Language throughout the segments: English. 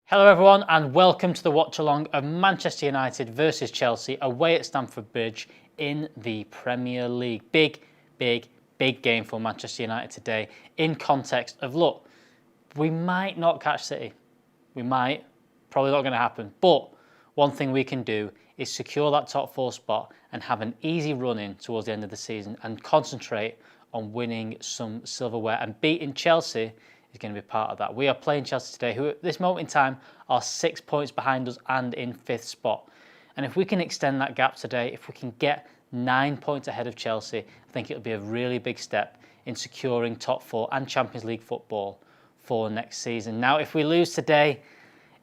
Hello everyone and welcome to the watch-along of Manchester United versus Chelsea away at Stamford Bridge in the Premier League. Big game for Manchester United today in context of, look, we might not catch City. We might, probably not going to happen. But one thing we can do is secure that top four spot and have an easy run in towards the end of the season and concentrate on winning some silverware, and beating Chelsea is going to be part of that. We are playing Chelsea today, who at this moment in time are 6 points behind us and in 5th spot. And if we can extend that gap today, if we can get 9 points ahead of Chelsea, I think it'll be a really big step in securing top four and Champions League football for next season. Now, if we lose today,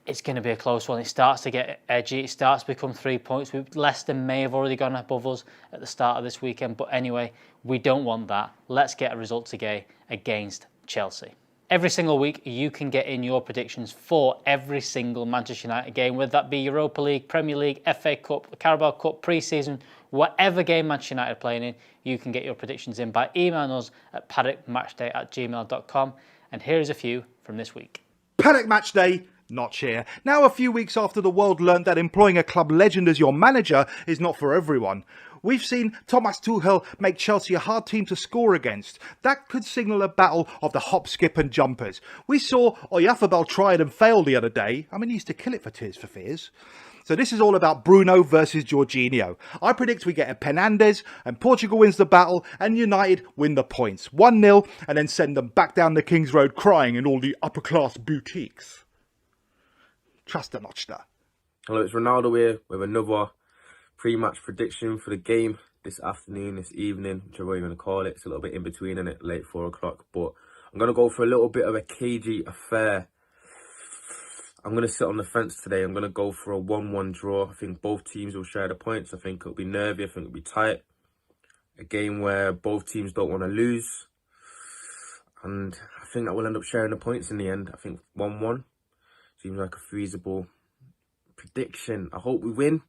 it's going to be a close one. It starts to get edgy. It starts to become 3 points. Leicester may have already gone above us at the start of this weekend. But anyway, we don't want that. Let's get a result today against Chelsea. Every single week, you can get in your predictions for every single Manchester United game, whether that be Europa League, Premier League, FA Cup, Carabao Cup, pre-season, whatever game Manchester United are playing in, you can get your predictions in by emailing us at paddockmatchday@gmail.com. And here is a few from this week. Paddock Matchday, not here. Now, a few weeks after the world learned that employing a club legend as your manager is not for everyone, we've seen Thomas Tuchel make Chelsea a hard team to score against. That could signal a battle of the hop, skip and jumpers. We saw Oyarzabal try it and fail the other day. I mean, he used to kill it for Tears for Fears. So this is all about Bruno versus Jorginho. I predict we get a Penandes and Portugal wins the battle and United win the points. 1-0 and then send them back down the King's Road crying in all the upper class boutiques. Trust the Notchta. Hello, it's Ronaldo here with another pre-match prediction for the game this afternoon, this evening, whichever you want to call it. It's a little bit in between, isn't it? Late 4 o'clock. But I'm going to go for a little bit of a cagey affair. I'm going to sit on the fence today. I'm going to go for a 1-1 draw. I think both teams will share the points. I think it'll be nervy. I think it'll be tight. A game where both teams don't want to lose. And I think that we'll end up sharing the points in the end. I think 1-1 seems like a feasible prediction. I hope we win,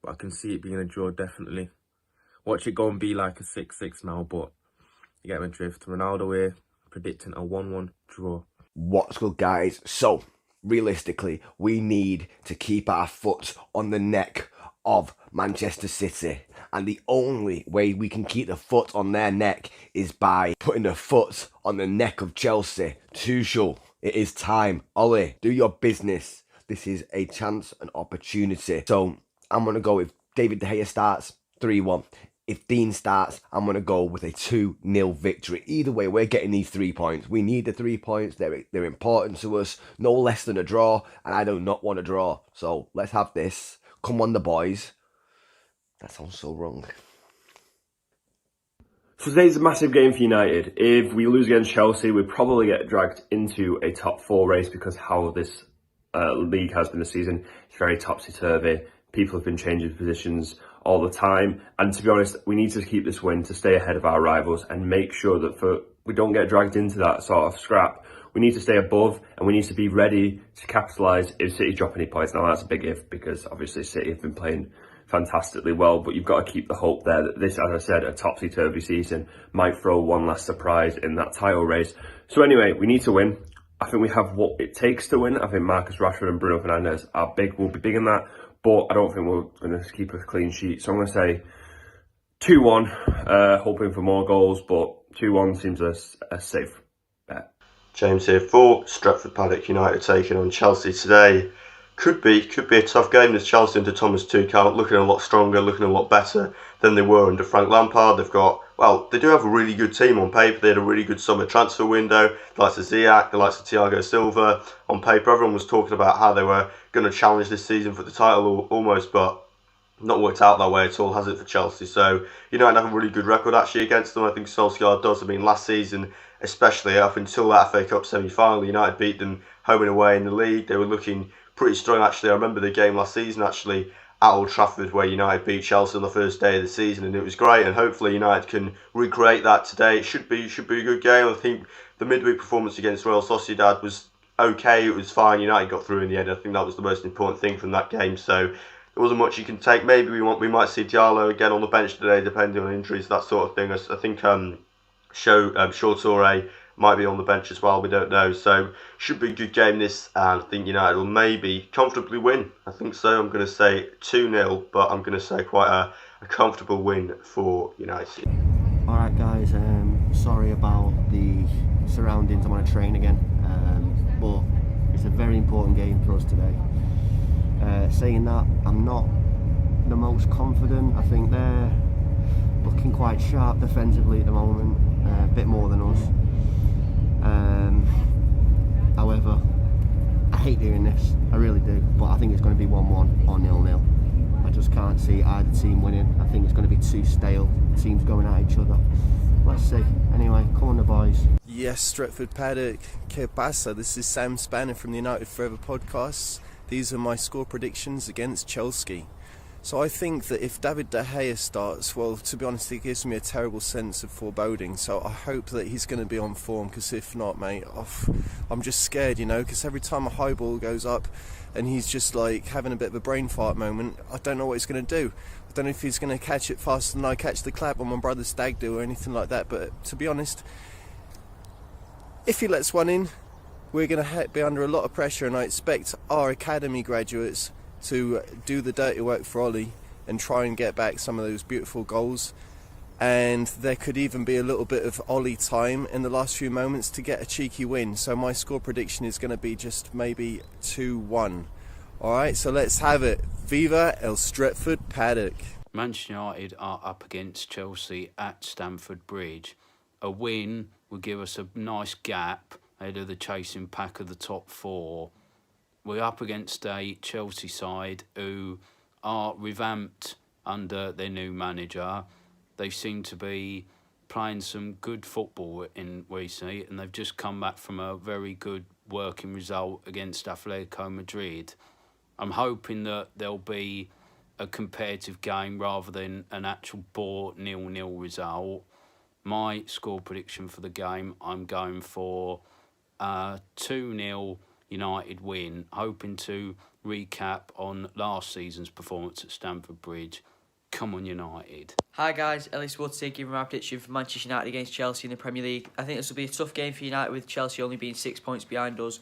but I can see it being a draw, definitely. Watch it go and be like a 6-6 now, but you get my drift. Ronaldo here, predicting a 1-1 draw. What's good, guys? So, realistically, we need to keep our foot on the neck of Manchester City. And the only way we can keep the foot on their neck is by putting the foot on the neck of Chelsea. Tuchel, it is time. Ollie, do your business. This is a chance, an opportunity. So, I'm going to go with David De Gea starts 3-1. If Dean starts, I'm going to go with a 2-0 victory. Either way, we're getting these 3 points. We need the 3 points. They're important to us. No less than a draw, and I do not want a draw. So let's have this. Come on, the boys. That sounds so wrong. So today's a massive game for United. If we lose against Chelsea, we'll probably get dragged into a top 4 race because how this league has been this season. It's very topsy-turvy. People have been changing positions all the time. And to be honest, we need to keep this win to stay ahead of our rivals and make sure that we don't get dragged into that sort of scrap. We need to stay above and we need to be ready to capitalise if City drop any points. Now that's a big if, because obviously City have been playing fantastically well, but you've got to keep the hope there that this, as I said, a topsy-turvy season might throw one last surprise in that title race. So anyway, we need to win. I think we have what it takes to win. I think Marcus Rashford and Bruno Fernandes are big. We'll be big in that. But I don't think we're going to keep a clean sheet. So I'm going to say 2-1, hoping for more goals. But 2-1 seems a safe bet. James here for Stretford Paddock United taking on Chelsea today. Could be a tough game. This Chelsea under Thomas Tuchel looking a lot stronger, looking a lot better than they were under Frank Lampard. They do have a really good team on paper. They had a really good summer transfer window. The likes of Ziyech, the likes of Thiago Silva. On paper, everyone was talking about how they were going to challenge this season for the title almost, but not worked out that way at all, has it, for Chelsea? So United have a really good record actually against them. I think Solskjaer does. I mean, last season, especially up until that FA Cup semi-final, United beat them home and away in the league. They were looking pretty strong actually. I remember the game last season actually at Old Trafford where United beat Chelsea on the first day of the season, and it was great, and hopefully United can recreate that today. It should be a good game. I think the midweek performance against Real Sociedad was okay, it was fine. United got through in the end. I think that was the most important thing from that game, so there wasn't much you can take. Maybe we might see Diallo again on the bench today depending on injuries, that sort of thing. I think Shaw Toure might be on the bench as well, we don't know. So should be a good game this, and I think United will maybe comfortably win. I think so. I'm going to say 2-0, but I'm going to say quite a comfortable win for United. Alright guys, sorry about the surroundings. I'm on a train again, but it's a very important game for us today. Saying that, I'm not the most confident. I think they're looking quite sharp defensively at the moment, a bit more than us. However, I hate doing this, I really do, but I think it's going to be 1-1 or 0-0. I just can't see either team winning. I think it's going to be too stale, teams going at each other. Let's see. Anyway, come on the boys. Yes, Stretford, Paddock, que pasa? This is Sam Spanner from the United Forever podcast. These are my score predictions against Chelsea. So I think that if David De Gea starts, well, to be honest, it gives me a terrible sense of foreboding. So I hope that he's going to be on form, because if not, mate, I'm just scared, because every time a high ball goes up and he's just like having a bit of a brain fart moment, I don't know what he's going to do. I don't know if he's going to catch it faster than I catch the clap on my brother's stag do or anything like that. But to be honest, if he lets one in, we're going to be under a lot of pressure, and I expect our academy graduates to do the dirty work for Ollie and try and get back some of those beautiful goals. And there could even be a little bit of Ollie time in the last few moments to get a cheeky win. So my score prediction is going to be just maybe 2-1. Alright, so let's have it. Viva El Stretford Paddock. Manchester United are up against Chelsea at Stamford Bridge. A win will give us a nice gap ahead of the chasing pack of the top four. We're up against a Chelsea side who are revamped under their new manager. They seem to be playing some good football in recently, and they've just come back from a very good working result against Atletico Madrid. I'm hoping that there'll be a competitive game rather than an actual bore 0-0 result. My score prediction for the game, I'm going for 2-0 United win, hoping to recap on last season's performance at Stamford Bridge. Come on, United. Hi guys, Ellis Woods here giving my prediction for Manchester United against Chelsea in the Premier League. I think this will be a tough game for United, with Chelsea only being 6 points behind us.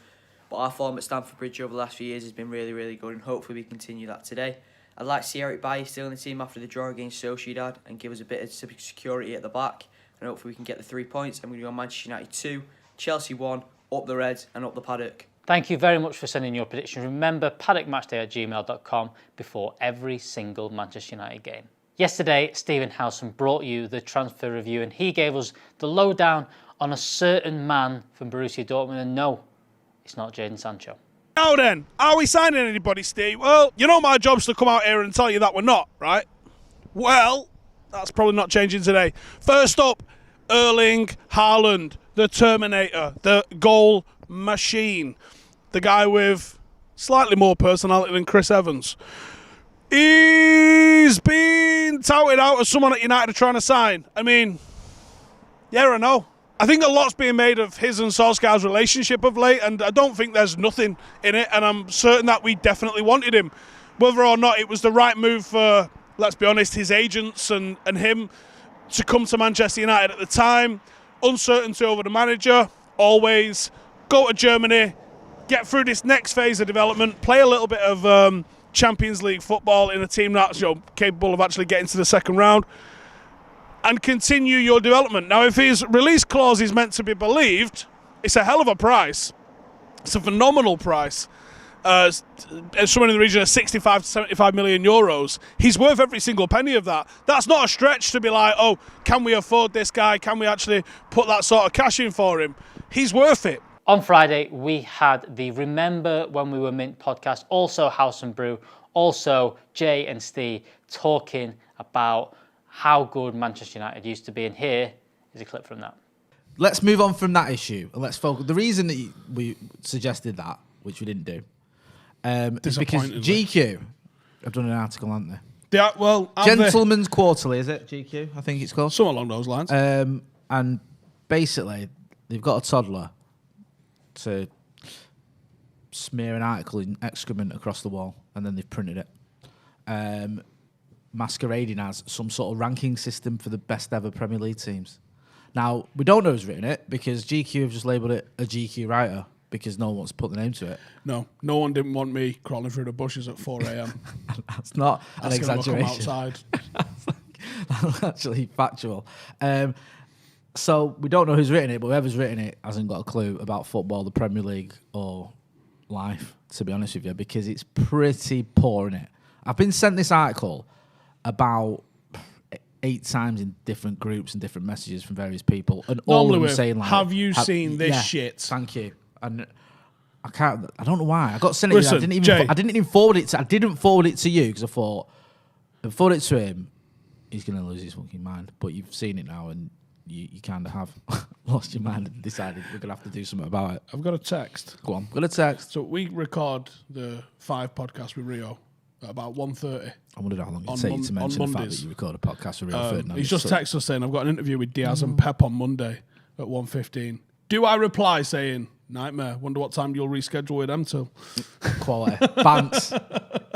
But our form at Stamford Bridge over the last few years has been really, really good, and hopefully we continue that today. I'd like to see Eric Bailly still in the team after the draw against Sociedad and give us a bit of security at the back, and hopefully we can get the 3 points. I'm going to go Manchester United 2, Chelsea 1, up the Reds and up the Paddock. Thank you very much for sending your predictions. Remember, paddockmatchday@gmail.com before every single Manchester United game. Yesterday, Stephen Howson brought you the transfer review, and he gave us the lowdown on a certain man from Borussia Dortmund, and no, it's not Jadon Sancho. Now then, are we signing anybody, Steve? Well, my job's to come out here and tell you that we're not, right? Well, that's probably not changing today. First up, Erling Haaland, the Terminator, the goal machine, the guy with slightly more personality than Chris Evans. He's been touted out as someone that United are trying to sign. I mean, yeah or no? I think a lot's being made of his and Solskjaer's relationship of late, and I don't think there's nothing in it, and I'm certain that we definitely wanted him. Whether or not it was the right move for, let's be honest, his agents and him to come to Manchester United at the time, uncertainty over the manager, always go to Germany, get through this next phase of development, play a little bit of Champions League football in a team that's capable of actually getting to the second round, and continue your development. Now, if his release clause is meant to be believed, it's a hell of a price. It's a phenomenal price. As someone in the region of 65 to 75 million euros, he's worth every single penny of that. That's not a stretch to be like, oh, can we afford this guy? Can we actually put that sort of cash in for him? He's worth it. On Friday, we had the Remember When We Were Mint podcast, also House and Brew, also Jay and Steve talking about how good Manchester United used to be. And here is a clip from that. Let's move on from that issue and let's focus. The reason that we suggested that, which we didn't do, is because GQ have done an article, haven't they? Yeah, well, Gentleman's Quarterly, is it? GQ, I think it's called. Something along those lines. And basically, they've got a toddler to smear an article in excrement across the wall, and then they've printed it, masquerading as some sort of ranking system for the best ever Premier League teams. Now, we don't know who's written it because GQ have just labelled it a GQ writer because no one wants to put the name to it. No one didn't want me crawling through the bushes at 4 a.m. That's not an exaggeration. Come outside. That's actually factual. So we don't know who's written it, but whoever's written it hasn't got a clue about football, the Premier League, or life, to be honest with you, because it's pretty poor, isn't it? I've been sent this article about 8 times in different groups and different messages from various people, and all of them saying like, "Have you seen this shit?" Thank you. And I can't. I don't know why I got sent it. Listen, I didn't even forward it. I didn't forward it to you because I thought if I forward it to him, he's gonna lose his fucking mind. But you've seen it now, and you kind of have lost your mind and decided we're gonna have to do something about it. I've got a text. Go on, got a text. So we record the 5 podcasts with Rio at about 1:30. I wondered how long it take you to mention the fact that you record a podcast with Rio Ferdinand. He's just texted us saying, I've got an interview with Diaz and Pep on Monday at 1:15. Do I reply saying, nightmare, wonder what time you'll reschedule with them till? Quality. Bants.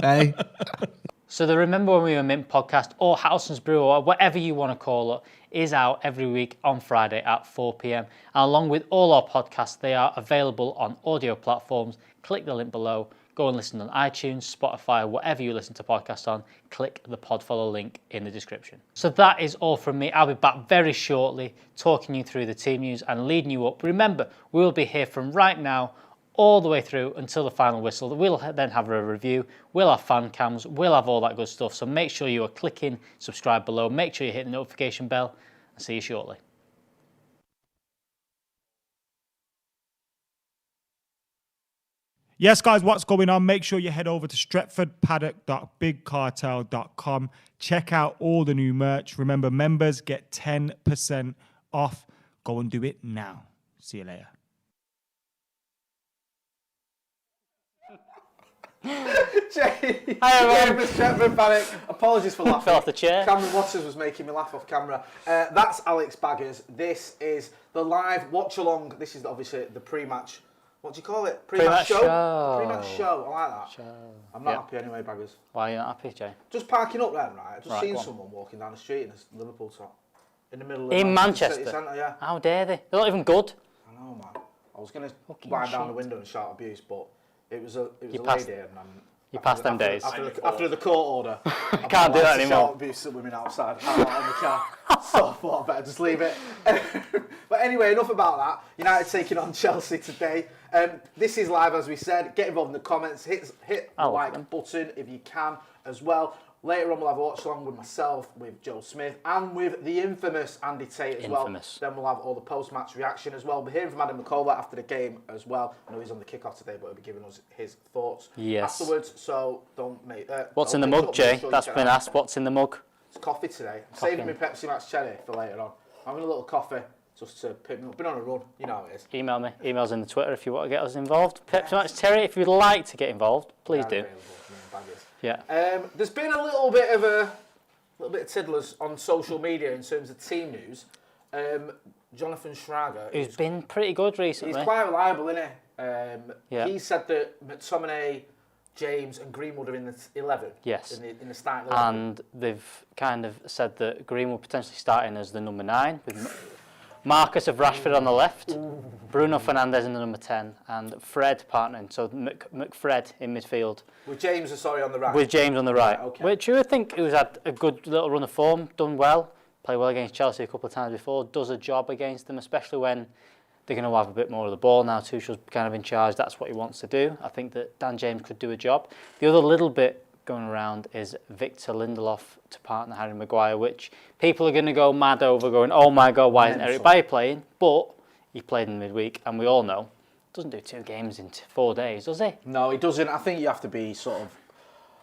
Hey? So the Remember When We Were Mint podcast, or Howson's Brew, or whatever you want to call it, is out every week on Friday at 4 p.m. And along with all our podcasts, they are available on audio platforms. Click the link below. Go and listen on iTunes, Spotify, whatever you listen to podcasts on. Click the podfollow link in the description. So that is all from me. I'll be back very shortly, talking you through the team news and leading you up. Remember, we will be here from right now all the way through until the final whistle. We'll then have a review. We'll have fan cams. We'll have all that good stuff. So make sure you are clicking subscribe below. Make sure you hit the notification bell. I'll see you shortly. Yes, guys, what's going on? Make sure you head over to stretfordpaddock.bigcartel.com. Check out all the new merch. Remember, members get 10% off. Go and do it now. See you later. Jay, Hi, everyone. Stretford Paddock. Apologies for laughing. Fell off the chair. Cameron Waters was making me laugh off camera. That's Alex Baggers. This is the live watch-along. This is obviously the pre-match. What do you call it? Pre-match show. Pre-match show. I like that. I'm not happy anyway, Baggers. Why are you not happy, Jay? Just parking up then, right? I just seen someone walking down the street in a Liverpool top. In the middle of Manchester? City Centre, yeah. How dare they? They're not even good. I know, man. I was going to wind down the window and shout abuse, but it was a lady, and you passed them days. After the court order, I can't do that anymore. Shout abuse at women outside out in the car. So I thought I better just leave it. But anyway, enough about that. United taking on Chelsea today. This is live, as we said. Get involved in the comments. Hit the like button if you can as well. Later on, we'll have a watch along with myself, with Joe Smith, and with the infamous Andy Tate as well. Then we'll have all the post-match reaction as well. We'll be hearing from Adam McCullough after the game as well. I know he's on the kick-off today, but he'll be giving us his thoughts afterwards. So don't make... What's in the mug, Jay? That's been asked. What's in the mug? It's coffee today. I'm saving my Pepsi Max Cherry for later on. I'm having a little coffee just to pick me up. Been on a run, you know how it is. Email me. Email's in the Twitter if you want to get us involved. Pepsi Max Cherry, if you'd like to get involved, please do. Yeah. There's been a little bit of tiddlers on social media in terms of team news. Jonathan Schrager, who's been pretty good recently. He's quite reliable, isn't he? He said that McTominay, James, and Greenwood are in the 11. Yes. In the starting 11. And they've kind of said that Greenwood potentially starting as the number 9 with Marcus of Rashford on the left, Bruno Fernandes in the number 10, and Fred partnering. So McFred in midfield. With James, on the right. With James on the right. Okay. Which I think who's had a good little run of form, done well, played well against Chelsea a couple of times before, does a job against them, especially when they're going to have a bit more of the ball now. Tuchel's kind of in charge. That's what he wants to do. I think that Dan James could do a job. The other little bit going around is Victor Lindelof to partner Harry Maguire, which people are going to go mad over, going, oh my God, why isn't Eric Bailly playing? But he played in midweek, and we all know, doesn't do 2 games in 4 days, does he? No, he doesn't. I think you have to be sort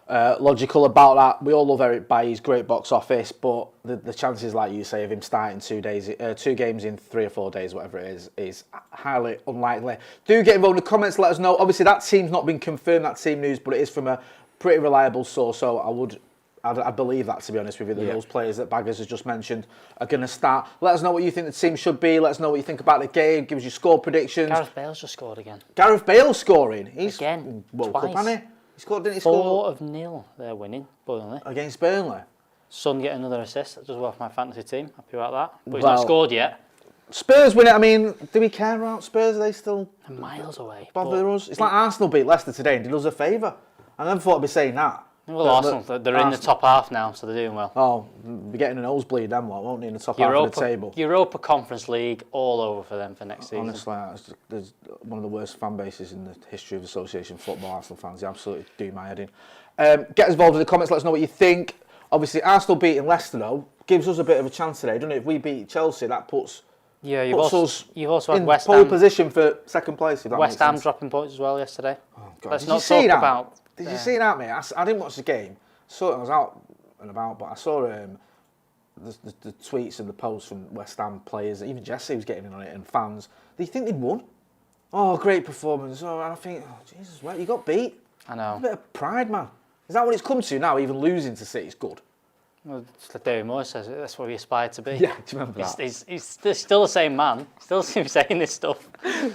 of logical about that. We all love Eric Bailly's great box office, but the chances, like you say, of him starting 2 games in 3 or 4 days, whatever it is highly unlikely. Do get involved in the comments, let us know. Obviously, that team's not been confirmed, that team news, but it is from a pretty reliable source, so I believe that, to be honest with you, that those players that Baggers has just mentioned are going to start. Let us know what you think the team should be. Let us know what you think about the game. Give us your score predictions. Gareth Bale's just scored again. Gareth Bale scoring. He's again, World twice. Cup, hasn't he? He scored, didn't he? 4-0 they're winning, Burnley. Against Burnley. Son get another assist. That does well for my fantasy team. Happy about that. But he's not scored yet. Spurs win it. I mean, do we care about Spurs? Are they still miles away? Bother us? It's like Arsenal beat Leicester today and did us a favour. I never thought I'd be saying that. Well, Arsenal, they're in the top half now, so they're doing well. Oh, we're getting a nosebleed then, won't they, in the top half of the table? Europa Conference League, all over for them for next season. Honestly, there's one of the worst fan bases in the history of association football, Arsenal fans. They absolutely do my head in. Get us involved in the comments, let us know what you think. Obviously, Arsenal beating Leicester, though, gives us a bit of a chance today, doesn't it? If we beat Chelsea, that puts us had in West pole Ham position for second place. West Ham dropping points as well yesterday. Oh, God. Let's not talk about... Did you see that, mate? I didn't watch the game. I was out and about, but I saw the tweets and the posts from West Ham players. Even Jesse was getting in on it, and fans. Do you think they'd won? Oh, great performance. Oh, and I think, Jesus, well, you got beat. I know. A bit of pride, man. Is that what it's come to now? Even losing to City is good. Well, it's like David Moyes says, that's what we aspire to be. Yeah, do you remember that? He's still the same man. Still seems saying this stuff.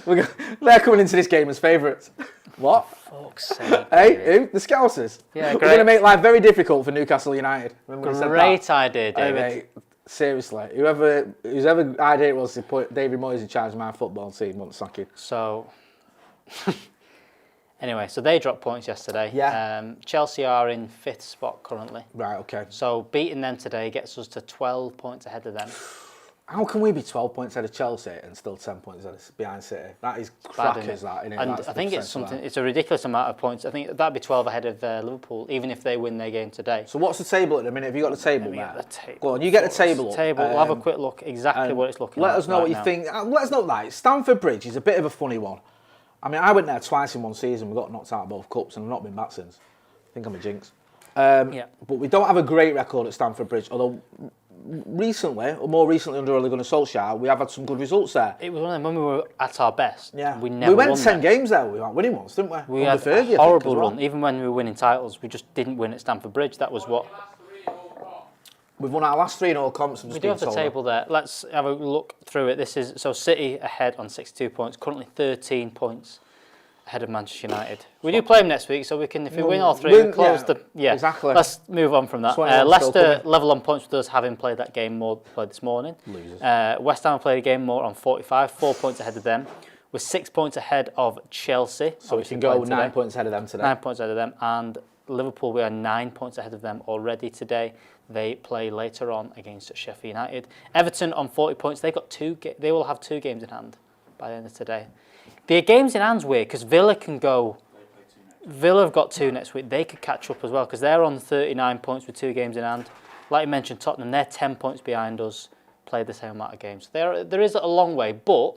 They're coming into this game as favourites. What? Fuck's sake. Hey, who? The Scousers? Yeah, We're going to make life very difficult for Newcastle United. Great idea, David. Hey, seriously, whose idea it was to put David Moyes in charge of my football team, won't sack him. So, anyway, so they dropped points yesterday. Yeah. Chelsea are in 5th spot currently. Right, okay. So beating them today gets us to 12 points ahead of them. How can we be 12 points ahead of Chelsea and still 10 points behind City? That is crackers, that, isn't it? And I think it's a ridiculous amount of points. I think that'd be 12 ahead of Liverpool, even if they win their game today. So what's the table at the minute? Have you got the table there? The table. Go on, you get the table up. We'll have a quick look exactly what it's looking like. Let us know what you think. Let us know that. Stamford Bridge is a bit of a funny one. I mean, I went there twice in one season. We got knocked out of both cups and I've not been back since. I think I'm a jinx. But we don't have a great record at Stamford Bridge, although more recently under Ole Gunnar Solskjaer, we have had some good results there. It was one of them when we were at our best. Yeah, we never went won 10 games there. We weren't winning once, didn't we? We had a horrible run. Even when we were winning titles, we just didn't win at Stamford Bridge. That was what... We've won our last 3 in all comps. We do have the table there. Let's have a look through it. This is City ahead on 62 points, currently 13 points ahead of Manchester United. We do play them next week, so we can, if we win all 3, we close the... Yeah, exactly. Let's move on from that. Leicester level on points with us, having played that game more played this morning. West Ham played a game more on 45, 4 points ahead of them. We're 6 points ahead of Chelsea. So we can go 9 points ahead of them today. 9 points ahead of them. And Liverpool, we are 9 points ahead of them already today. They play later on against Sheffield United. Everton on 40 points. They will have 2 games in hand by the end of today. The games in hand's weird because Villa can go. Villa have got 2 next week. They could catch up as well because they're on 39 points with 2 games in hand. Like you mentioned, Tottenham, they're 10 points behind us. Played the same amount of games. There is a long way, but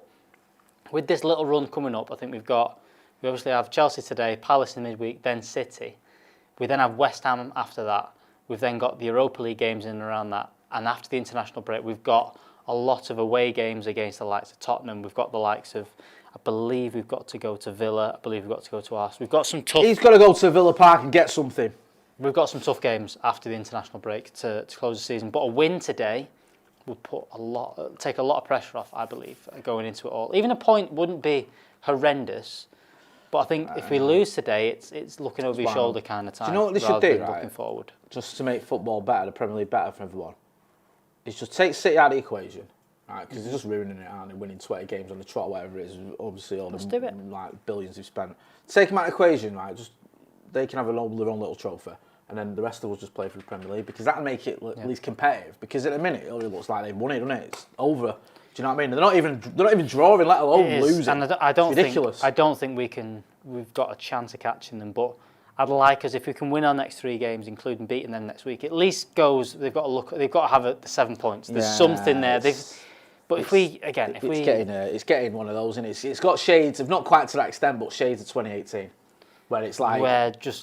with this little run coming up, I think we obviously have Chelsea today, Palace in midweek, then City. We then have West Ham after that. We've then got the Europa League games in and around that. And after the international break, we've got a lot of away games against the likes of Tottenham. We've got the likes of, I believe we've got to go to Villa. I believe we've got to go to Arsenal. We've got some tough... He's got to go to Villa Park and get something. We've got some tough games after the international break to close the season. But a win today will take a lot of pressure off, I believe, going into it all. Even a point wouldn't be horrendous. But I think if we lose today, it's looking over your shoulder kind of time. Do you know what they should do, right? Looking forward. Just to make football better, the Premier League better for everyone, is just take City out of the equation, right? Because they're just ruining it, aren't they? Winning 20 games on the trot, whatever it is. Obviously, all the billions they've spent. Take them out of the equation, right? Just they can have their own little trophy, and then the rest of us just play for the Premier League because that'll make it at least competitive. Because at the minute, it only looks like they've won it, doesn't it? It's over. Do you know what I mean? They're not even drawing, let alone losing. And I don't ridiculous. I don't think we've got a chance of catching them. But I'd like us, if we can win our next 3 games, including beating them next week, at least they've got to have the 7 points. There's something there. But it's getting one of those, and it's got shades of, not quite to that extent, but shades of 2018. Where it's like,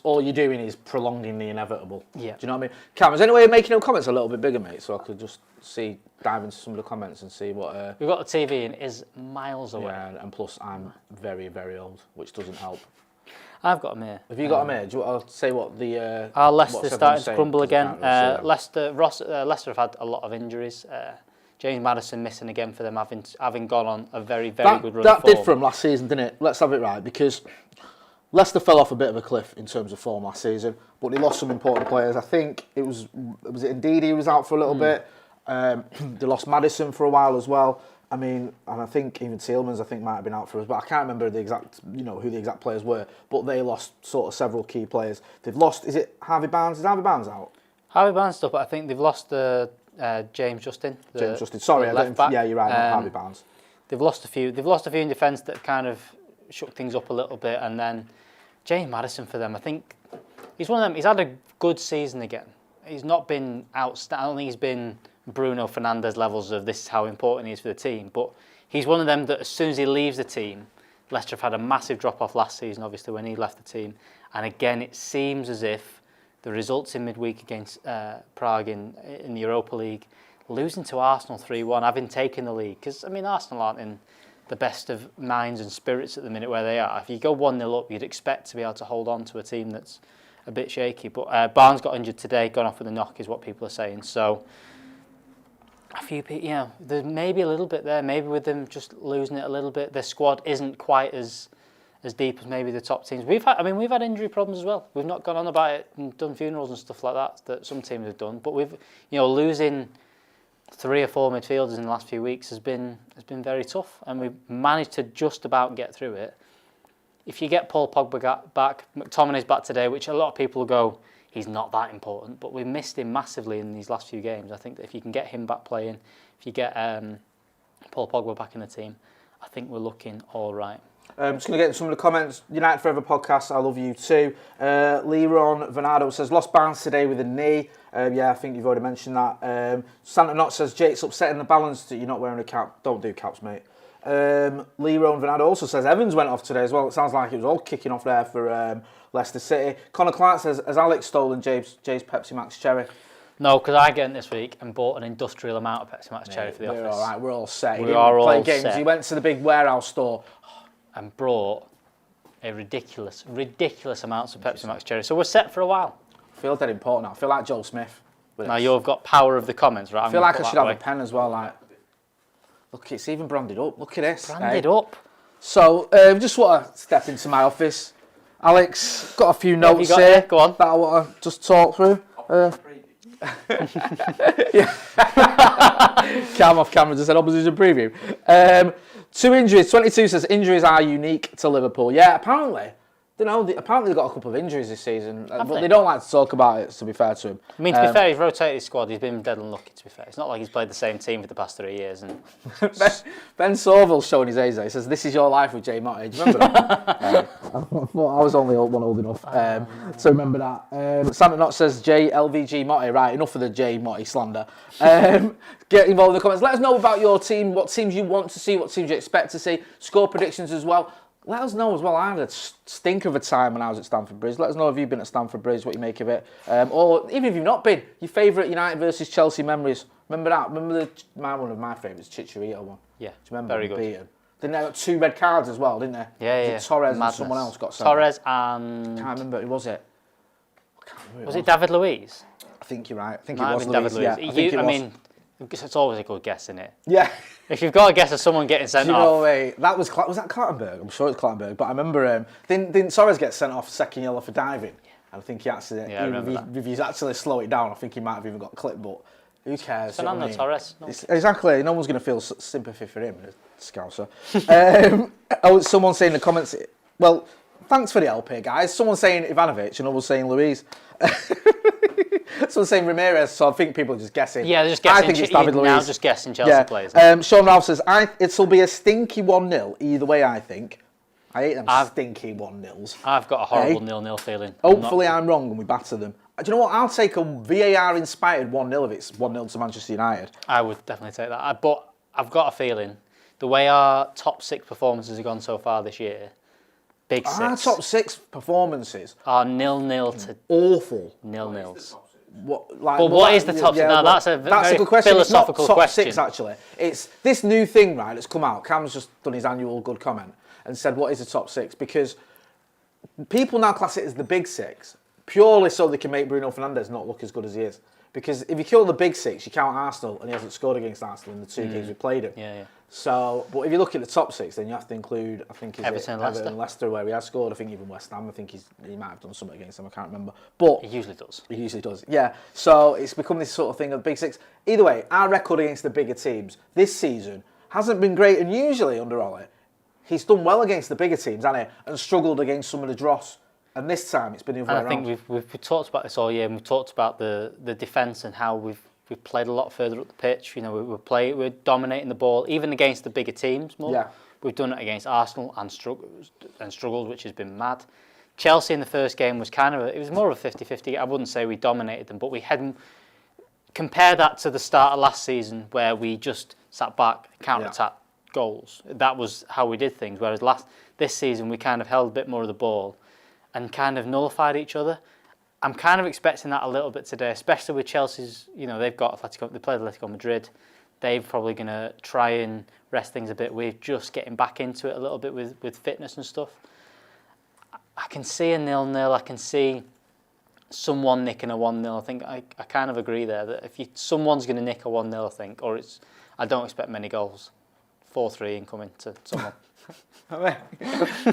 all you're doing is prolonging the inevitable. Yeah. Do you know what I mean? Cam, is there any way of making them comments a little bit bigger, mate, so I could just dive into some of the comments and see what... We've got the TV and it is miles away. Yeah, and plus I'm very, very old, which doesn't help. I've got them here. Have you got them here? Do you want to say what the... Our Leicester starting to crumble again. Leicester have had a lot of injuries. James Maddison missing again for them, having gone on a very, very good run. That did for them last season, didn't it? Let's have it right, because... Leicester fell off a bit of a cliff in terms of form last season, but they lost some important players. I think it was it Ndidi was out for a little bit. They lost Maddison for a while as well. I mean, and I think even Tielemans, might have been out for us, but I can't remember the exact, who the exact players were. But they lost sort of several key players. They've lost. Is it Harvey Barnes? Is Harvey Barnes out? Harvey Barnes stuff, but I think they've lost James Justin. James Justin. Sorry, left back. Yeah, you're right. Not Harvey Barnes. They've lost a few. They've lost a few in defence that kind of shook things up a little bit, and then James Maddison for them. I think he's one of them. He's had a good season again. He's not been outstanding. I don't think he's been Bruno Fernandes levels of this is how important he is for the team, but he's one of them that as soon as he leaves the team, Leicester have had a massive drop-off last season, obviously, when he left the team. And again, it seems as if the results in midweek against Prague in the Europa League, losing to Arsenal 3-1, having taken the league, because, I mean, Arsenal aren't in the best of minds and spirits at the minute where they are. If you go 1-0 up, you'd expect to be able to hold on to a team that's a bit shaky. But Barnes got injured today, gone off with a knock, is what people are saying. So a few people, there's maybe a little bit there. Maybe with them just losing it a little bit, their squad isn't quite as deep as maybe the top teams. We've had injury problems as well. We've not gone on about it and done funerals and stuff like that some teams have done. But we've, losing 3 or 4 midfielders in the last few weeks has been very tough, and we've managed to just about get through it. If you get Paul Pogba back, McTominay's back today, which a lot of people go, he's not that important, but we missed him massively in these last few games. I think that if you can get him back playing, if you get Paul Pogba back in the team, I think we're looking all right. I'm just going to get some of the comments. United Forever podcast, I love you too. Leron Venado says, lost Barnes today with a knee. I think you've already mentioned that. Santa Knott says, Jake's upsetting the balance that you're not wearing a cap. Don't do caps, mate. Leron Venado also says, Evans went off today as well. It sounds like it was all kicking off there for Leicester City. Connor Clark says, has Alex stolen Jay's Pepsi Max Cherry? No, because I get in this week and bought an industrial amount of Pepsi Max Cherry for the office. We're all right, we're all set. We are all games. set. He went to the big warehouse store and brought a ridiculous amounts of Pepsi Max Cherry. So we're set for a while. I feel dead important now. I feel like Joel Smith. Now you've got power of the comments, right? I feel like I should have a pen as well. Like, look, it's even branded up. Look at this. Branded up. So, just want to step into my office. Alex, got a few notes here. There? Go on. That I want to just talk through. Calm off camera just said opposition preview. 2 injuries. 22 says injuries are unique to Liverpool. Yeah, apparently. Apparently they've got a couple of injuries this season, but they don't like to talk about it, to be fair to him. I mean, to be fair, he's rotated his squad. He's been dead unlucky, to be fair. It's not like he's played the same team for the past 3 years. And Ben Sorville's showing his age there. He says, this is your life with Jay Motti. Do you remember that? I was only old enough to remember that. Santa Knott says, J LVG Motti. Right, enough of the J Motti slander. Get involved in the comments. Let us know about your team, what teams you want to see, what teams you expect to see. Score predictions as well. Let us know as well. I had a stinker of a time when I was at Stamford Bridge. Let us know if you've been at Stamford Bridge, what you make of it. Or even if you've not been, your favourite United versus Chelsea memories. Remember that? Remember one of my favourites, Chicharito one? Yeah, do you remember? very good. Didn't they got 2 red cards as well, didn't they? Yeah. Torres Madness. and someone else got sent. Torres and... I can't remember. Who was it? Was it David Luiz? I think you're right. I think Might it was David Luiz. Yeah, I mean, it's always a good guess, isn't it? Yeah. If you've got a guess of someone getting sent off. That was that Clattenburg? I'm sure it's Clattenburg, but I remember didn't Torres get sent off second yellow for diving? And I think he actually, if you actually slow it down, I think he might have even got clipped, but who cares? Fernando Torres. No. Exactly, no one's going to feel sympathy for him, Scouser. Someone saying in the comments, well, thanks for the help here, guys. Someone saying Ivanovic, and others saying Luiz. Someone saying Ramirez, so I think people are just guessing. Yeah, they're just guessing. I think it's David Luiz. Now just guessing Chelsea players. Sean Ralph says, it'll be a stinky 1-0 either way, I think. I hate them stinky 1-0s. I've got a horrible 0-0 feeling. Hopefully I'm wrong and we batter them. Do you know what? I'll take a VAR-inspired 1-0 if it's 1-0 to Manchester United. I would definitely take that. But I've got a feeling, the way our top 6 performances have gone so far this year, big 6. Our top 6 performances are 0-0 to... Awful. 0-0s. What is the top 6? Now, that's a good question. Philosophical it's not top question. 6, actually. It's this new thing, right, that's come out. Cam's just done his annual good comment and said, what is the top 6? Because people now class it as the big 6, purely so they can make Bruno Fernandes not look as good as he is. Because if you kill the big 6, you count Arsenal, and he hasn't scored against Arsenal in the 2 games we played him. Yeah. So, but if you look at the top 6, then you have to include, I think, Everton and Leicester, where he has scored. I think even West Ham. I think he might have done something against them. I can't remember. But he usually does. He usually does. Yeah. So it's become this sort of thing of the big 6. Either way, our record against the bigger teams this season hasn't been great, and usually under Ollie, he's done well against the bigger teams, hasn't he? And struggled against some of the dross. And this time it's been the other way around. I think we've talked about this all year, and we've talked about the defence and how we've played a lot further up the pitch. You know, we're dominating the ball, even against the bigger teams more. Yeah. We've done it against Arsenal and struggled, which has been mad. Chelsea in the first game was it was more of a 50-50. I wouldn't say we dominated them, but we had. Compare that to the start of last season where we just sat back, counter-attack goals. That was how we did things. Whereas this season we kind of held a bit more of the ball and kind of nullified each other. I'm kind of expecting that a little bit today, especially with Chelsea's. You know, they've got they played Atletico Madrid. They're probably going to try and rest things a bit. We're just getting back into it a little bit with fitness and stuff. I can see a 0-0. I can see someone nicking a 1-0. I think I kind of agree there that if someone's going to nick a 1-0, I think, I don't expect many goals. 4-3 incoming to someone. Mate,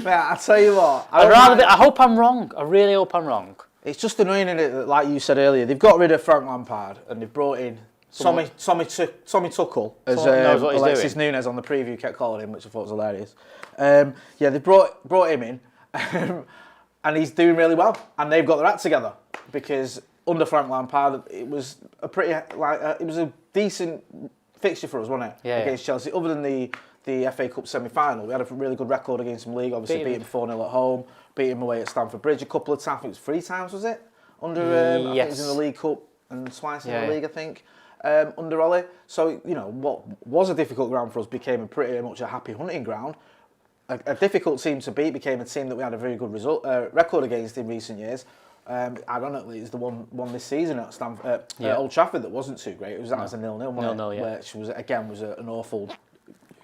I tell you what, I hope I'm wrong. I really hope I'm wrong. It's just annoying, isn't it, that, like you said earlier, they've got rid of Frank Lampard and they've brought in Tommy Tuchel, as Alexis Nunes on the preview kept calling him, which I thought was hilarious. They brought him in, and he's doing really well, and they've got their act together because under Frank Lampard, it was a decent fixture for us, wasn't it? Against Chelsea, other than the FA Cup semi-final, we had a really good record against them league. Obviously, beat him 4-0 at home, beat him away at Stamford Bridge a couple of times. I think it was 3 times, was it? Under I think it was in the League Cup and twice in the league, I think. Under Ollie. So, you know, what was a difficult ground for us became pretty much a happy hunting ground. A difficult team to beat became a team that we had a very good record against in recent years. Ironically, it's the one this season at Old Trafford that wasn't too great. That was a 0-0, wasn't it? Which was an awful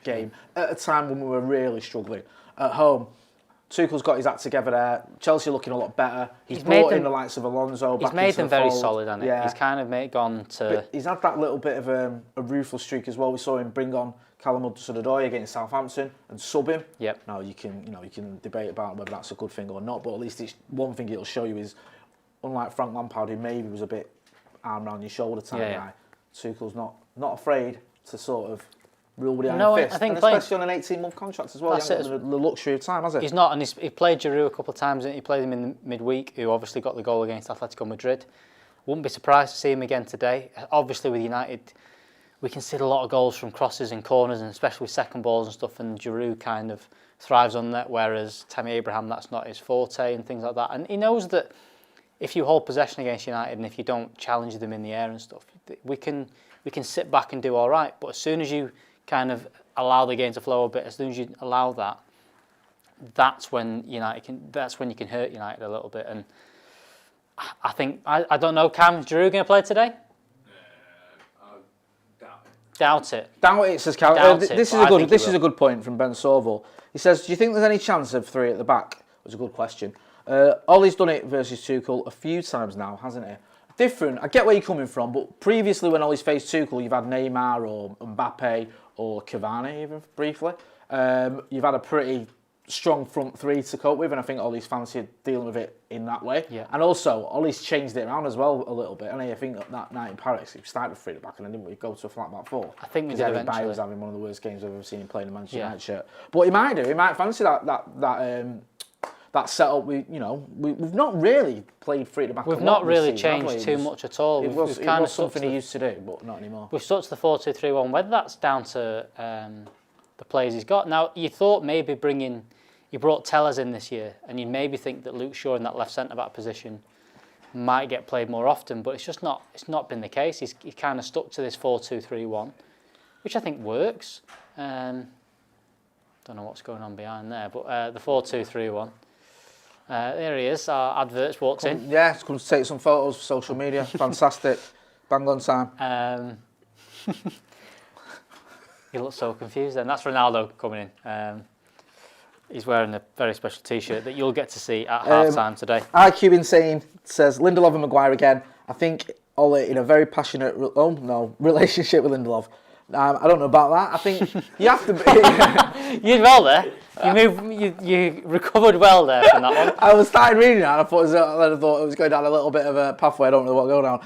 game at a time when we were really struggling. At home, Tuchel's got his act together there. Chelsea looking a lot better. He's brought in the likes of Alonso. He's made them very solid, hasn't he? Yeah. He's kind of gone to. But he's had that little bit of a ruthless streak as well. We saw him bring on Callum Hudson-Odoi against Southampton and sub him. Yep. Now you can debate about whether that's a good thing or not, but at least it's one thing it'll show you is, unlike Frank Lampard, who maybe was a bit arm around your shoulder type guy, Tuchel's not afraid to sort of rule with the iron fist. I think, and especially on an 18-month contract as well. He hasn't got the luxury of time, has he? He's not, and he played Giroud a couple of times. He played him in the midweek, who obviously got the goal against Atletico Madrid. Wouldn't be surprised to see him again today. Obviously, with United, we concede a lot of goals from crosses and corners, and especially with second balls and stuff. And Giroud kind of thrives on that, whereas Tammy Abraham, that's not his forte and things like that. And he knows that if you hold possession against United and if you don't challenge them in the air and stuff, we can sit back and do all right. But as soon as you kind of allow the game to flow a bit, as soon as you allow that, that's when you can hurt United a little bit. And I think I don't know, Cam, is Giroud going to play today? Doubt it. Says Cal. This is a good point from Ben Sorville. He says, "Do you think there's any chance of 3 at the back?" Was a good question. Ollie's done it versus Tuchel a few times now, hasn't he? Different. I get where you're coming from, but previously when Ollie's faced Tuchel, you've had Neymar or Mbappe or Cavani even briefly. You've had a pretty strong front 3 to cope with, and I think Ollie's fancied dealing with it in that way. Yeah. And also, Ollie's changed it around as well a little bit. And I think that night in Paris, he started with 3 at the back, and then didn't we go to a flat back 4? I think we did eventually. Bayer was having one of the worst games I've ever seen him play in a Manchester United shirt. But he might do. He might fancy that setup. We've not really played 3 at the back. We've not really changed too much at all. It was kind of something he used to do, but not anymore. We've stuck to the 4-2-3-1. Whether that's down to the players he's got. Now, you thought maybe you brought Tellers in this year, and you maybe think that Luke Shaw in that left centre-back position might get played more often, but it's not been the case. He's kind of stuck to this 4-2-3-1, which I think works. Don't know what's going on behind there, but the 4-2-3-1. There he is, our adverts walks in. Yeah, it's going to take some photos for social media. Fantastic. Bang on time. You look so confused then. That's Ronaldo coming in. He's wearing a very special T-shirt that you'll get to see at half-time today. IQ Insane says, Lindelof and Maguire again. I think Ollie in a very passionate relationship with Lindelof. I don't know about that. I think you have to be... You did well there. You recovered well there from that one. I started reading that and I thought it was going down a little bit of a pathway. I don't know what's going on.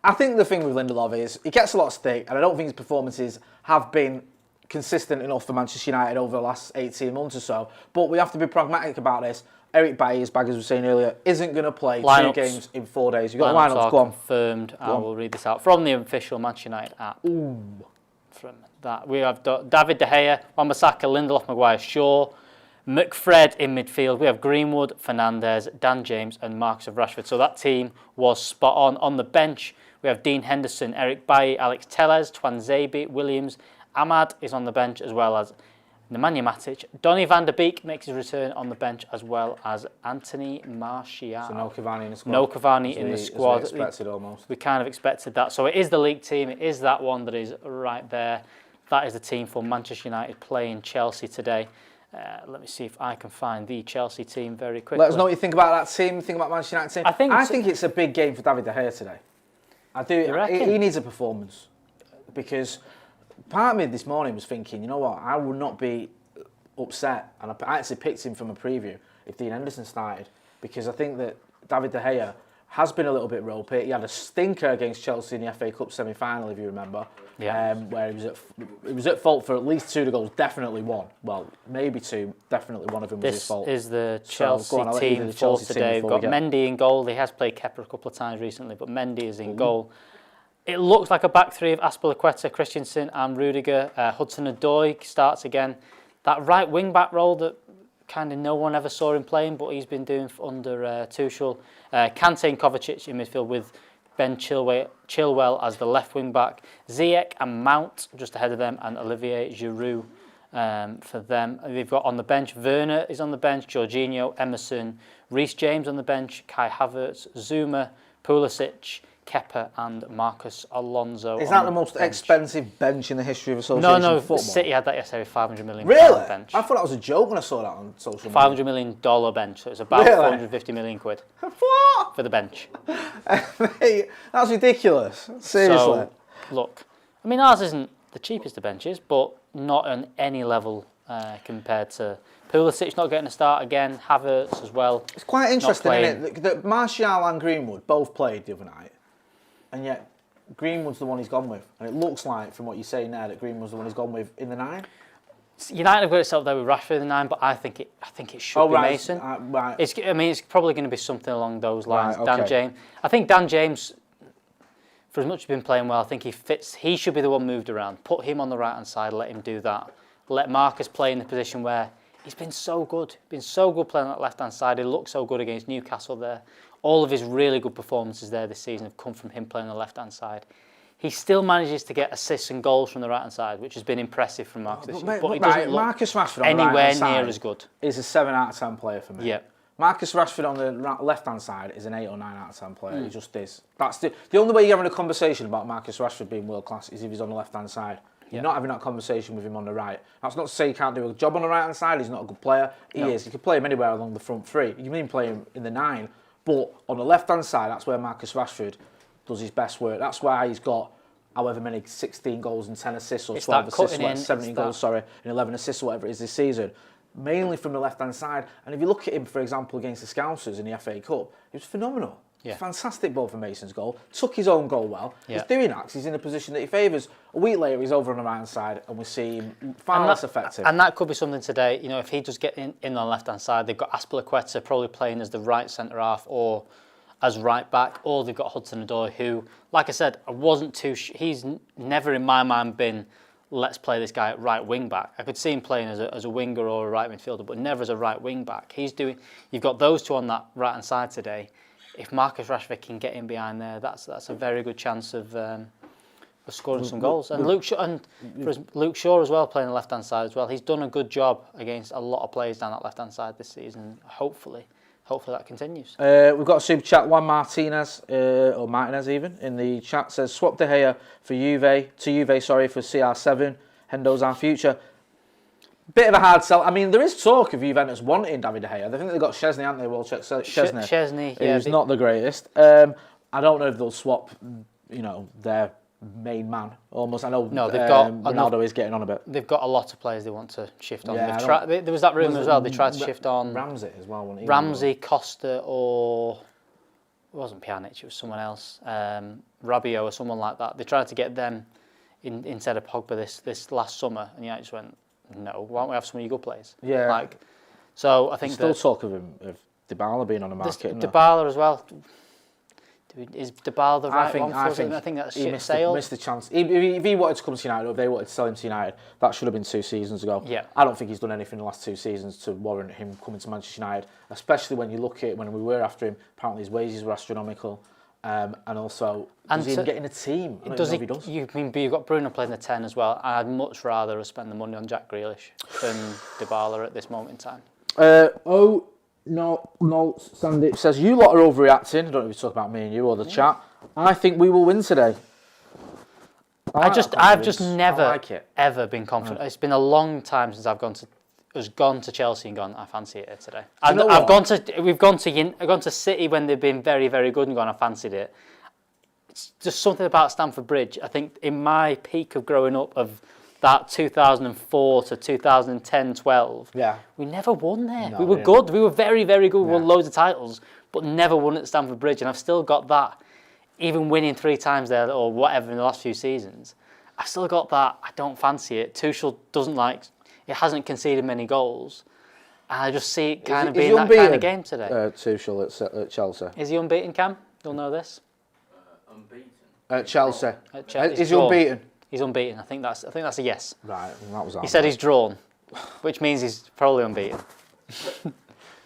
I think the thing with Lindelof is he gets a lot of stick, and I don't think his performances have been consistent enough for Manchester United over the last 18 months or so. But we have to be pragmatic about this. Eric Bailly, as we were saying earlier, isn't going to play Lineups. 2 games in 4 days. You've got the lineups, go on. Confirmed. I will read this out from the official Manchester United app. Ooh. From that, we have David De Gea, Wan-Bissaka, Lindelof, Maguire, Shaw, McFred in midfield. We have Greenwood, Fernandes, Dan James and Marcus Rashford. So that team was spot on. On the bench, we have Dean Henderson, Eric Bailly, Alex Telles, Twanzebe, Williams. Ahmad is on the bench, as well as Nemanja Matic. Donny van der Beek makes his return on the bench, as well as Anthony Martial. So no Cavani in the squad. No Cavani in the squad. As we expected almost. We kind of expected that. So it is the league team. It is that one that is right there. That is the team for Manchester United playing Chelsea today. Let me see if I can find the Chelsea team very quickly. Let us know what you think about that team. Think about Manchester United team. I think it's a big game for David De Gea today. I do. You reckon? He needs a performance, because part of me this morning was thinking, you know what, I would not be upset, and I actually picked him from a preview if Dean Henderson started, because I think that David De Gea has been a little bit ropey. He had a stinker against Chelsea in the FA Cup semi-final, if you remember, where he was at fault for at least 2 of the goals, definitely 1. Well, maybe 2, definitely 1 of them was his fault. This is the Chelsea team for today. We've got Mendy in goal. He has played Kepa a couple of times recently, but Mendy is in goal. It looks like a back 3 of Azpilicueta, Christensen and Rudiger. Hudson-Odoi starts again. That right wing-back role that kind of no one ever saw him playing, but he's been doing under Tuchel. Kante and Kovacic in midfield, with Ben Chilwell as the left wing-back. Ziyech and Mount just ahead of them, and Olivier Giroud for them. They've got on the bench, Werner is on the bench, Jorginho, Emerson, Reece James on the bench, Kai Havertz, Zuma, Pulisic, Kepa and Marcus Alonso. Is that the most expensive bench in the history of association football? City had that yesterday, $500 million bench. I thought that was a joke when I saw that on social media. $500 million bench, so it's about 450 million quid. What? For the bench. Mate, that's ridiculous. Seriously. So, look, I mean, ours isn't the cheapest of benches, but not on any level compared to Pulisic not getting a start again, Havertz as well. It's quite interesting, isn't it, that Martial and Greenwood both played the other night, and yet Greenwood's the one he's gone with. And it looks like, from what you're saying there, that Greenwood's the one he's gone with in the 9. United have got itself there with Rashford in the 9, but I think it should be Mason. Right. It's probably going to be something along those lines. Right, okay. Dan James. I think Dan James, for as much as he's been playing well, I think he fits. He should be the one moved around. Put him on the right-hand side, let him do that. Let Marcus play in the position where he's been so good. Been so good playing on that left-hand side. He looked so good against Newcastle there. All of his really good performances there this season have come from him playing on the left-hand side. He still manages to get assists and goals from the right-hand side, which has been impressive from Marcus this year. But he doesn't look Marcus Rashford on anywhere the right near as good. Is a 7 out of 10 player for me. Yeah. Marcus Rashford on the left-hand side is an 8 or 9 out of 10 player. He just is. That's the only way you're having a conversation about Marcus Rashford being world-class is if he's on the left-hand side. You're not having that conversation with him on the right. That's not to say he can't do a job on the right-hand side. He's not a good player. He is. You can play him anywhere along the front 3. You can play him in the 9. But on the left-hand side, that's where Marcus Rashford does his best work. That's why he's got however many 16 goals and 10 assists or 12 assists, 17 goals, and 11 assists or whatever it is this season. Mainly from the left-hand side. And if you look at him, for example, against the Scousers in the FA Cup, he was phenomenal. Yeah. Fantastic ball for Mason's goal. Took his own goal well. Yeah. He's doing that because he's in a position that he favours. A week later, he's over on the right-hand side and we see him far less effective. And that could be something today. You know, if he does get in on the left-hand side, they've got Azpilicueta probably playing as the right centre-half or as right-back, or they've got Hudson-Odoi, who, like I said, he's never in my mind been, let's play this guy at right wing-back. I could see him playing as a winger or a right midfielder, but never as a right wing-back. You've got those two on that right-hand side today. If Marcus Rashford can get in behind there, that's a very good chance of scoring some goals. And Luke Shaw as well, playing the left-hand side as well. He's done a good job against a lot of players down that left-hand side this season. Hopefully that continues. We've got a super chat. Juan Martinez, or Martinez even, in the chat says, swap De Gea for Juve for CR7. Hendo's our future. Bit of a hard sell. I mean, there is talk of Juventus wanting David De Gea. I think they've got Szczesny, haven't they? Well, Szczesny, who's not the greatest. I don't know if they'll swap, their main man. Almost, I know. No, they've got Ronaldo is getting on a bit. They've got a lot of players they want to shift on. Yeah, there was that rumour as well. They tried to shift on Ramsey as well. Wasn't he? Ramsey, Costa, or it wasn't Pjanic. It was someone else. Rabiot or someone like that. They tried to get them instead of Pogba this last summer, and United just went, no, why don't we have some of your good players? Yeah. Like, so I think still talk of Dybala being on the market. Dybala as well. Is Dybala the right one for I us? think I think that's he missed the chance. If he wanted to come to United, or if they wanted to sell him to United, that should have been 2 seasons ago. Yeah. I don't think he's done anything in the last 2 seasons to warrant him coming to Manchester United, especially when you look at when we were after him, apparently his wages were astronomical. And also, does he even get in a team? I don't know if he does. You've got Bruno playing the 10 as well. I'd much rather have spent the money on Jack Grealish than Dybala at this moment in time. No, Sandy says, you lot are overreacting. I don't know if you're talking about me and you or the chat. I think we will win today. I've just never, ever been confident. It's been a long time since I've gone to Chelsea and gone, I fancy it today. We've gone to City when they've been very, very good and gone, I fancied it. It's just something about Stamford Bridge. I think in my peak of growing up of that 2004 to 2010-12, we never won there. No, we were good. We were very, very good. We won loads of titles, but never won at Stamford Bridge. And I've still got that. Even winning 3 times there or whatever in the last few seasons, I've still got that. I don't fancy it. Tuchel it hasn't conceded many goals. And I just see it kind of being that kind of game today. Tuchel at Chelsea. Is he unbeaten, Cam? You'll know this. Unbeaten? At Chelsea. Is he drawn. unbeaten? He's unbeaten. I think that's a yes. Right, that was. He said he's drawn, which means he's probably unbeaten.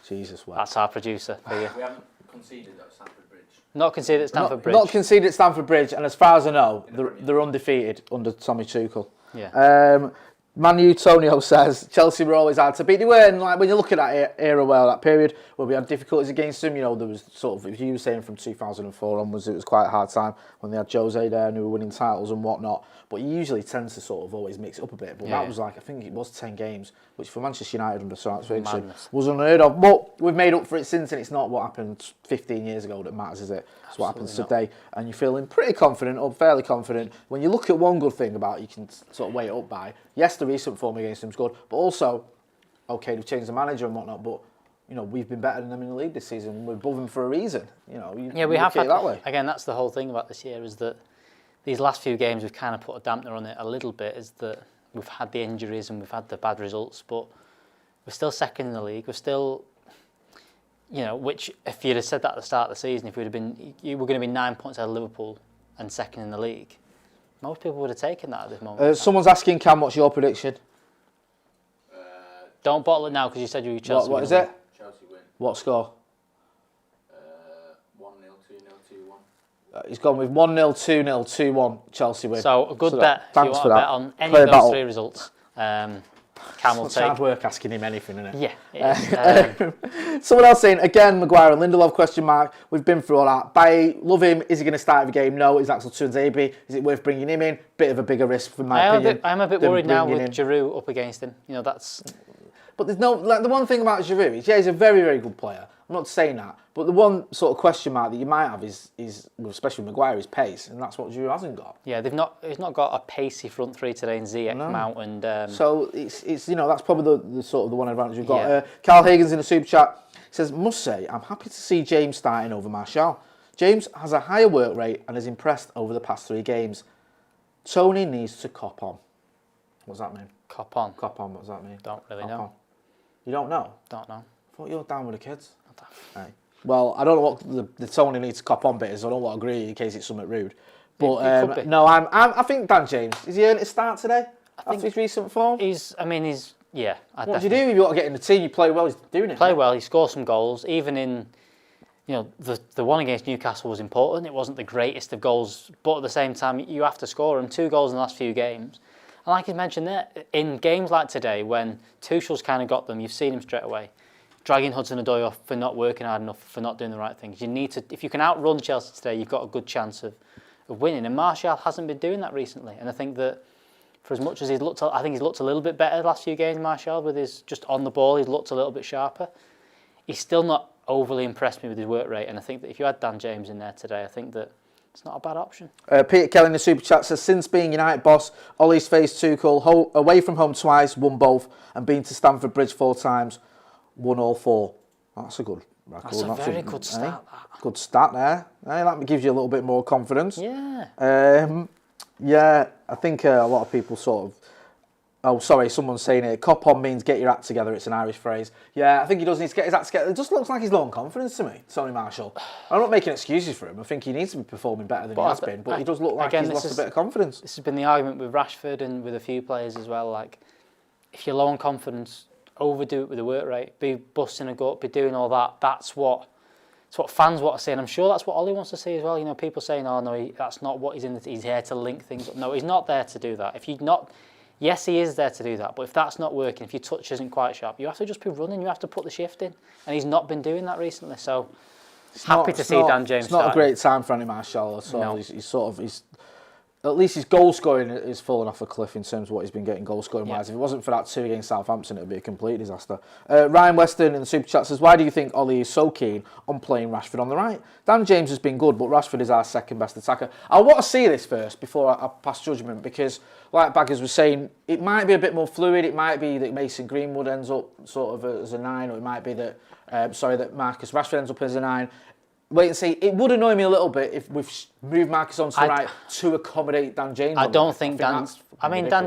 Jesus, wow. That's our producer for you. We haven't conceded at Stamford Bridge. Not conceded at Stamford Bridge. Not conceded at Stamford Bridge, and as far as I know, they're undefeated under Tommy Tuchel. Yeah. Manu Tonio says Chelsea were always hard to beat. They were, and like when you look at that era, that period where we had difficulties against them, there was sort of, if you were saying from 2004 onwards, it was quite a hard time when they had Jose there and who were winning titles and whatnot. But he usually tends to sort of always mix it up a bit. But that was I think it was 10 games, which for Manchester United under Sir Alex Ferguson was unheard of. But we've made up for it since, and it's not what happened 15 years ago that matters, is it? It's what happens today. And you're feeling pretty confident, or fairly confident. When you look at one good thing about it, you can sort of weigh it up by, yes, the recent form against them is good, but also, okay, they've changed the manager and whatnot, but we've been better than them in the league this season. We're above them for a reason. We have had that way. Again, that's the whole thing about this year, is that these last few games we've kind of put a dampener on it a little bit, is that we've had the injuries and we've had the bad results, but we're still second in the league. We're still, which if you'd have said that at the start of the season, if you were going to be 9 points out of Liverpool and second in the league, most people would have taken that at this moment. Someone's asking, Cam, what's your prediction? Don't bottle it now because you said you were Chelsea. What is it? Chelsea win. What score? 1-0, 2-0, 2-1. He's gone with 1-0, 2-0, 2-1, Chelsea win. So a good bet. Thanks if for you that. want to bet on any of those 3 results. Cam will it's take. hard work asking him anything, isn't it? Yeah. Someone else saying, again, Maguire and Lindelof, question mark. We've been through all that. Baye, love him. Is he going to start the game? No. Is Axel Tuanzebe? Is it worth bringing him in? Bit of a bigger risk, for my opinion. I'm a bit worried now with Giroud up against him. That's... But there's no... the one thing about Giroud is, he's a very, very good player. I'm not saying that. But the one sort of question mark that you might have is especially with Maguire, is pace. And that's what Giroud hasn't got. Yeah, he's not got a pacey front 3 today in Ziyech, Mount and... So it's that's probably the sort of the one advantage we've got. Yeah. Carl Hagan's in the super chat. He says, must say, I'm happy to see James starting over Martial. James has a higher work rate and has impressed over the past 3 games. Tony needs to cop on. What does that mean? Cop on? Cop on, what does that mean? Don't really know. On. You don't know? Don't know. I thought you were down with the kids. Right. Well, I don't know what the Tony needs to cop on bit is. I don't want to agree in case it's something rude. But no, I think Dan James, is he earned a start today? After his recent form? Yeah. What do you do if you want to get in the team? You play well, he's doing it. Play well, he scores some goals. Even in, the one against Newcastle was important. It wasn't the greatest of goals, but at the same time, you have to score them. 2 goals in the last few games. And like you mentioned there, in games like today, when Tuchel's kind of got them, you've seen him straight away. Dragging Hudson-Odoi off for not working hard enough, for not doing the right things. You need to, if you can outrun Chelsea today, you've got a good chance of winning. And Martial hasn't been doing that recently. And I think that for as much as he's looked, I think he's looked a little bit better the last few games, Martial, with his just on the ball, he's looked a little bit sharper. He's still not overly impressed me with his work rate. And I think that if you had Dan James in there today, I think that it's not a bad option. Peter Kelly in the super chat says, since being United boss, Ollie's faced Tuchel away from home twice, won both, and been to Stamford Bridge 4 times, won all 4. That's a good record. That's a very good start. Good start there. That gives you a little bit more confidence. Yeah. Yeah, I think a lot of people sort of. Oh, sorry, someone's saying it. Cop on means get your act together. It's an Irish phrase. Yeah, I think he does need to get his act together. It just looks like he's low on confidence to me, Tony Marshall. I'm not making excuses for him. I think he needs to be performing better than he has been, but he does look like he's lost a bit of confidence. This has been the argument with Rashford and with a few players as well. Like, if you're low on confidence, overdo it with the work rate. Be busting a gut, be doing all that. That's what fans want to see, and I'm sure that's what Ollie wants to see as well. You know, people saying, "Oh no, that's not what he's in. He's here to link things up." No, he's not there to do that. If you're not. Yes, he is there to do that, but if that's not working, if your touch isn't quite sharp, you have to just be running, you have to put the shift in. And he's not been doing that recently, so happy to see Dan James It's not a great time for Andy Marshall at all. No. He's at least his goal scoring is falling off a cliff in terms of what he's been getting goal scoring wise. If it wasn't for that 2 against Southampton, it would be a complete disaster. Ryan Weston in the Super Chat says, why do you think Ollie is so keen on playing Rashford on the right? Dan James has been good, but Rashford is our second best attacker. I want to see this first before I pass judgment, because like Baggers was saying, it might be a bit more fluid. It might be that Mason Greenwood ends up sort of as a 9, or it might be that that Marcus Rashford ends up as a 9. Wait and see. It would annoy me a little bit if we've moved Marcus onto the right to accommodate Dan James. I don't think Dan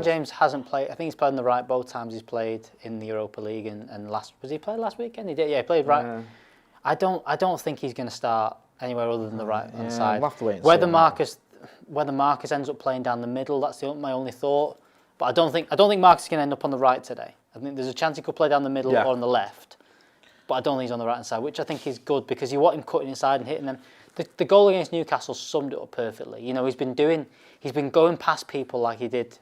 James hasn't played. I think he's played on the right both times he's played in the Europa League and last. Was he played last weekend? He did. Yeah, he played right. Yeah. I don't think he's going to start anywhere other than the right hand side. We'll have to wait and see whether Marcus ends up playing down the middle, that's my only thought. But I don't think Marcus is going to end up on the right today. I think there's a chance he could play down the middle or on the left. But I don't think he's on the right hand side, which I think is good because you want him cutting inside and hitting them. The goal against Newcastle summed it up perfectly. You know, he's been going past people like he did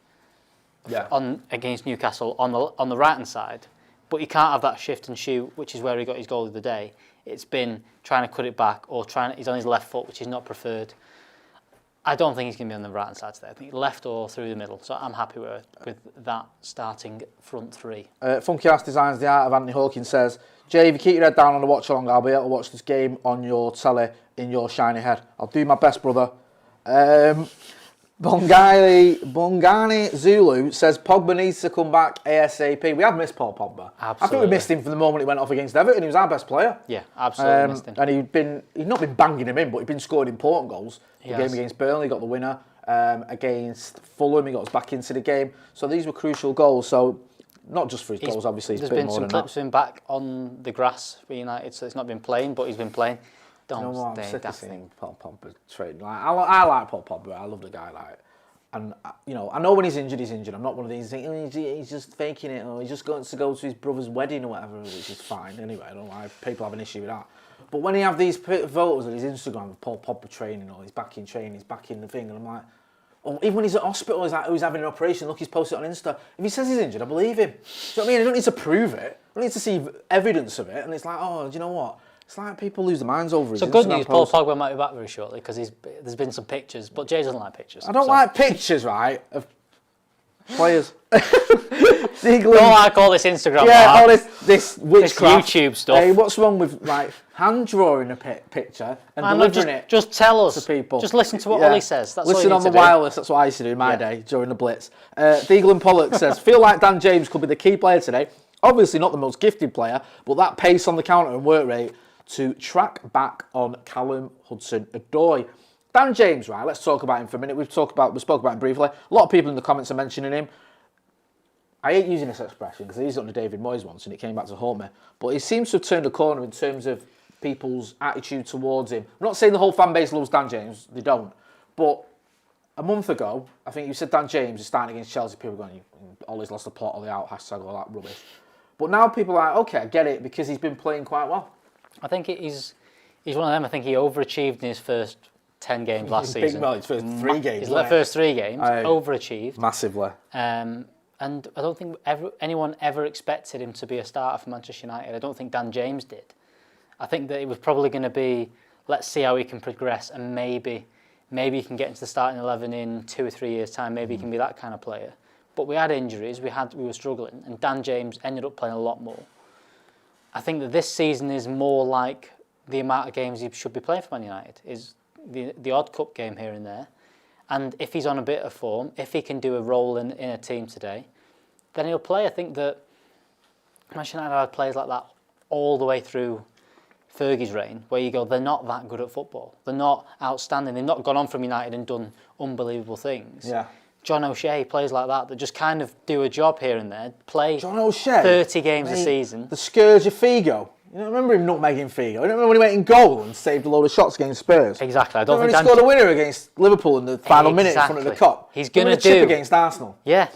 against Newcastle on the right hand side, but you can't have that shift and shoot, which is where he got his goal of the day. It's been trying to cut it back or he's on his left foot, which is not preferred. I don't think he's going to be on the right hand side today. I think left or through the middle. So I'm happy with that starting front three. Funky Ass Designs the Art of Anthony Hawkins says, Jay, if you keep your head down on the watch along, I'll be able to watch this game on your telly in your shiny head. I'll do my best, brother. Bongani Zulu says Pogba needs to come back ASAP. We have missed Paul Pogba. Absolutely. I think we missed him from the moment he went off against Everton. He was our best player. Yeah, absolutely missed him. And he'd not been banging him in, but he'd been scoring important goals. The game against Burnley, he got the winner. Against Fulham, he got us back into the game. So these were crucial goals. So not just for his goals, obviously. There's been some clips of him back on the grass for United, so it's not been playing, but he's been playing. I'm sick of seeing Paul Pogba trading. I like Paul Pogba. I love the guy. And I know when he's injured, he's injured. I'm not one of these things. He's just faking it, or he's just going to go to his brother's wedding or whatever, which is fine. Anyway, I don't know why people have an issue with that. But when he have these photos on his Instagram of Paul Pogba training, or he's back in training, he's back in the thing, and I'm like, or even when he's at hospital, he's like, he's having an operation. Look, he's posted it on Insta. If he says he's injured, I believe him. Do you know what I mean? I don't need to prove it. I don't need to see evidence of it. And it's like, oh, do you know what? It's like people lose their minds over it. So good news, Paul Pogba might be back very shortly because there's been some pictures, but Jay doesn't like pictures. I don't like pictures, right, of players. Don't like all this Instagram. Yeah, all this witchcraft. This YouTube stuff. Hey, what's wrong with hand drawing a picture and delivering it? Just tell us to people. Just listen to what Ollie says. That's listen all on the wireless. That's what I used to do in my day during the Blitz. Deagle and Pollock says, feel like Dan James could be the key player today. Obviously not the most gifted player, but that pace on the counter and work rate to track back on Callum Hudson-Odoi. Dan James, right, let's talk about him for a minute. We spoke about him briefly. A lot of people in the comments are mentioning him. I hate using this expression because I used it under David Moyes once and it came back to haunt me. But he seems to have turned a corner in terms of people's attitude towards him. I'm not saying the whole fan base loves Dan James, they don't. But a month ago, I think you said Dan James is starting against Chelsea. People were going, Ollie's lost the plot, Ollie out, hashtag all that rubbish. But now people are like, okay, I get it because he's been playing quite well. I think he's one of them. I think he overachieved in his first 10 games last season. His first 3 games. His first 3 games, overachieved. Massively. And I don't think anyone ever expected him to be a starter for Manchester United. I don't think Dan James did. I think that it was probably going to be, let's see how he can progress and maybe he can get into the starting 11 in 2 or 3 years' time. Maybe he can be that kind of player. But we had injuries, we were struggling, and Dan James ended up playing a lot more. I think that this season is more like the amount of games he should be playing for Man United, is the odd cup game here and there. And if he's on a bit of form, if he can do a role in a team today, then he'll play. I think that Manchester United had players like that all the way through Fergie's reign, where you go, they're not that good at football. They're not outstanding. They've not gone on from United and done unbelievable things. Yeah. John O'Shea, players like that just kind of do a job here and there, play John O'Shea, 30 games mate, a season. The scourge of Figo. You know, remember him nutmegging Figo? You remember when he went in goal and saved a load of shots against Spurs? Exactly. I don't think he scored a winner against Liverpool in the final minute in front of the Kop. He's going to chip against Arsenal. Yeah.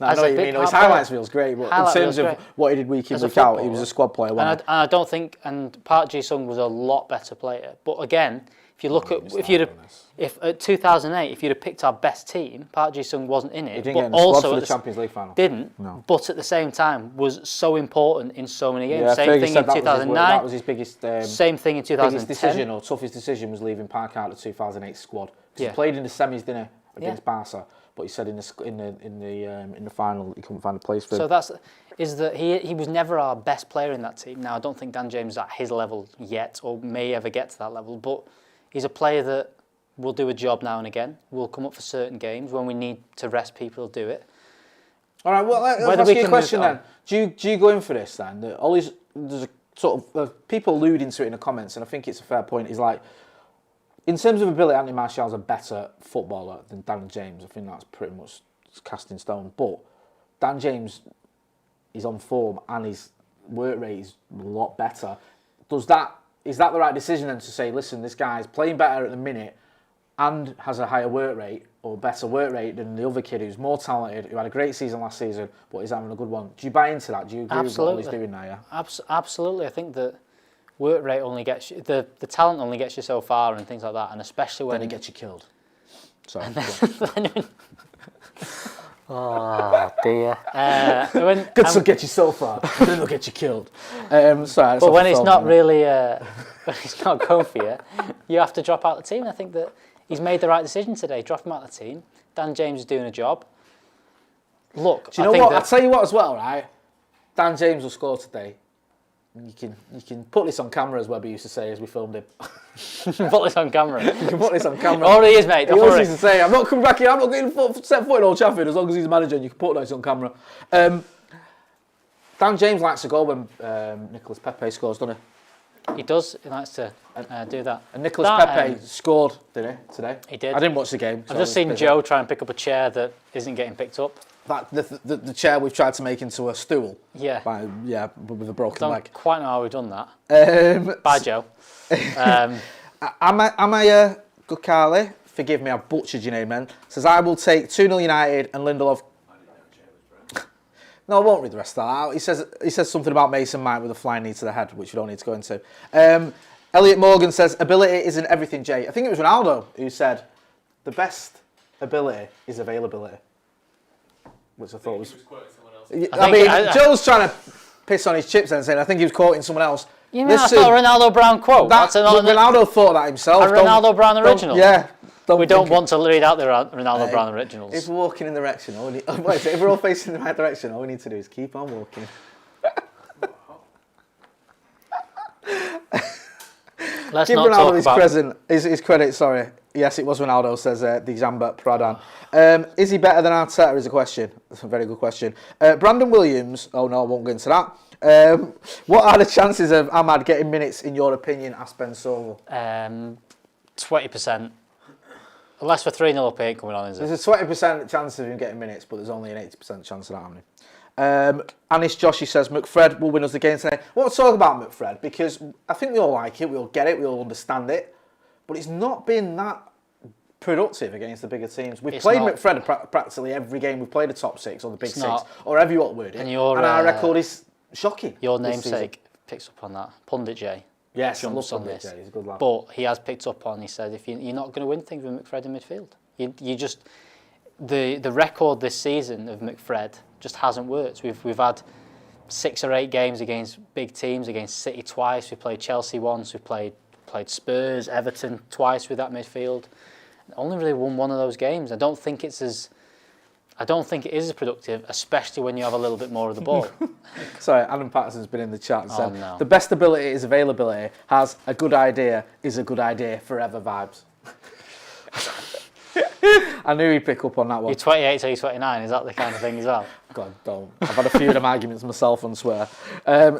No, I know what you mean. His highlights feels great, but in terms of what he did week in, week out, he was a squad player. And I don't think, and Park Ji-sung was a lot better player. But again, if you look if at 2008, if you'd have picked our best team, Park Ji-sung wasn't in it. He didn't but get in the also squad for the Champions League final. Didn't. No. But at the same time, was so important in so many games. Yeah, same thing in 2009. That was his biggest. Same thing in 2010. Biggest decision or toughest decision was leaving Park out of the 2008 squad. Because he played in the semis, didn't he, against Barca? But he said in the final he couldn't find a place for him. So that he was never our best player in that team. Now I don't think Dan James is at his level yet, or may ever get to that level. But he's a player that will do a job now and again. Will come up for certain games when we need to rest people. Do it. All right. Well, let's ask you a question then. Do you go in for this then? There's a sort of people alluding to it in the comments, and I think it's a fair point. Is like, in terms of ability, Anthony Martial's a better footballer than Dan James. I think that's pretty much cast in stone. But Dan James is on form and his work rate is a lot better. Is that the right decision then to say, listen, this guy's playing better at the minute and has a higher work rate or better work rate than the other kid who's more talented, who had a great season last season, but is having a good one? Do you buy into that? Do you agree with what he's doing now? Yeah? Absolutely. I think that work rate only gets you, the talent only gets you so far and things like that, and especially when then it gets you killed. Sorry. Oh dear. Good to get you so far, then it'll get you killed. Sorry. But when it's not really, when it's not going for you, you have to drop out the team. I think that he's made the right decision today. Drop him out of the team. Dan James is doing a job. Look, do you know what? I'll tell you what as well, right? Dan James will score today. You can put this on camera, as Webber used to say as we filmed him. Put this on camera. You can put this on camera. Oh, he is, mate. He always used to say, I'm not coming back here, I'm not getting set foot in Old Trafford as long as he's a manager, and you can put this on camera. Dan James likes to go when Nicolas Pepe scores, doesn't he? He does. He likes to do that. And Nicolas Pepe scored, did he, today? He did. I didn't watch the game. I've just seen Joe try and pick up a chair that isn't getting picked up. That the chair we've tried to make into a stool. Yeah. With a broken leg. Don't quite know how we've done that. Bye, Joe. Amaya Gukale, forgive me, I butchered your name, man. Says, I will take 2-0 United and Lindelof. No, I won't read the rest of that out. He says something about Mason Mount with a flying knee to the head, which we don't need to go into. Elliot Morgan says, ability isn't everything, Jay. I think it was Ronaldo who said, the best ability is availability. Which I thought was... Joe's trying to piss on his chips and saying, I think he was quoting someone else. You mean that's not a Ronaldo Brown quote? Ronaldo thought that himself. A Ronaldo Brown original? Yeah. We don't want to read out the Ronaldo Brown originals. If we're walking in the direction, if we're all facing the right direction, all we need to do is keep on walking. Let's Give not Ronaldo talk about his credit, sorry. Yes, it was Ronaldo, says the Zambert Pradan. Is he better than Arteta is a question. That's a very good question. Brandon Williams, oh no, I won't go into that. What are the chances of Ahmad getting minutes, in your opinion, Aspen Solo? 20%. Unless we're 3-0 up, ain't coming on, is it? There's a 20% chance of him getting minutes, but there's only an 80% chance of that happening. Anish Joshi says, McFred will win us the game today. I want to talk about McFred, because I think we all like it, we all get it, we all understand it. But it's not been that productive against the bigger teams. We've played McFred practically every game. We've played a top six or the big six, or however you want to word it. And our record is shocking. Your namesake picks up on that. Pundit J. Yes, I love Pundit J. He's a good lad. But he has picked up on, he said, if you're not going to win things with McFred in midfield. You just... The record this season of McFred just hasn't worked. We've had 6 or 8 games against big teams, against City twice. We played Chelsea once. We played Spurs, Everton twice with that midfield. Only really won one of those games. I don't think it is as productive, especially when you have a little bit more of the ball. Sorry, Adam Patterson's been in the chat and said, the best ability is availability, has a good idea is a good idea, forever vibes. I knew he'd pick up on that one. You're 28 till you're 29, is that the kind of thing as well? God, don't. I've had a few of them arguments myself on swear.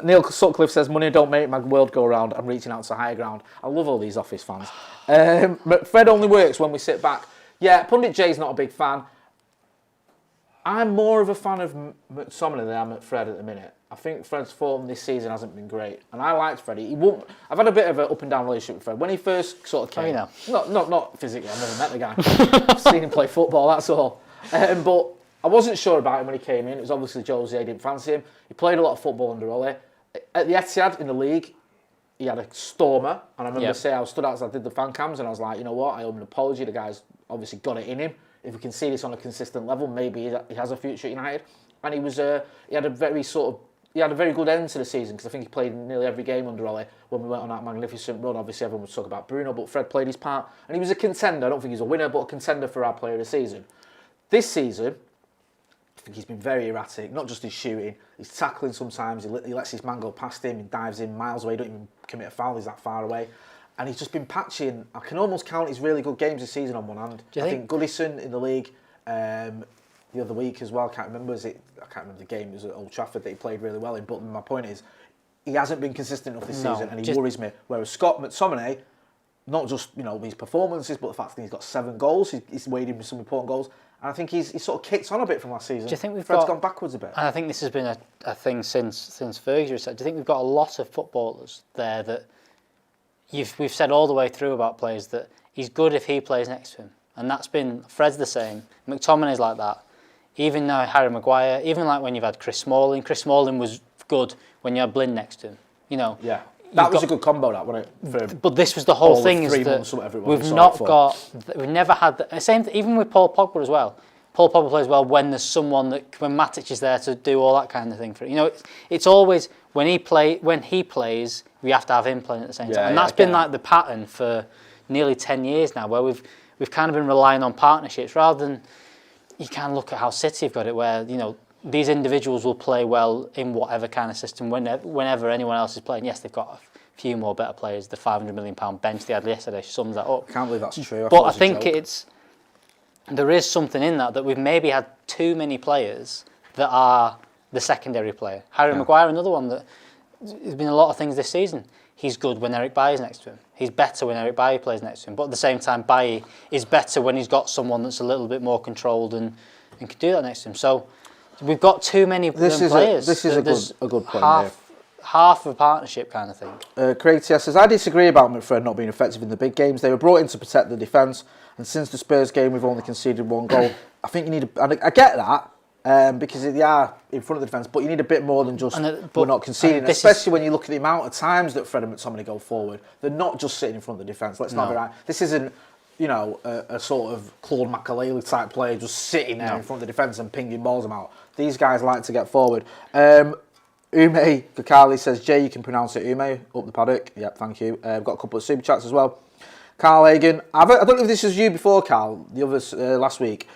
Neil Sutcliffe says, money don't make my world go round. I'm reaching out to higher ground. I love all these Office fans. Fred only works when we sit back. Yeah, Pundit J's not a big fan. I'm more of a fan of McTominay than I am at Fred at the minute. I think Fred's form this season hasn't been great, and I liked Freddie. I've had a bit of an up and down relationship with Fred. When he first sort of came, not physically. I've never met the guy. I've seen him play football. That's all. But I wasn't sure about him when he came in. It was obviously Jose didn't fancy him. He played a lot of football under Ole. At the Etihad in the league, he had a stormer, and I remember I stood outside, I did the fan cams, and I was like, you know what? I owe him an apology. The guy's obviously got it in him. If we can see this on a consistent level, maybe he has a future at United. And he had a very good end to the season, because I think he played nearly every game under Ole when we went on that magnificent run. Obviously, everyone was talking about Bruno, but Fred played his part, and he was a contender. I don't think he's a winner, but a contender for our player of the season. This season, I think he's been very erratic, not just his shooting, he's tackling sometimes, he lets his man go past him, he dives in miles away, don't even commit a foul, he's that far away. And he's just been patchy, and I can almost count his really good games this season on one hand. I think Goodison in the league the other week as well, I can't remember the game, it was at Old Trafford that he played really well in, but my point is, he hasn't been consistent enough this season, and he worries me. Whereas Scott McTominay, not just his performances, but the fact that he's got 7 goals, he's weighed in with some important goals, and I think he's sort of kicked on a bit from last season. Do you think Fred's gone backwards a bit? And I think this has been a thing since Fergie said. Do you think we've got a lot of footballers there that we've said all the way through about players that he's good if he plays next to him, and that's been Fred's the same. McTominay's like that. Even now Harry Maguire, even like when you've had Chris Smalling was good when you had Blind next to him. Yeah. That was a good combo, that, wasn't it? But this was the whole thing, is that we've never had the same. Even with Paul Pogba as well. Paul Pogba plays well when there's someone when Matic is there to do all that kind of thing for it. It's always when he plays, we have to have him playing at the same time, and that's been like the pattern for nearly 10 years now, where we've kind of been relying on partnerships rather than. You can look at how City have got it, where these individuals will play well in whatever kind of system whenever anyone else is playing. Yes, they've got a few more better players. The £500 million bench they had yesterday sums that up. I can't believe that's true. But I think there is something in that we've maybe had too many players that are the secondary player. Harry Maguire, another one that there's been a lot of things this season. He's good when Eric Bailly's next to him. He's better when Eric Bailly plays next to him. But at the same time, Bailly is better when he's got someone that's a little bit more controlled and can do that next to him. So we've got too many players. This is a good point. Half of a partnership kind of thing. Craig T.S. says, I disagree about McFred not being effective in the big games. They were brought in to protect the defence, and since the Spurs game, we've only conceded 1 goal. I think you need I get that. Because they are in front of the defence, but you need a bit more than just we're not conceding, especially when you look at the amount of times that Fred and McTominay go forward. They're not just sitting in front of the defence. Let's not be right. This isn't, a sort of Claude Makelele type player just sitting there in front of the defence and pinging balls them out. These guys like to get forward. Ume Kakali says, Jay, you can pronounce it Ume, up the paddock. Yep, thank you. I've got a couple of super chats as well. Carl Hagan, I don't know if this was you before, Carl, the others last week,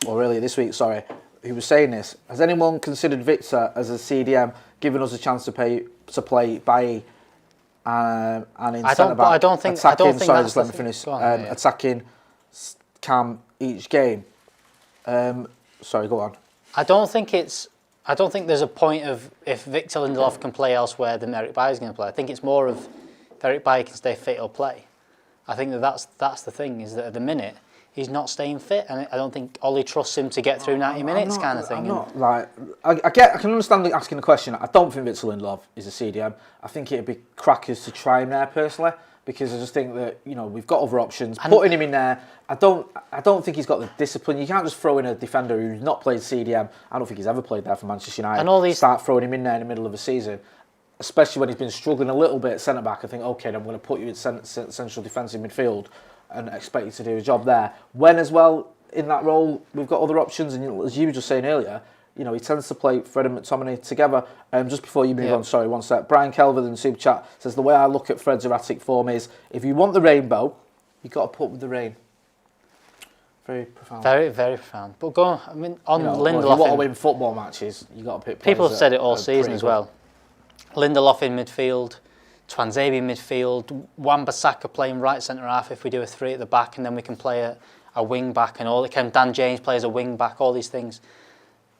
or earlier this week, sorry. Who was saying this? Has anyone considered Victor as a CDM, giving us a chance to play Bailly and in centre back? I don't think. Sorry, just let me finish. Attacking Cam each game. Sorry, go on. I don't think there's a point of if Victor Lindelof can play elsewhere than Eric Bailly's going to play. I think it's more of if Eric Bailly can stay fit or play. I think that's the thing, is that at the minute he's not staying fit, and I don't think Ollie trusts him to get through 90 minutes kind of thing. I can understand asking the question. I don't think Victor Lindelof is a CDM. I think it'd be crackers to try him there personally, because I just think that we've got other options. Putting him in there, I don't think he's got the discipline. You can't just throw in a defender who's not played CDM. I don't think he's ever played there for Manchester United. And start throwing him in there in the middle of a season, especially when he's been struggling a little bit at centre back. I think, okay, then I'm going to put you in central defensive midfield and expect you to do a job there. When as well, in that role, we've got other options, and as you were just saying earlier, he tends to play Fred and McTominay together. Just before you move on, sorry, one sec. Brian Kelvin in Super Chat says, the way I look at Fred's erratic form is, if you want the rainbow, you've got to put with the rain. Very profound. Very, very profound. But go on, Lindelof. If you want to win football matches, you've got to pick players. People have said it all season as well. Lindelof in midfield, Twanzebe midfield, Wan-Bissaka playing right centre half if we do a 3 at the back, and then we can play a wing back and all. Dan James plays a wing back. All these things.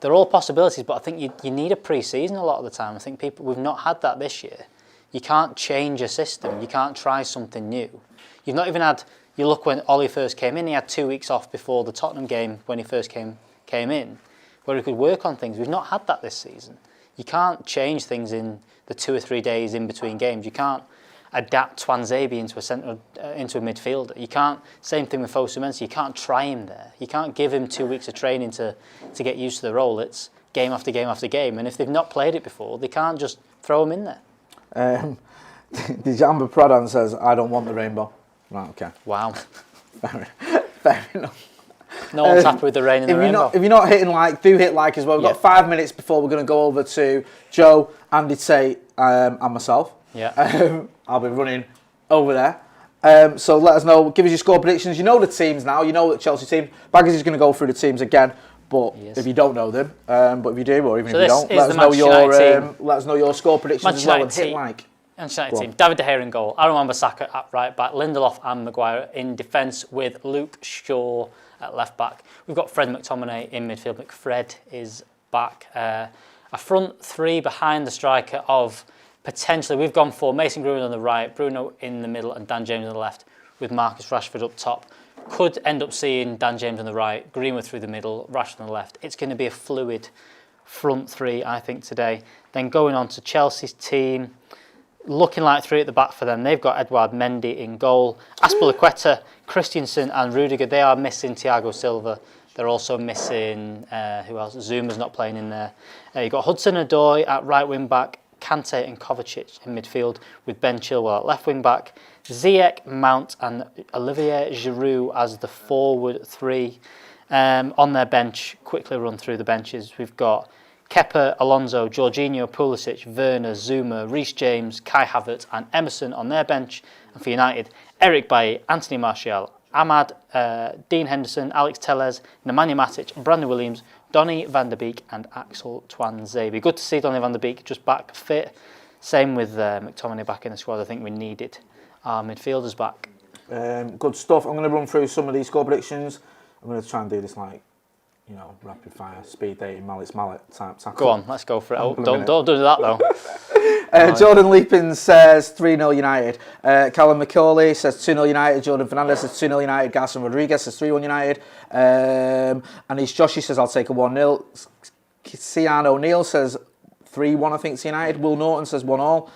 they're all possibilities, but I think you need a pre-season a lot of the time. I think we've not had that this year. You can't change a system. You can't try something new. You've not even had. You look when Ollie first came in. He had 2 weeks off before the Tottenham game when he first came in, where he could work on things. We've not had that this season. You can't change things in the 2 or 3 days in between games. You can't adapt Twanzebe into a midfielder. You can't. Same thing with Fosu-Mensah. You can't try him there. You can't give him 2 weeks of training to get used to the role. It's game after game after game. And if they've not played it before, they can't just throw him in there. Dijamba Pradhan says, "I don't want the rainbow." Right. Okay. Wow. Fair enough. No one's happy with the rain in the rainbow. If you're not hitting like, do hit like as well. We've got 5 minutes before we're going to go over to Joe, Andy Tate, and myself. Yeah. I'll be running over there. So let us know. Give us your score predictions. You know the teams now. You know the Chelsea team. Baggers is going to go through the teams again. But if you don't know them, but if you do, or even if you don't, let us know your score predictions as well and hit like. Manchester United team. David De Gea in goal. Aaron Wan-Bissaka at right back. Lindelof and Maguire in defence with Luke Shaw at left back. We've got Fred McTominay in midfield. McFred is back. A front three behind the striker of potentially, we've gone for Mason Greenwood on the right, Bruno in the middle and Dan James on the left with Marcus Rashford up top. Could end up seeing Dan James on the right, Greenwood through the middle, Rashford on the left. It's going to be a fluid front three, I think, today. Then going on to Chelsea's team, looking like three at the back for them. They've got Edouard Mendy in goal, Azpilicueta, Christensen and Rudiger. They are missing Thiago Silva. They're also missing, who else? Zuma's not playing in there. You've got Hudson-Odoi at right wing back, Kante and Kovacic in midfield with Ben Chilwell at left wing back, Ziyech, Mount and Olivier Giroud as the forward three. On their bench, quickly run through the benches, we've got Kepa, Alonso, Jorginho, Pulisic, Werner, Zuma, Reece James, Kai Havertz and Emerson on their bench. And for United, Eric Bailly, Anthony Martial, Ahmad, Dean Henderson, Alex Telles, Nemanja Matic, Brandon Williams, Donny van der Beek and Axel Twanzebe. Good to see Donny van der Beek just back fit. Same with McTominay back in the squad. I think we needed our midfielders back. Good stuff. I'm going to run through some of these score predictions. I'm going to try and do this like, you know, rapid fire, speed dating, mallet type tackle. Go on, let's go for it. Oh, don't do that though. Jordan Leapin says 3-0 United. Callum McCauley says 2-0 United. Jordan Fernandez says 2-0 United. Garson Rodriguez says 3-1 United. And he's Joshy says I'll take a 1-0. Cian O'Neill says 3-1 I think to United. Will Norton says 1-0.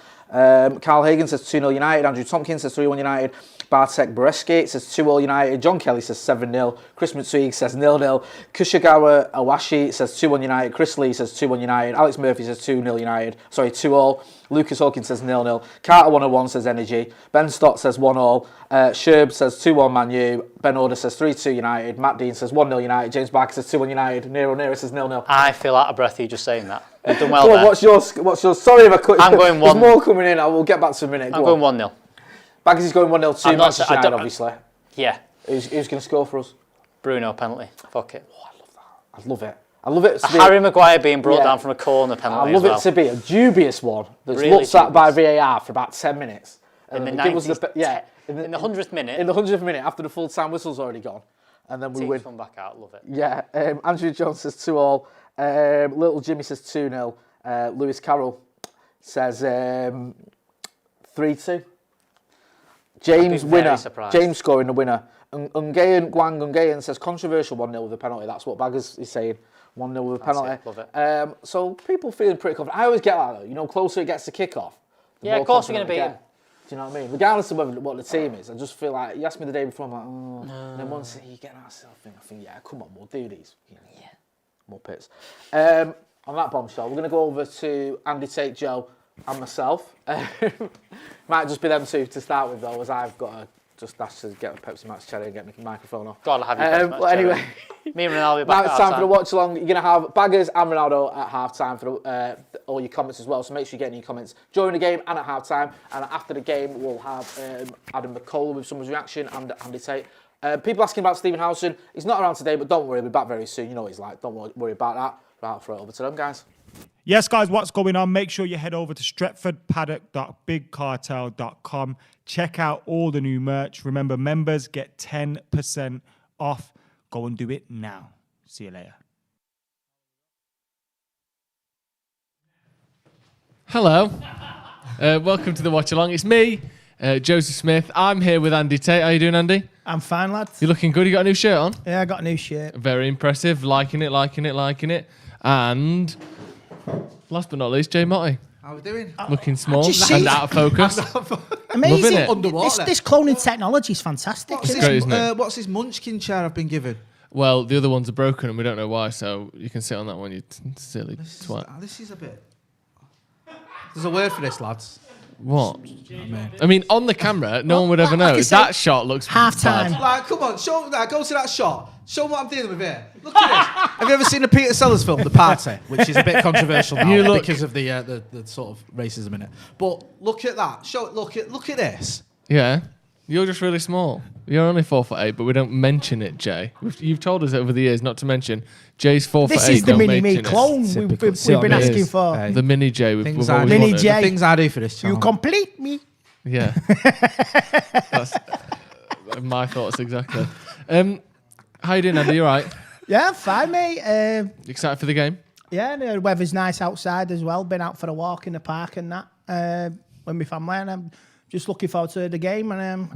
Carl Hagan says 2-0 United. Andrew Tompkins says 3-1 United. Bartek Bereski says 2-0 United. John Kelly says 7-0. Chris Mitsui says 0-0. Kushagawa Awashi says 2-1 United. Chris Lee says 2-1 United. Alex Murphy says 2-0 United. Sorry, 2-0. Lucas Hawkins says 0-0. Carter 101 says Energy. Ben Stott says 1-0. Sherb says 2-1 Man U. Ben Order says 3-2 United. Matt Dean says 1-0 United. James Barker says 2-1 United. Nero says 0-0. I feel out of breath you just saying that. You've done well Go on, there. what's your? Sorry if I cut you. I'm going 1. There's more coming in. I will get back to a minute. I'm going 1-0. Baggers is going 1-0 to Manchester United, obviously. Yeah. Who's going to score for us? Bruno, penalty. Fuck it. Oh, I love that. I love it. I love it. Harry Maguire being brought down from a corner penalty. I love it to be a dubious one that's really looked at by VAR for about 10 minutes. In the 90th, in the 100th minute. In the 100th minute, after the full-time whistle's already gone. And then we win. One back out, love it. Yeah. Andrew Jones says 2-2. Little Jimmy says 2-0. Lewis Carroll says 3-2. James winner. James scoring the winner. Ungayan says controversial 1-0 with a penalty. That's what Baggers is saying. 1-0 with a penalty. Love it. So people feeling pretty confident. I always get that though. You know, closer it gets to kick-off. Yeah, of course we're going to beat him. Do you know what I mean? Regardless of what the team is, I just feel like, you asked me the day before, I'm like, oh. No. And then once you get that sort of thing, I think, yeah, come on, we'll do these. Yeah. Muppets. On that bombshell, we're going to go over to Andy Tate, Joe, and myself. Might just be them two to start with, though, as I've got to just dash to get a Pepsi Max cherry and get my microphone off. God, I'll have you Pepsi Max cherry. Anyway, me and Ronaldo back now it's time for the watch-along. You're going to have Baggers and Ronaldo at half-time for all your comments as well, so make sure you get any comments during the game and at half-time. And after the game, we'll have Adam McCullough with some reaction and Andy Tate. People asking about Stephen Howson. He's not around today, but don't worry, we'll be back very soon. You know what he's like. Don't worry about that. Right, I'll throw it over to them, guys. Yes, guys, what's going on? Make sure you head over to stretfordpaddock.bigcartel.com. Check out all the new merch. Remember, members get 10% off. Go and do it now. See you later. Hello. Welcome to the Watchalong. It's me, Joseph Smith. I'm here with Andy Tate. How you doing, Andy? I'm fine, lads. You're looking good. You got a new shirt on? Yeah, I got a new shirt. Very impressive. Liking it. And last but not least, Jay Motti. How are we doing? Looking small just and see- out of focus. Amazing. Loving it. Underwater. This cloning technology is fantastic. What's isn't great, it? isn't it? What's this munchkin chair I've been given? Well, the other ones are broken and we don't know why, so you can sit on that one, you silly twat. This is a bit... There's a word for this, lads. What? I mean, on the camera, no one would ever know. That shot looks half-time. bad. Like, come on, go to that shot. Show them what I'm dealing with here. Look at this. Have you ever seen a Peter Sellers film, The Party? Which is a bit controversial now You look- because of the sort of racism in it. But look at that. Look at this. Yeah. You're just really small. You're only 4'8", but we don't mention it, Jay. You've told us over the years not to mention Jay's 4'8". This is the don't mini me mention it. clone we've been asking for. The mini Jay. We've Things always Mini wanted. Jay. The things I do for this channel. You complete me. Yeah. That's my thoughts exactly. How you doing, Andy? You all right? Yeah, I'm fine, mate. You excited for the game? Yeah, the weather's nice outside as well. Been out for a walk in the park and that with my family, and I'm just looking forward to the game. And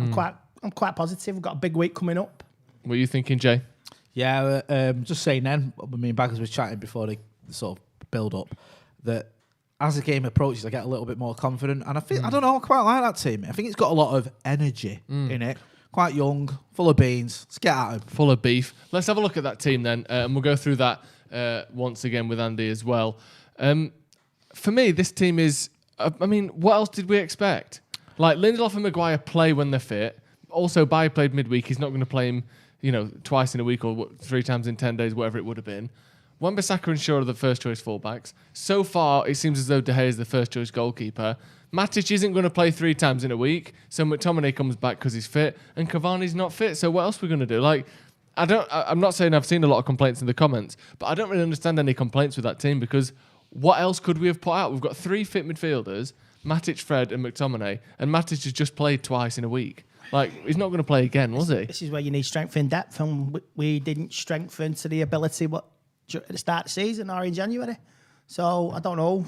I'm quite positive. We've got a big week coming up. What are you thinking, Jay? Yeah, just saying then, me and Baggers was chatting before the sort of build up, that as the game approaches, I get a little bit more confident. And I think, I don't know, I quite like that team. I think it's got a lot of energy in it. Quite young, full of beans. Let's get at him. Full of beef. Let's have a look at that team then, and we'll go through that once again with Andy as well. For me, this team is, I mean, what else did we expect? Like, Lindelof and Maguire play when they're fit. Also, Bailly played midweek. He's not going to play him, twice in a week or 3 times in 10 days, whatever it would have been. Wan-Bissaka and Shaw are the first choice fullbacks. So far, it seems as though De Gea is the first choice goalkeeper. Matic isn't going to play 3 times in a week, so McTominay comes back because he's fit, and Cavani's not fit. So what else are we going to do? Like, I'm not saying I've seen a lot of complaints in the comments, but I don't really understand any complaints with that team because what else could we have put out? We've got 3 fit midfielders, Matic, Fred, and McTominay, and Matic has just played twice in a week. Like, he's not going to play again, was he? This is where you need strength in depth, and we didn't strengthen to the ability at the start of the season or in January. So I don't know.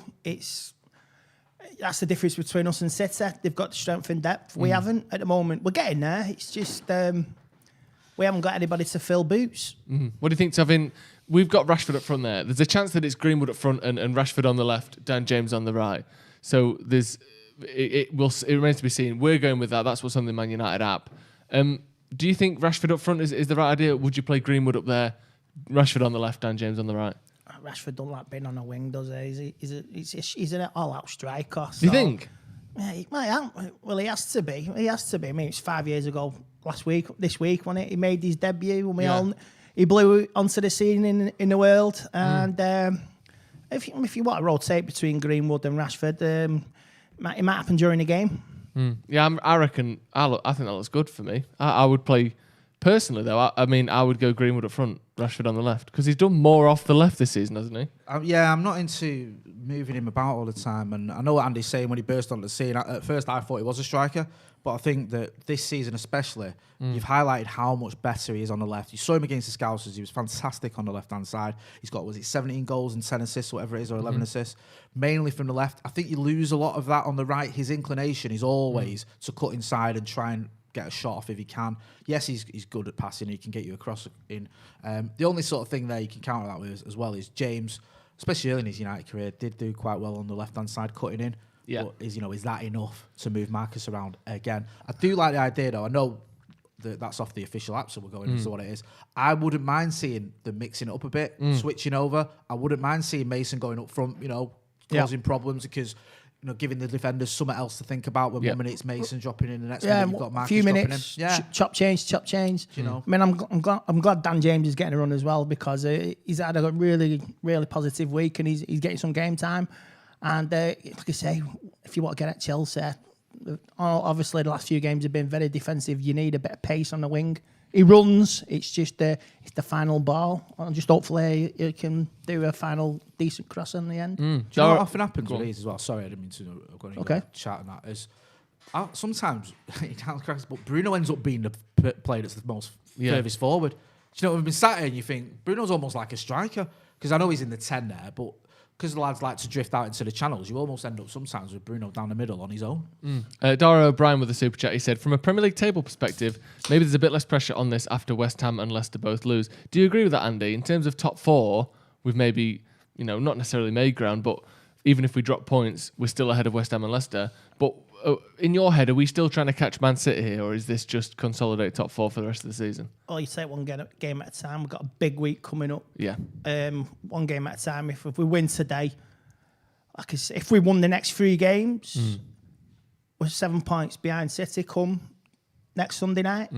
That's the difference between us and City. They've got the strength in depth. We haven't at the moment. We're getting there. It's just we haven't got anybody to fill boots. What do you think, Tavin? We've got Rashford up front there. There's a chance that it's Greenwood up front and Rashford on the left, Dan James on the right. So it remains to be seen. We're going with that. That's what's on the Man United app. Do you think Rashford up front is the right idea? Would you play Greenwood up there, Rashford on the left, Dan James on the right? Rashford don't like being on a wing, does he? He's an all-out striker. Do you think? Yeah, well, he has to be. He has to be. I mean, it's 5 years ago this week, wasn't it? He made his debut and he blew onto the scene in the world. And if you want to rotate between Greenwood and Rashford, it might happen during the game. Yeah, I reckon. I think that looks good for me. I would play personally though. I would go Greenwood up front, Rashford on the left because he's done more off the left this season, hasn't he? Yeah, I'm not into moving him about all the time, and I know what Andy's saying when he burst onto the scene. At first, I thought he was a striker, but I think that this season especially, you've highlighted how much better he is on the left. You saw him against the Scousers; he was fantastic on the left-hand side. He's got 17 goals and 10 assists, whatever it is, or 11 assists, mainly from the left. I think you lose a lot of that on the right. His inclination is always to cut inside and try and get a shot off if he can. Yes, he's good at passing. He can get you across in. The only sort of thing there you can counter that with as well is James, especially early in his United career, did do quite well on the left-hand side, cutting in. Yeah. But is that enough to move Marcus around again? I do like the idea, though. I know that's off the official app, so we're going into what it is. I wouldn't mind seeing them mixing it up a bit, switching over. I wouldn't mind seeing Mason going up front, causing problems because... giving the defenders something else to think about when 1 minute it's Mason dropping in, the next minute you've got Marcus few dropping minutes, in. Yeah, chop change. I mean, I'm glad Dan James is getting a run as well because he's had a really, really positive week and he's getting some game time. And like I say, if you want to get at Chelsea, obviously the last few games have been very defensive. You need a bit of pace on the wing. He runs. It's just it's the final ball. And just hopefully he can do a final decent cross in the end. Do you know what often happens with these as well? Sorry, I didn't mean to. I've got to chat on that. Is sometimes it can't crack, but Bruno ends up being the player that's the most furthest forward. Do you know, we've been sat here and you think Bruno's almost like a striker because I know he's in the 10 there, but because the lads like to drift out into the channels, you almost end up sometimes with Bruno down the middle on his own. Dara O'Brien with the super chat, he said, from a Premier League table perspective, maybe there's a bit less pressure on this after West Ham and Leicester both lose. Do you agree with that, Andy? In terms of top four, we've maybe, not necessarily made ground, but even if we drop points, we're still ahead of West Ham and Leicester. But in your head, are we still trying to catch Man City here, or is this just consolidate top four for the rest of the season? Oh, you take one game at a time. We've got a big week coming up. Yeah. One game at a time. If we win today, like I say, if we won the next 3 games, we're 7 points behind City come next Sunday night.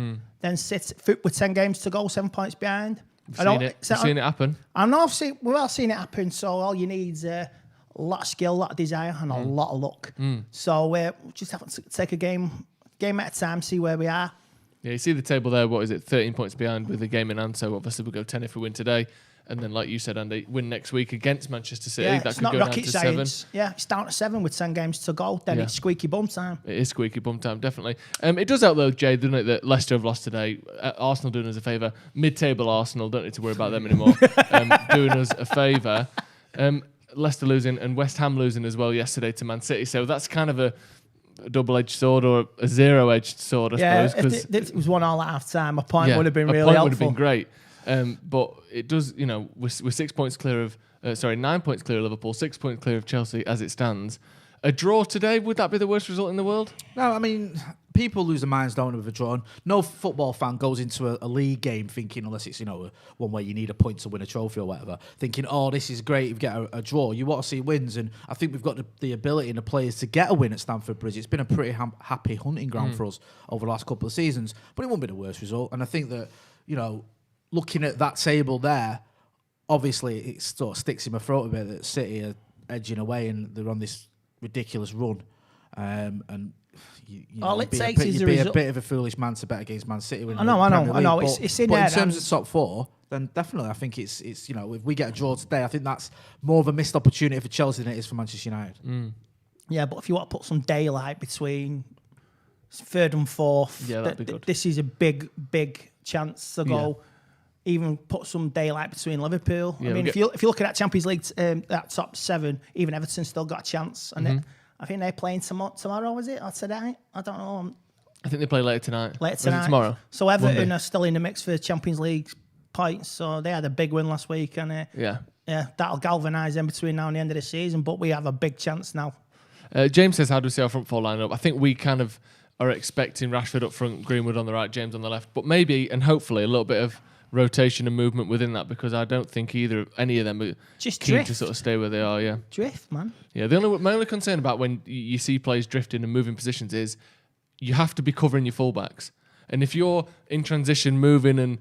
Then City, with 10 games to go, 7 points behind. We've seen it happen. I know we've all seen it happen, so all you need is a lot of skill, a lot of desire, and a lot of luck. So we just have to take a game at a time, see where we are. Yeah, you see the table there, 13 points behind with the game in hand, so obviously we'll go 10 if we win today. And then, like you said, Andy, win next week against Manchester City. Yeah, that it's could not go down rocket to science. 7. Yeah, it's down to 7 with 10 games to go. Then it's squeaky bum time. It is squeaky bum time, definitely. It does help, though, Jay, doesn't it, that Leicester have lost today. Arsenal doing us a favour. Mid-table Arsenal, don't need to worry about them anymore. Doing us a favour. Leicester losing and West Ham losing as well yesterday to Man City. So that's kind of a double-edged sword or a zero-edged sword, I suppose. If it was 1-1 at half-time, a point would have been really helpful. A point would have been great. But it does, we're 6 points clear of, 9 points clear of Liverpool, 6 points clear of Chelsea as it stands. A draw today, would that be the worst result in the world? No, I mean, people lose their minds, don't they, with a draw. No football fan goes into a league game thinking, unless it's, one where you need a point to win a trophy or whatever, thinking, oh, this is great, you get a draw. You want to see wins, and I think we've got the ability and the players to get a win at Stamford Bridge. It's been a pretty happy hunting ground for us over the last couple of seasons, but it won't be the worst result. And I think that, looking at that table there, obviously it sort of sticks in my throat a bit that City are edging away and they're on this ridiculous run. And all it takes is you'd be a bit of a foolish man to bet against Man City. I know. It's in there. But in terms of top four, then definitely I think it's if we get a draw today, I think that's more of a missed opportunity for Chelsea than it is for Manchester United. Yeah, but if you want to put some daylight between 3rd and 4th, that'd be good. This is a big chance to go. Even put some daylight between Liverpool. Yeah, I mean, if you look at that Champions League, that top 7, even Everton still got a chance. And I think they're playing tomorrow, is it? Or today? I don't know. I think they play later tonight. Later tonight. Tomorrow. So Everton are still in the mix for Champions League points. So they had a big win last week. And that'll galvanise them between now and the end of the season. But we have a big chance now. James says, how do we see our front four line up? I think we kind of are expecting Rashford up front, Greenwood on the right, James on the left. But maybe, and hopefully, a little bit of rotation and movement within that, because I don't think any of them are just keen drift. to sort of stay where they are. Yeah, drift, man. Yeah, my only concern about when you see players drifting and moving positions is you have to be covering your fullbacks, and if you're in transition, moving and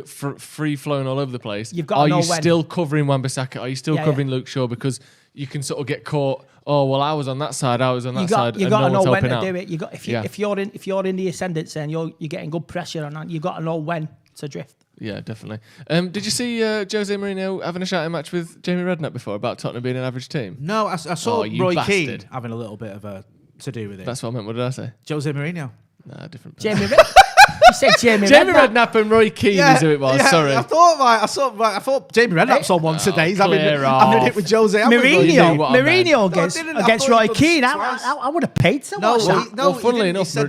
free flowing all over the place, are you still covering Wan-Bissaka? Are you still covering Luke Shaw? Because you can sort of get caught. Oh well, I was on that side. I was on that side. You got to know when to out. do it. If you're in the ascendancy and you're getting good pressure on that, you got to know when to drift. Yeah, definitely. Did you see Jose Mourinho having a shouting match with Jamie Redknapp before about Tottenham being an average team? No, I saw Roy Keane having a little bit of a to do with it. That's what I meant. What did I say? Jose Mourinho. Nah, different. Jamie You said Jamie Redknapp and Roy Keane is who it was. Yeah, sorry. I thought Jamie Redknapp's on one today. He's having it with Jose. Mourinho against Roy Keane. I would have paid to watch that. Well, funnily enough, Roy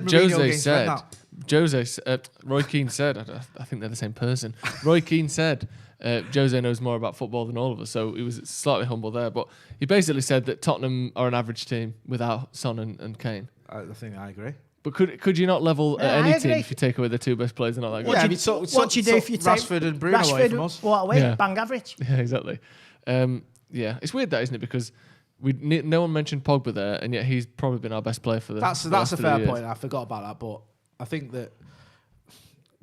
Keane said, I think they're the same person. Roy Keane said, Jose knows more about football than all of us, so he was slightly humble there. But he basically said that Tottenham are an average team without Son and Kane. I think I agree. But could you not level any team if you take away the 2 best players? They're not that good. What do you do if you take Rashford and Bruno away from us? What away? Bang average. Yeah, exactly. It's weird that, isn't it? Because no one mentioned Pogba there, and yet he's probably been our best player for the That's a fair point. I forgot about that, but I think that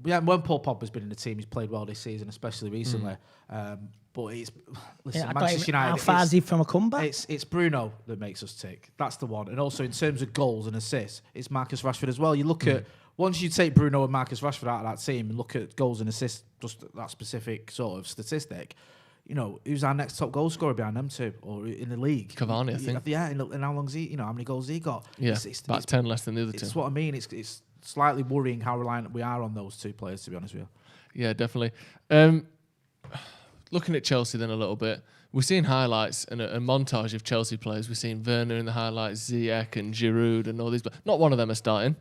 when Paul Pogba's been in the team, he's played well this season, especially recently. But Manchester United. How far is he from a comeback? It's Bruno that makes us tick. That's the one. And also in terms of goals and assists, it's Marcus Rashford as well. You look at once you take Bruno and Marcus Rashford out of that team and look at goals and assists, just that specific sort of statistic. Who's our next top goal scorer behind them two, or in the league? Cavani, I think. Yeah, and how long's he? How many goals he got? Yeah, about 10 less than the other two. That's what I mean. It's slightly worrying how reliant we are on those 2 players, to be honest with you. Yeah, definitely. Looking at Chelsea then a little bit, we're seeing highlights and a montage of Chelsea players. We're seeing Werner in the highlights, Ziyech and Giroud and all these. But not one of them are starting.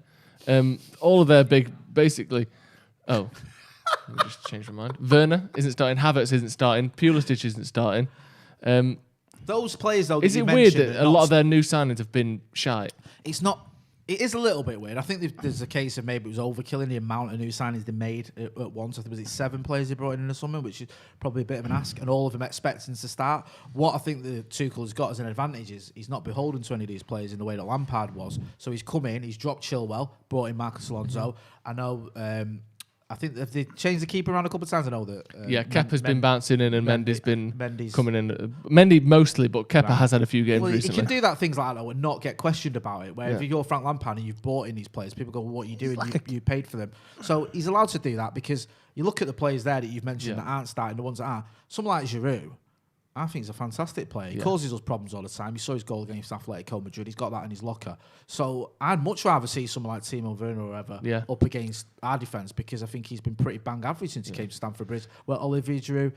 All of their basically. Oh, let me just change my mind. Werner isn't starting. Havertz isn't starting. Pulisic isn't starting. Those players, though. Is it weird that a lot of their new signings have been shite? It's not. It is a little bit weird. I think there's a case of maybe it was overkilling the amount of new signings they made at once. I think was it 7 players they brought in the summer, which is probably a bit of an ask, and all of them expecting to start. What I think the Tuchel has got as an advantage is he's not beholden to any of these players in the way that Lampard was. So he's come in, he's dropped Chilwell, brought in Marcus Alonso. I know. I think have they changed the keeper around a couple of times. I know that. Kepa's been bouncing in, and Mendy's been coming in. Mendy mostly, but Kepa has had a few games recently. He can do that things like that though, and not get questioned about it. Where if you're Frank Lampard and you've bought in these players, people go, well, "What are you doing? You paid for them." So he's allowed to do that because you look at the players there that you've mentioned that aren't starting, the ones that are. Someone like Giroud, I think he's a fantastic player. He causes us problems all the time. You saw his goal against Atletico Madrid. He's got that in his locker. So I'd much rather see someone like Timo Werner or whatever up against our defence because I think he's been pretty bang average since he came to Stamford Bridge. Well, Olivier Giroud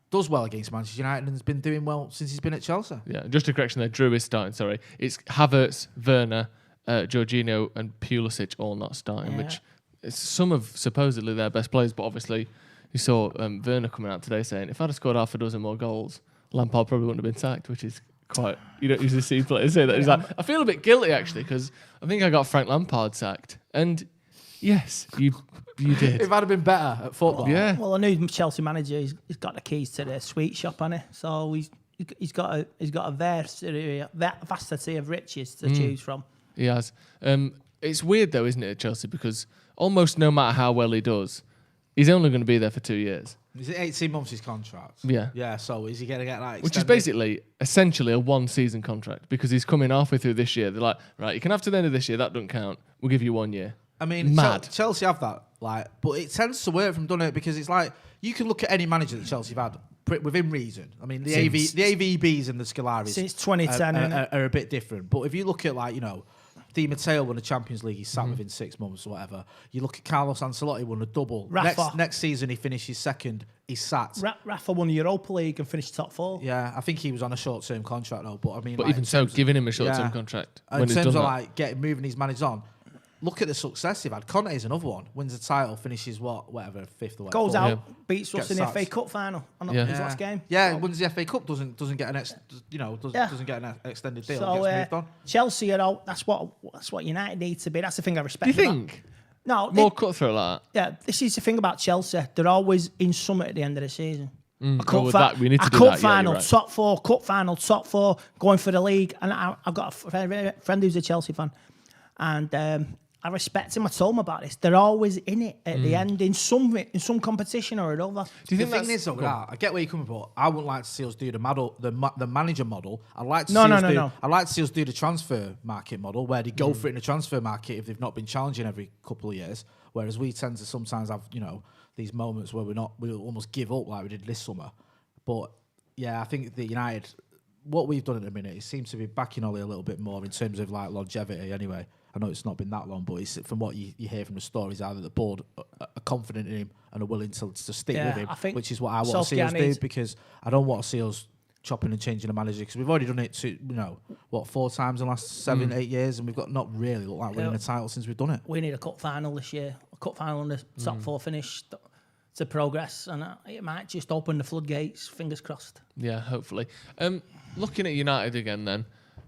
does well against Manchester United and has been doing well since he's been at Chelsea. Yeah, just a correction there. Drew is starting, sorry. It's Havertz, Werner, Jorginho and Pulisic all not starting, which is some of supposedly their best players. But obviously, you saw Werner coming out today saying, if I'd have scored half a dozen more goals, Lampard probably wouldn't have been sacked, which is quite... You don't usually see players say that. He's like, I feel a bit guilty, actually, because I think I got Frank Lampard sacked. And yes, you did. If I'd have been better at football. Yeah. Well, a new Chelsea manager, he's got the keys to the sweet shop, hasn't he? So he's got a vastity of riches to choose from. He has. It's weird, though, isn't it, at Chelsea? Because almost no matter how well he does, he's only going to be there for 2 years. Is it 18 months his contract? Yeah. Yeah, so is he going to get that extended? Which is basically, essentially, a one-season contract because he's coming halfway through this year. They're like, right, you can have to the end of this year, that doesn't count. We'll give you 1 year. I mean, mad. Chelsea have that, but it tends to work from doing it because it's like, you can look at any manager that Chelsea have had within reason. I mean, the AVBs and the Scalaris since 2010 are a bit different. But if you look at, Di Matteo won the Champions League, he's sat within 6 months or whatever. You look at Carlos Ancelotti, won a double. Next season, he finishes second, he's sacked. Rafa won the Europa League and finished top 4. Yeah, I think he was on a short-term contract, though. But I mean, even so, giving him a short-term contract. In terms of moving these managers on, look at the success they've had. Conte is another one. Wins the title, finishes whatever, 5th or whatever. Goes out, beats us in the FA Cup final on his last game. Yeah, wins the FA Cup, doesn't get an extended deal. So gets moved on. Chelsea, that's what United need to be. That's the thing I respect. Do you think? No, more cutthroat like that. Yeah, this is the thing about Chelsea. They're always in something at the end of the season. A cup we need to do cup that. Final, top 4, cup final, top 4, going for the league. And I've got a friend who's a Chelsea fan, and I respect him. I told him about this. They're always in it at the end in some competition or another. Do you think the thing is, I get where you're coming from. I wouldn't like to see us do the manager model. I'd like to I'd like to see us do the transfer market model where they go for it in the transfer market if they've not been challenging every couple of years. Whereas we tend to sometimes have these moments where we almost give up like we did this summer. But yeah, I think the United, what we've done at the minute, it seems to be backing Ollie a little bit more in terms of longevity. Anyway. I know it's not been that long, but it's, from what you hear from the stories, either the board are confident in him and are willing to stick with him, which is what I want to see us do, because I don't want to see us chopping and changing the manager, because we've already done it 4 times in the last 7-8 years, and we've got not really looked like winning a title since we've done it. We need a cup final this year, a cup final and the top 4 finish to progress, and it might just open the floodgates, fingers crossed. Yeah, hopefully. Looking at United again then,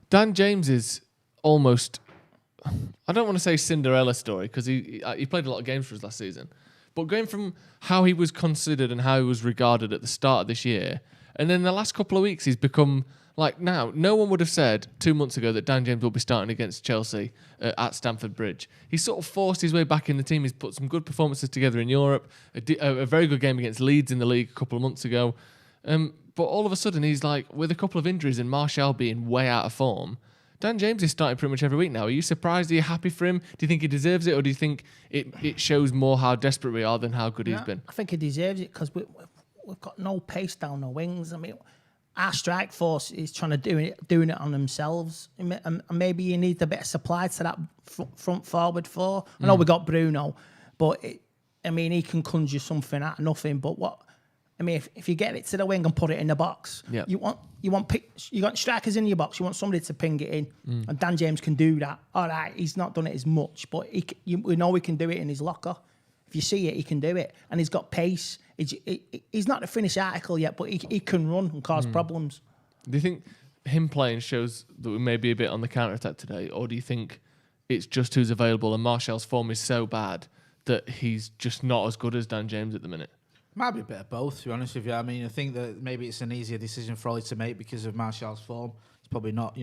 Dan James is almost... I don't want to say Cinderella story because he played a lot of games for us last season, but going from how he was considered and how he was regarded at the start of this year, and then the last couple of weeks he's become like, now no one would have said 2 months ago that Dan James will be starting against Chelsea at Stamford Bridge. He's sort of forced his way back in the team. He's put some good performances together in Europe, a very good game against Leeds in the league a couple of months ago, but all of a sudden he's like, with a couple of injuries and Martial being way out of form, Dan James is starting pretty much every week now. Are you surprised? Are you happy for him? Do you think he deserves it, or do you think it shows more how desperate we are than how good he's been? I think he deserves it because we've got no pace down the wings. I mean, our strike force is trying to doing it on themselves, and maybe you need a bit of supply to that front forward 4. I know we got Bruno, but he can conjure something out of nothing. But I mean, if you get it to the wing and put it in the box, Yeah. you got strikers in your box. You want somebody to ping it in, and Dan James can do that. All right, he's not done it as much, but we know he can do it in his locker. If you see it, he can do it, and he's got pace. He's not the finished article yet, but he can run and cause problems. Do you think him playing shows that we may be a bit on the counter-attack today, or do you think it's just who's available and Martial's form is so bad that he's just not as good as Dan James at the minute? Might be a bit of both, to be honest with you. I mean, I think that maybe it's an easier decision for Ollie to make because of Martial's form. It's probably not,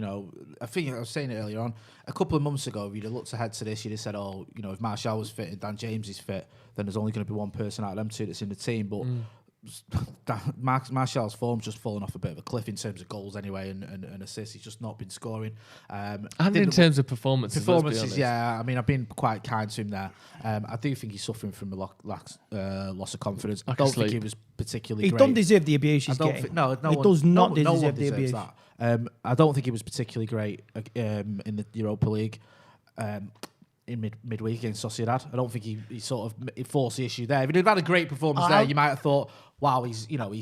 I think I was saying it earlier on. A couple of months ago, if you'd have looked ahead to this, you'd have said, if Martial was fit and Dan James is fit, then there's only going to be one person out of them two that's in the team. But Martial's form's just fallen off a bit of a cliff in terms of goals anyway and assists. He's just not been scoring. And in terms of performances, yeah. I mean, I've been quite kind to him there. I do think he's suffering from a loss of confidence. I don't think he was particularly great. He doesn't deserve the abuse he's getting. He does not deserve the abuse. That. I don't think he was particularly great in the Europa League. In midweek against Sociedad, I don't think he sort of forced the issue there. If he'd have had a great performance there, you might have thought, "Wow, he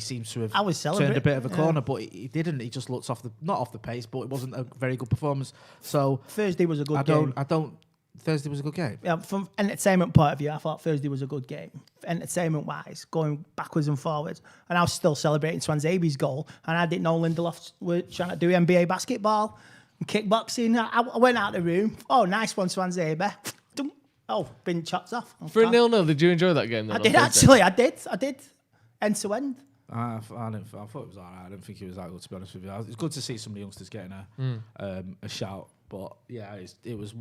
seems to have turned a bit of a corner," but he didn't. He just looks not off the pace, but it wasn't a very good performance. So Thursday was a good game. Thursday was a good game. Yeah, from entertainment point of view, I thought Thursday was a good game. Entertainment wise, going backwards and forwards, and I was still celebrating Swansea's goal, and I didn't know Lindelof were trying to do NBA basketball. Kickboxing. I went out the room. Oh, nice one, Swansea. Oh, been chopped off. For a 0-0, did you enjoy that game? Then, I did actually. I did. End to end. I thought it was all right. I didn't think it was that good, to be honest with you. It's good to see some of the youngsters getting a shout. But yeah, it was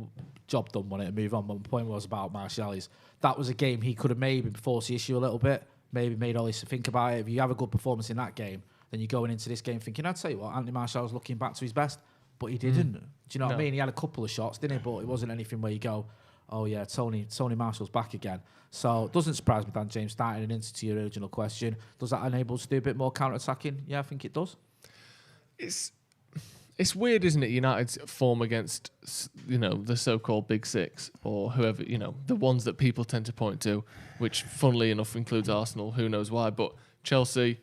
job done, wasn't it? Move on. But my point was about Martial is that was a game he could have maybe forced the issue a little bit. Maybe made Ollie think about it. If you have a good performance in that game, then you're going into this game thinking, I'd tell you what, Anthony Martial was looking back to his best. But he didn't. Do you know what I mean? He had a couple of shots, didn't he? But it wasn't anything where you go, oh yeah, Tony Marshall's back again. So it doesn't surprise me Dan James starting an answer to your original question. Does that enable us to do a bit more counter-attacking? Yeah, I think it does. It's weird, isn't it? United's form against, the so-called Big Six or whoever, the ones that people tend to point to, which funnily enough includes Arsenal, who knows why, but Chelsea,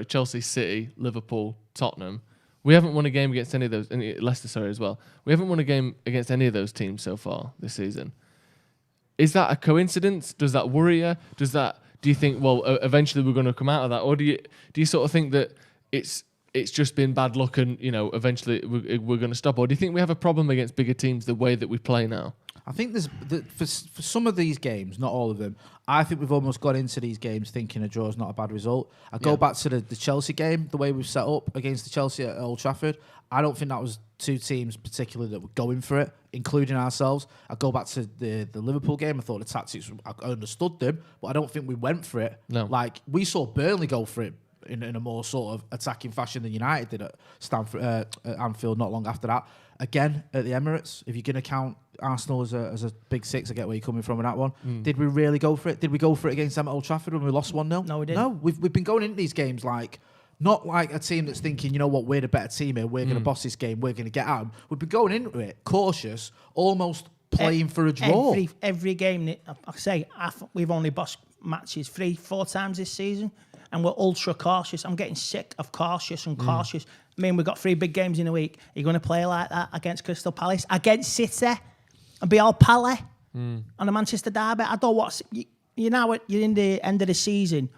Chelsea, City, Liverpool, Tottenham. We haven't won a game against any of those, and Leicester, as well. We haven't won a game against any of those teams so far this season. Is that a coincidence? Does that worry you? Do you think, well, eventually we're going to come out of that, or do you sort of think that it's just been bad luck and eventually we're going to stop, or do you think we have a problem against bigger teams the way that we play now? I think for some of these games, not all of them, I think we've almost got into these games thinking a draw is not a bad result. I go back to the Chelsea game, the way we've set up against the Chelsea at Old Trafford. I don't think that was two teams particularly that were going for it, including ourselves. I go back to the Liverpool game. I thought the tactics, I understood them, but I don't think we went for it. No. Like, we saw Burnley go for it in a more sort of attacking fashion than United did at Anfield not long after that. Again, at the Emirates, if you're going to count Arsenal as a Big Six, I get where you're coming from with that one. Did we really go for it? Did we go for it against them at Old Trafford when we lost 1-0? No, we didn't. No, we've been going into these games not like a team that's thinking, you know what, we're the better team here, we're going to boss this game, we're going to get at them. We've been going into it cautious, almost playing for a draw. Every game, I say, we've only bossed matches 3-4 times this season, and we're ultra cautious. I'm getting sick of cautious and cautious. I mean, we've got 3 big games in a week. Are you going to play like that against Crystal Palace, against City, and be all pally on the Manchester derby? I don't want. You're in the end of the season.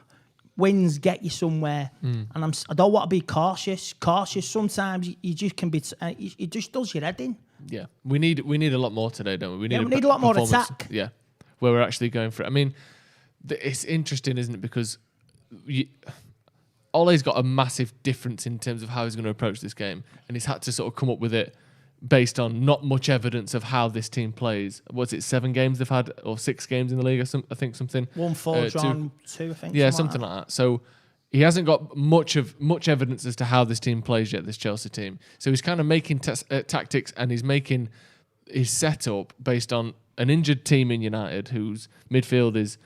Wins get you somewhere, and I don't want to be cautious. Sometimes you just can be. It just does your head in. Yeah, we need a lot more today, don't we? We need a lot more attack. Yeah, where we're actually going for it. I mean, it's interesting, isn't it? Because Ole's got a massive difference in terms of how he's going to approach this game, and he's had to sort of come up with it based on not much evidence of how this team plays. What's it, 7 games they've had, or 6 games in the league, I think something. 1-4 drawn, 2, I think. Yeah, something like that. So he hasn't got much evidence as to how this team plays yet, this Chelsea team. So he's kind of making tactics, and he's making his setup based on an injured team in United whose midfield is,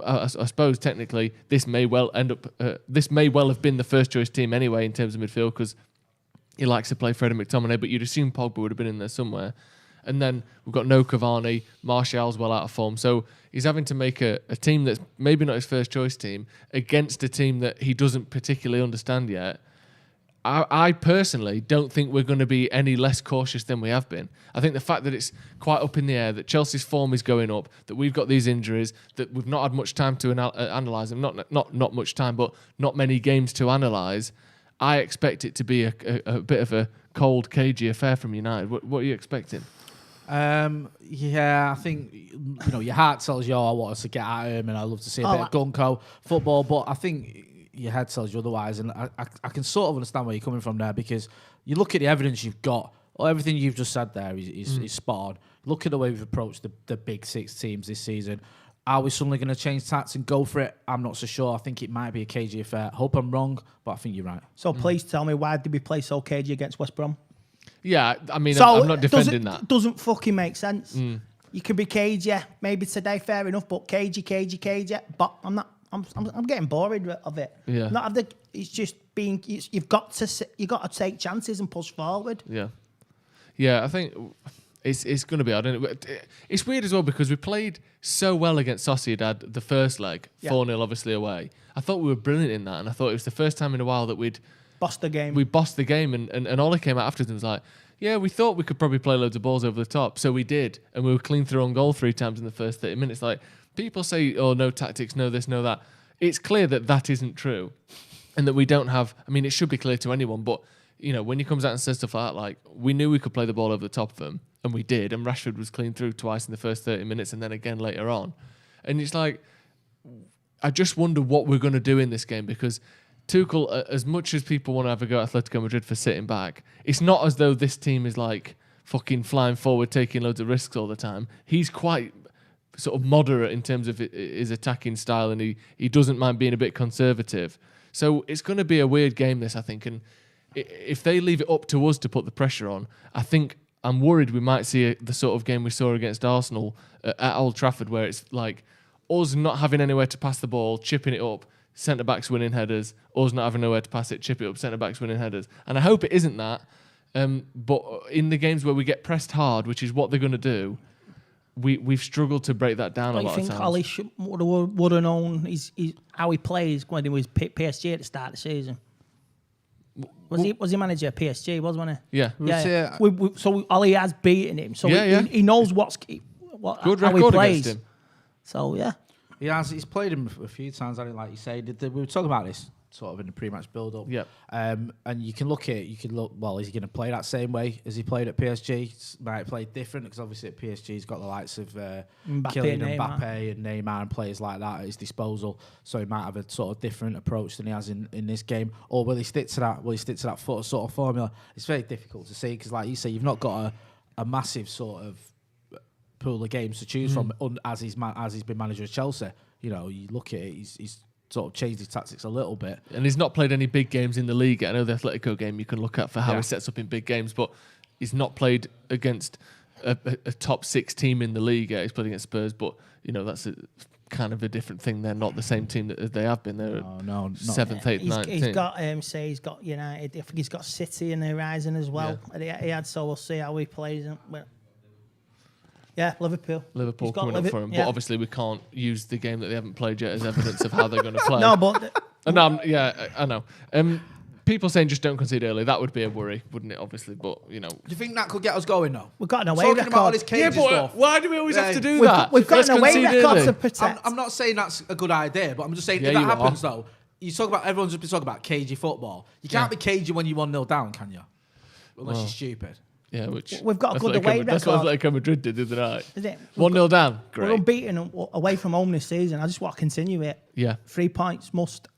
I suppose technically this may well have been the first choice team anyway in terms of midfield, because he likes to play Fred and McTominay, but you'd assume Pogba would have been in there somewhere. And then we've got no Cavani, Martial's well out of form. So he's having to make a team that's maybe not his first choice team against a team that he doesn't particularly understand yet. I personally don't think we're going to be any less cautious than we have been. I think the fact that it's quite up in the air, that Chelsea's form is going up, that we've got these injuries, that we've not had much time to analyse them, not much time, but not many games to analyse. I expect it to be a bit of a cold, cagey affair from United. What are you expecting? Yeah, I think your heart tells you, I want us to get at him, and I love to see a bit of gunko football. But I think your head tells you otherwise, and I can sort of understand where you're coming from there, because you look at the evidence you've got. Everything you've just said there is spot on. Look at the way we've approached the big six teams this season. Are we suddenly going to change tactics and go for it? I'm not so sure. I think it might be a cagey affair. Hope I'm wrong, but I think you're right. So please tell me, why did we play so cagey against West Brom? Yeah, I mean, I'm not defending that. Doesn't fucking make sense. You can be cagey, maybe today, fair enough, but cagey. But I'm not. I'm getting bored of it. Yeah. It's just being. You've got to take chances and push forward. Yeah. I think it's going to be hard. It's weird as well because we played so well against Sociedad the first leg, 4-0 obviously away. I thought we were brilliant in that, and I thought it was the first time in a while that we'd bossed the game. We bossed the game, and Ollie came out afterwards and was like, yeah, we thought we could probably play loads of balls over the top, so we did, and we were clean through on goal 3 times in the first 30 minutes. Like, people say, oh, no tactics, no this, no that. It's clear that that isn't true, and that we don't have. I mean, it should be clear to anyone, but when he comes out and says stuff like that, like, we knew we could play the ball over the top of them, and we did, and Rashford was clean through twice in the first 30 minutes, and then again later on, and it's like, I just wonder what we're going to do in this game, because Tuchel, as much as people want to have a go at Atletico Madrid for sitting back, it's not as though this team is like fucking flying forward, taking loads of risks all the time. He's quite sort of moderate in terms of his attacking style, and he doesn't mind being a bit conservative. So it's going to be a weird game, this, I think. And if they leave it up to us to put the pressure on, I'm worried we might see the sort of game we saw against Arsenal at Old Trafford, where it's like us not having anywhere to pass the ball, chipping it up, centre-backs winning headers, us not having nowhere to pass it, chip it up, centre-backs winning headers. And I hope it isn't that. But in the games where we get pressed hard, which is what they're going to do, we've struggled to break that down a lot of times. I think Ollie would have known how he plays when he was PSG at the start of the season. Was he manager at PSG, wasn't he? Yeah. So Ollie has beaten him. So he knows how Good he record plays. against him. So, yeah. He's played him a few times, like you say. We were talking about this sort of in the pre-match build-up. Yeah. And is he going to play that same way as he played at PSG? Might play different, because obviously at PSG he's got the likes of Kylian Mbappe and Neymar and players like that at his disposal. So he might have a sort of different approach than he has in this game. Or will he stick to that? Will he stick to that sort of formula? It's very difficult to see, because like you say, you've not got a massive sort of pool of games to choose from as he's been manager of Chelsea. You look at it, he's sort of changed his tactics a little bit. And he's not played any big games in the league. I know the Atletico game you can look at for how he sets up in big games, but he's not played against a top 6 team in the league yet. He's played against Spurs, but that's kind of a different thing. They're not the same team that they have been. They're 7th, 8th, 9th. He's got United. I think he's got City in the horizon as well. Yeah. So we'll see how he plays. Yeah, Liverpool coming up for him, but obviously we can't use the game that they haven't played yet as evidence of how they're going to play. No, but I know. People saying just don't concede early, that would be a worry, wouldn't it? Obviously, but Do you think that could get us going though? We've got an away Talking record. about all this cagey stuff. Why do we always have to do that? We've got an away record to protect. I'm not saying that's a good idea, but I'm just saying if that happens though, you talk about everyone's just been talking about cagey football. You can't be cagey when you're 1-0 down, can you? Unless you're stupid. Yeah, which we've got a good away record. That's what Atletico Madrid did the other night. Is it? 1-0 down. Great. We're unbeaten away from home this season. I just want to continue it. Yeah. 3 points must.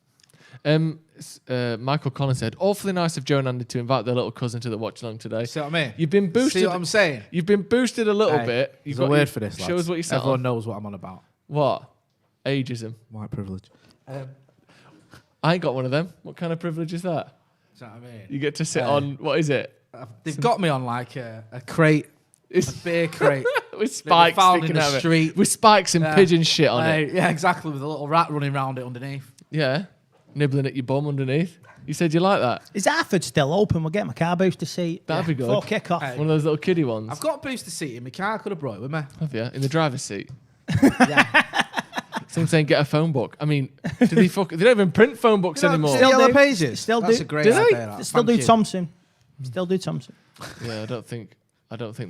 Michael Collins said, awfully nice of Joe and Andy to invite their little cousin to the watch-along today. See what I mean? You've been boosted. See what I'm saying? You've been boosted a little bit. There's a word for this, Show us what you said. Everyone knows what I'm on about. What? Ageism. White privilege. I ain't got one of them. What kind of privilege is that? See what I mean? You get to sit on, what is it? They've got me on like a crate, a beer crate. With spikes found sticking in the out of street. it. With spikes and pigeon shit on it. Yeah, exactly, with a little rat running around it underneath. Yeah. Nibbling at your bum underneath. You said you like that? Is Harford still open? We'll get my car booster seat. That'd be good. Before kick-off. One of those little kiddie ones. I've got a booster seat in my car. I could have brought it with me. Have you? In the driver's seat? Someone saying get a phone book. I mean, they don't even print phone books anymore. Still yellow pages. Still That's do. a great Do they? idea. Still do Thompson. Still do Thompson. Yeah, I don't think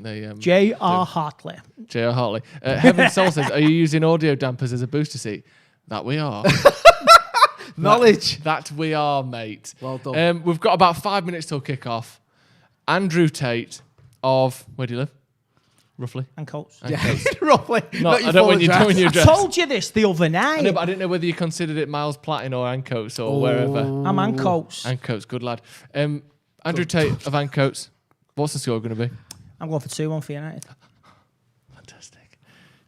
they. J.R. Hartley. J.R. Hartley. Heaven Soul says, are you using audio dampers as a booster seat? That we are. Knowledge. That we are, mate. Well done. We've got about 5 minutes till kick-off. Andrew Tate of... Where do you live? Roughly? And Colts. Roughly. Not I don't want you knowing your address. I told you this the other night. I know, but I didn't know whether you considered it Miles Platin or Ancoats or wherever. I'm Ancoats. Ancoats, good lad. Andrew Tate of Ancoats. What's the score going to be? I'm going for 2-1 for United. Fantastic.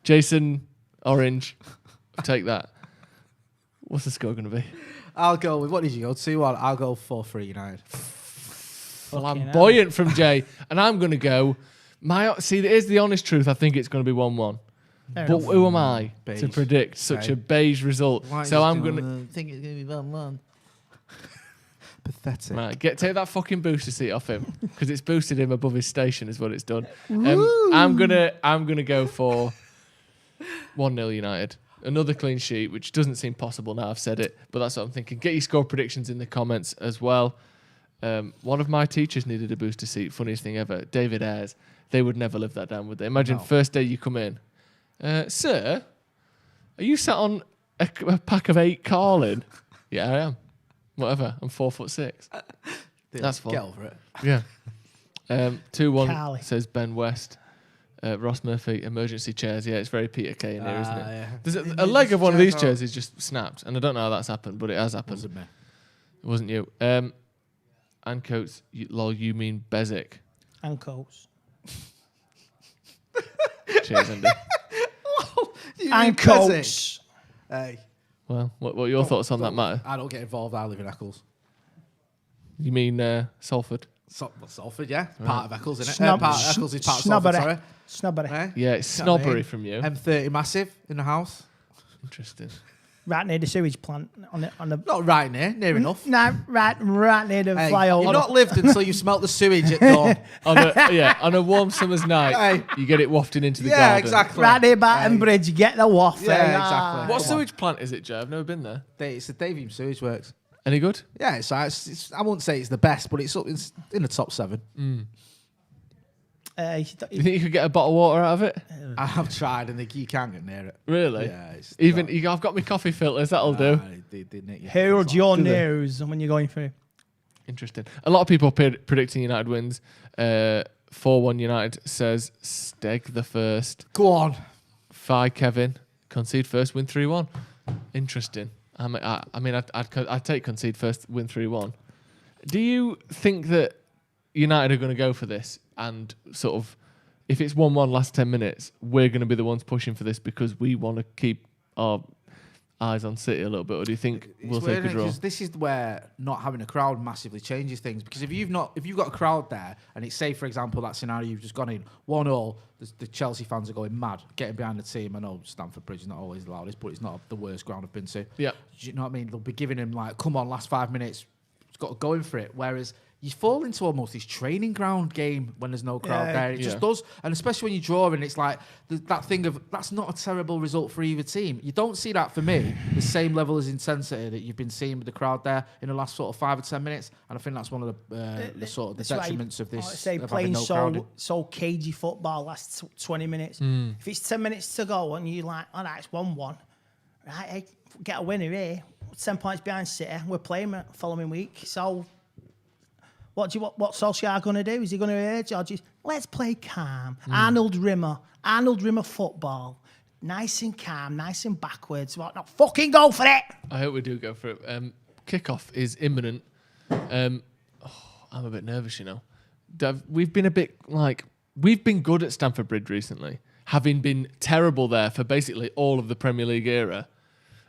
Jason Orange, take that. What's the score going to be? I'll go with, what did you go? 2-1. I'll go 4-3 United. Flamboyant from Jay. And I'm going to go... here's the honest truth. I think it's going to be 1-1. But who am I to predict such a beige result? So I'm going to... think it's going to be 1-1. Pathetic. Right, take that fucking booster seat off him because it's boosted him above his station is what it's done. I'm gonna go for 1-0 United. Another clean sheet, which doesn't seem possible now I've said it, but that's what I'm thinking. Get your score predictions in the comments as well. One of my teachers needed a booster seat. Funniest thing ever. David Ayres. They would never live that down, would they? Imagine first day you come in. Sir, are you sat on a pack of 8 Carlin? Yeah, I am. Whatever. I'm 4'6". That's fine. Get over it. Yeah. 2-1 Carly. says Ben West. Ross Murphy, emergency chairs. Yeah, it's very Peter Kay in here, isn't it? Yeah. There's a leg of one of these chairs is just snapped, and I don't know how that's happened, but it has happened. Wasn't me. It wasn't you. Ancoats, lol, you mean Bezic. Ancoats. Cheers, Andy. Ancoats. Hey. Well, what are your thoughts on that matter? I don't get involved. I live in Eccles. You mean Salford? Salford, yeah. Part of Eccles, isn't it? Snob- Part of Eccles is part of Salford, sorry. Snobbery. Eh? Yeah, it's You know what I snobbery mean? from you. M30 massive in the house. Interesting. Right near the sewage plant on the. Not right near enough. No, right near the Hey, flyover. you've not lived until you smelt the sewage at dawn. on a warm summer's night, Hey. you get it wafting into the Yeah, garden. exactly. Right near Barton Bridge, you get the waft. Yeah, exactly. What sewage plant is it, Joe? I've never been there. It's the Davium Sewage Works. Any good? Yeah, it's I wouldn't say it's the best, but it's in the top 7. You think you could get a bottle of water out of it? I have tried, and you can't get near it. Really? Yeah. I've got my coffee filters. That'll do. They nick you. Heard your Do they? news when you're going through. Interesting. A lot of people predicting United wins. 4-1 United says Steg the first. Go on. Fi Kevin concede first, win 3-1. Interesting. I'd take concede first, win 3-1. Do you think that United are going to go for this and sort of, if it's 1-1 last 10 minutes, we're going to be the ones pushing for this because we want to keep our eyes on City a little bit, or do you think we'll take a draw? Because this is where not having a crowd massively changes things. Because if you've got a crowd there, and it's, say for example that scenario you've just gone in 1-1, the Chelsea fans are going mad, getting behind the team. I know Stamford Bridge is not always the loudest, but it's not the worst ground I've been to. Yeah, do you know what I mean? They'll be giving him like, come on, last 5 minutes, it's got to go in for it. Whereas you fall into almost this training ground game when there's no crowd there. It just does. And especially when you draw and it's like that thing of, that's not a terrible result for either team. You don't see that, for me, the same level of intensity that you've been seeing with the crowd there in the last sort of 5 or 10 minutes. And I think that's one of the sort of the detriments of this. Say of playing having no crowd. so cagey football last 20 minutes. If it's 10 minutes to go and you're like, oh, that's 1-1. Right, hey, get a winner here. 10 points behind City. We're playing the following week. So what's Solskjaer going to do? Is he going to urge or just, let's play calm? Arnold Rimmer football. Nice and calm, nice and backwards. What? Not fucking go for it. I hope we do go for it. Kickoff is imminent. I'm a bit nervous, you know. We've been good at Stamford Bridge recently, having been terrible there for basically all of the Premier League era.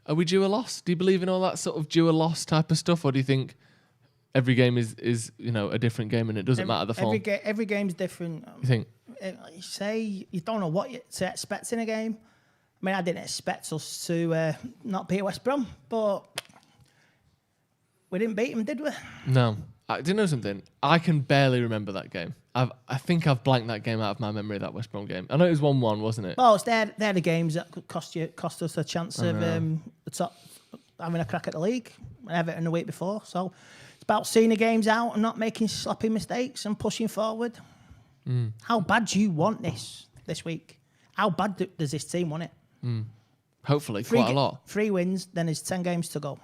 Are we due a loss? Do you believe in all that sort of due a loss type of stuff, or do you think every game is a different game and it doesn't matter the form? Every game's different. You think? You say you don't know what to expect in a game. I mean, I didn't expect us to not beat West Brom, but We didn't beat them, did we? No. Do you know something? I can barely remember that game. I think I've blanked that game out of my memory, that West Brom game. I know it was 1-1, wasn't it? Well, they're the games that could cost us a chance of the top, having a crack at the league. Everton the week before. So it's about seeing the games out and not making sloppy mistakes and pushing forward. How bad do you want this week? How bad does this team want it? Hopefully, quite a lot. 3 wins, then there's 10 games to go.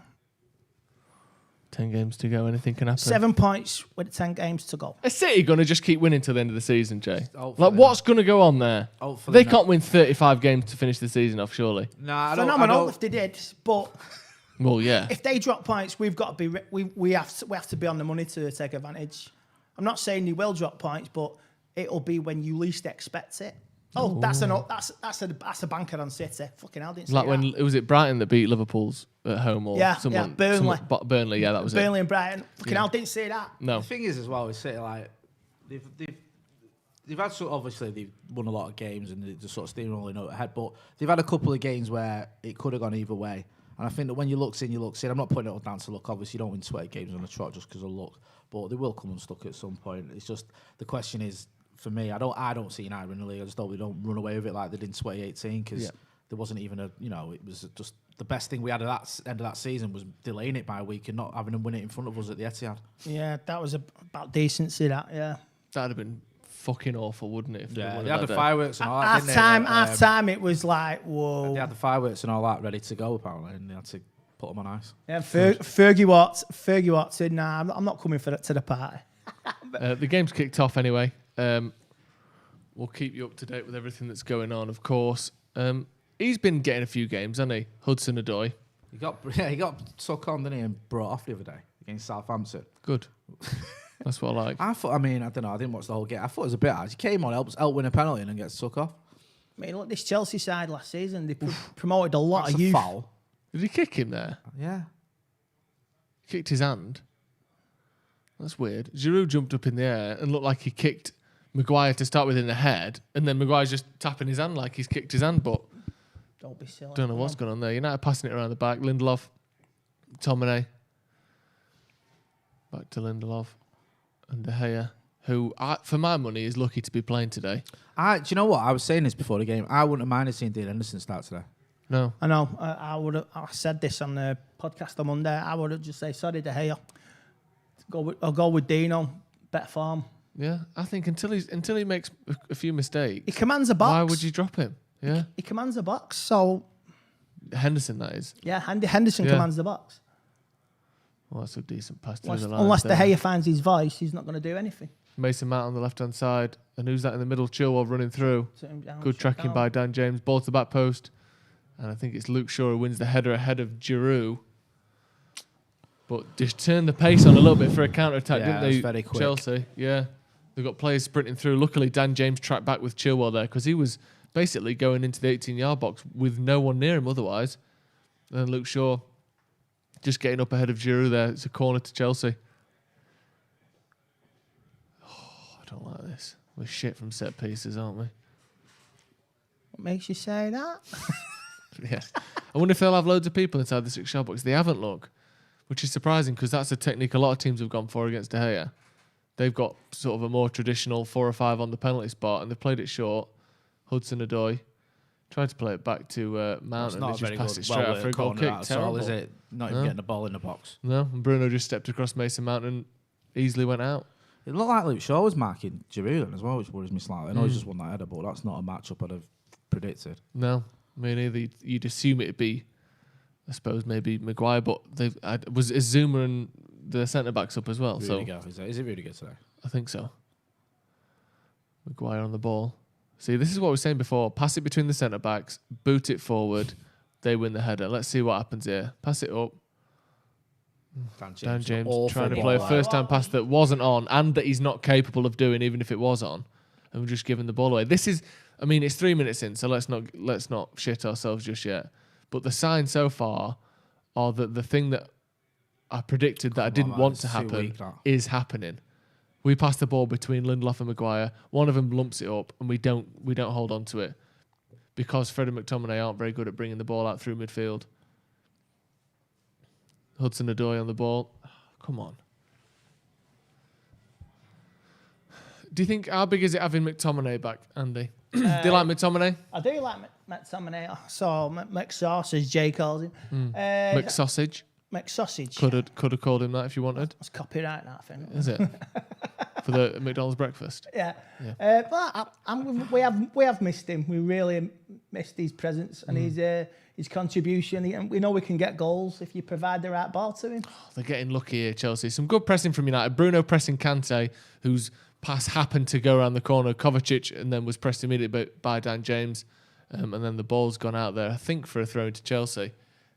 10 games to go, anything can happen. 7 points with 10 games to go. Is City going to just keep winning till the end of the season, Jay? Hopefully What's going to go on there? Hopefully They can't win 35 games to finish the season off, surely. Nah, Phenomenal if they did, but Well, yeah. if they drop points, we've got to be we have to be on the money to take advantage. I'm not saying they will drop points, but it'll be when you least expect it. Oh, that's a banker on City. Fucking hell, didn't see Like that. when was it Brighton that beat Liverpool's at home or someone? Burnley. Burnley, yeah, that was Burnley it. and Brighton. Fucking hell, didn't see that. No. The thing is, as well, with City, like they've had obviously they've won a lot of games and they're just sort of steamrolling ahead, but they've had a couple of games where it could have gone either way. And I think that when you look in. I'm not putting it all down to luck. Obviously, you don't win 20 games on the trot just because of luck, but they will come unstuck at some point. It's just the question is. For me, I don't see United in the league. I just hope we don't run away with it like they did in 2018 because there wasn't even it was just the best thing we had at that end of that season was delaying it by a week and not having them win it in front of us at the Etihad. Yeah, that was about decency, that, yeah. That'd have been fucking awful, wouldn't it? If they had the fireworks and all that, Half time, it was like, whoa. They had the fireworks and all that ready to go, apparently, and they had to put them on ice. Yeah, Fergie Watts said, nah, I'm not coming to the party. The game's kicked off anyway. We'll keep you up to date with everything that's going on, of course. He's been getting a few games, hasn't he? Hudson-Odoi. He got took on, didn't he, and brought off the other day against Southampton. Good. That's what I like. I don't know. I didn't watch the whole game. I thought it was a bit hard. He came on, helped win a penalty, and then gets took off. I mean, look, this Chelsea side last season, they promoted a lot of youth. Foul. Did he kick him there? Yeah. Kicked his hand. That's weird. Giroud jumped up in the air and looked like he kicked Maguire to start with in the head, and then Maguire's just tapping his hand like he's kicked his hand, but don't be silly. Don't know what's going on there. United passing it around the back. Lindelof, Tomine. Back to Lindelof and De Gea, who, for my money, is lucky to be playing today. Do you know what? I was saying this before the game. I wouldn't have minded seeing Dean Henderson start today. No. I know. I said this on the podcast on Monday. I would have just say, sorry, De Gea. I'll go with Dino. Better form. Yeah, I think until he makes a few mistakes, he commands a box. Why would you drop him? Yeah, he commands a box. So Henderson, that is. Yeah, Henderson commands the box. Well, that's a decent pass to the line. Unless De Gea finds his voice, he's not going to do anything. Mason Mount on the left hand side, and who's that in the middle? Chilwell running through. Good tracking by Dan James. Ball to the back post, and I think it's Luke Shaw who wins the header ahead of Giroud. But just turned the pace on a little bit for a counter attack, didn't they? Very quick. Chelsea, yeah. They've got players sprinting through. Luckily, Dan James tracked back with Chilwell there because he was basically going into the 18-yard box with no one near him otherwise. And then Luke Shaw just getting up ahead of Giroud there. It's a corner to Chelsea. Oh, I don't like this. We're shit from set pieces, aren't we? What makes you say that? Yeah. I wonder if they'll have loads of people inside the 6-yard box. They haven't, look, which is surprising because that's a technique a lot of teams have gone for against De Gea. They've got sort of a more traditional 4 or 5 on the penalty spot, and they've played it short. Hudson-Odoi tried to play it back to Mount, and just passed it straight out for a goal kick. Terrible, is it? Not even getting the ball in the box. No, and Bruno just stepped across Mason Mount and easily went out. It looked like Luke Shaw was marking Giroud as well, which worries me slightly. I know he's just won that header, but that's not a matchup I'd have predicted. No, I mean, either you'd assume it'd be, I suppose, maybe Maguire, but was Zuma and the centre-backs up as well. Rudiger, is it Rudiger today? I think so. Maguire on the ball. See, this is what we were saying before. Pass it between the centre-backs, boot it forward, they win the header. Let's see what happens here. Pass it up. Dan James trying to play a first-time pass that wasn't on and that he's not capable of doing even if it was on. And we're just giving the ball away. This is, I mean, it's 3 minutes in, so let's not shit ourselves just yet. But the signs so far are that the thing that I predicted that I didn't want to happen is happening. We pass the ball between Lindelof and Maguire. One of them lumps it up, and we don't hold on to it because Fred and McTominay aren't very good at bringing the ball out through midfield. Hudson-Odoi on the ball. Come on. Do you think, how big is it having McTominay back, Andy? Do you like McTominay? I do like McTominay. So McSauce, Jay calls him. McSausage? McSausage. Could have called him that if you wanted. That's copyright, that, I think. Is it? For the McDonald's breakfast? Yeah. But we have missed him. We really missed his presence and his contribution. And we know we can get goals if you provide the right ball to him. They're getting lucky here, Chelsea. Some good pressing from United. Bruno pressing Kante, whose pass happened to go around the corner. Kovacic, and then was pressed immediately by Dan James. And then the ball's gone out there, I think, for a throw into Chelsea.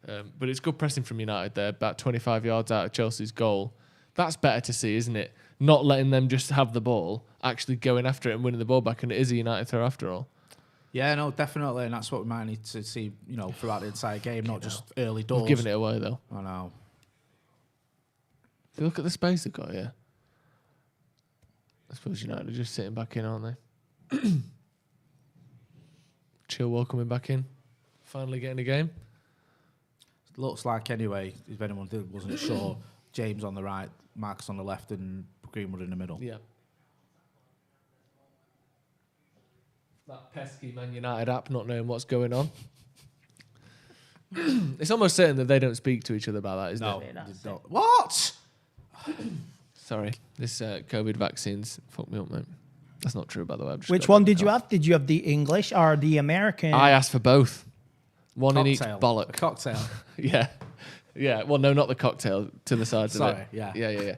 But it's good pressing from United there, about 25 yards out of Chelsea's goal. That's better to see, isn't it? Not letting them just have the ball, actually going after it and winning the ball back. And it is a United throw after all. Yeah, no, definitely. And that's what we might need to see, throughout the entire game, not just early doors. We've given it away, though. I know. If you look at the space they've got here, I suppose United are just sitting back in, aren't they? Chilwell coming back in. Finally getting a game. Looks like, anyway, if anyone wasn't sure, James on the right, Marcus on the left, and Greenwood in the middle. Yeah. That pesky Man United app not knowing what's going on. It's almost certain that they don't speak to each other about that, isn't it? No. What? Sorry, this COVID vaccines fucked me up, mate. That's not true, by the way. Which one did you have? Did you have the English or the American? I asked for both. One cocktail. in each bollock. A cocktail. Yeah. Yeah. Well, no, not the cocktail. To the sides of it. Sorry, yeah.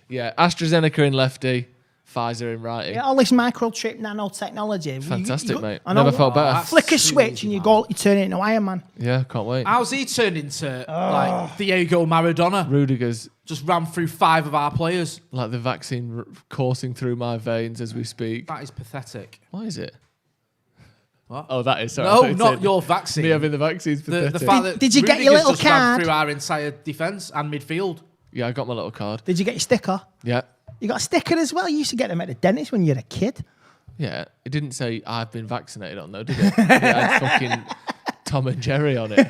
Yeah. AstraZeneca in lefty, Pfizer in righty. Yeah, all this microchip nanotechnology. Fantastic, mate. I know, Never felt better. Flick a switch and you turn it into Iron Man. Yeah, can't wait. How's he turned into like Diego Maradona? Rudiger's just ran through 5 of our players. Like the vaccine coursing through my veins as we speak. That is pathetic. Why is it? What? Oh, that is. Sorry, no, not your vaccine. Me having the vaccine's pathetic. The fact that Did you get Rudiger's your little just ran card? through our entire defence and midfield. Yeah, I got my little card. Did you get your sticker? Yeah. You got a sticker as well? You used to get them at the dentist when you were a kid. Yeah, it didn't say I've been vaccinated on though, did it? It had fucking Tom and Jerry on it.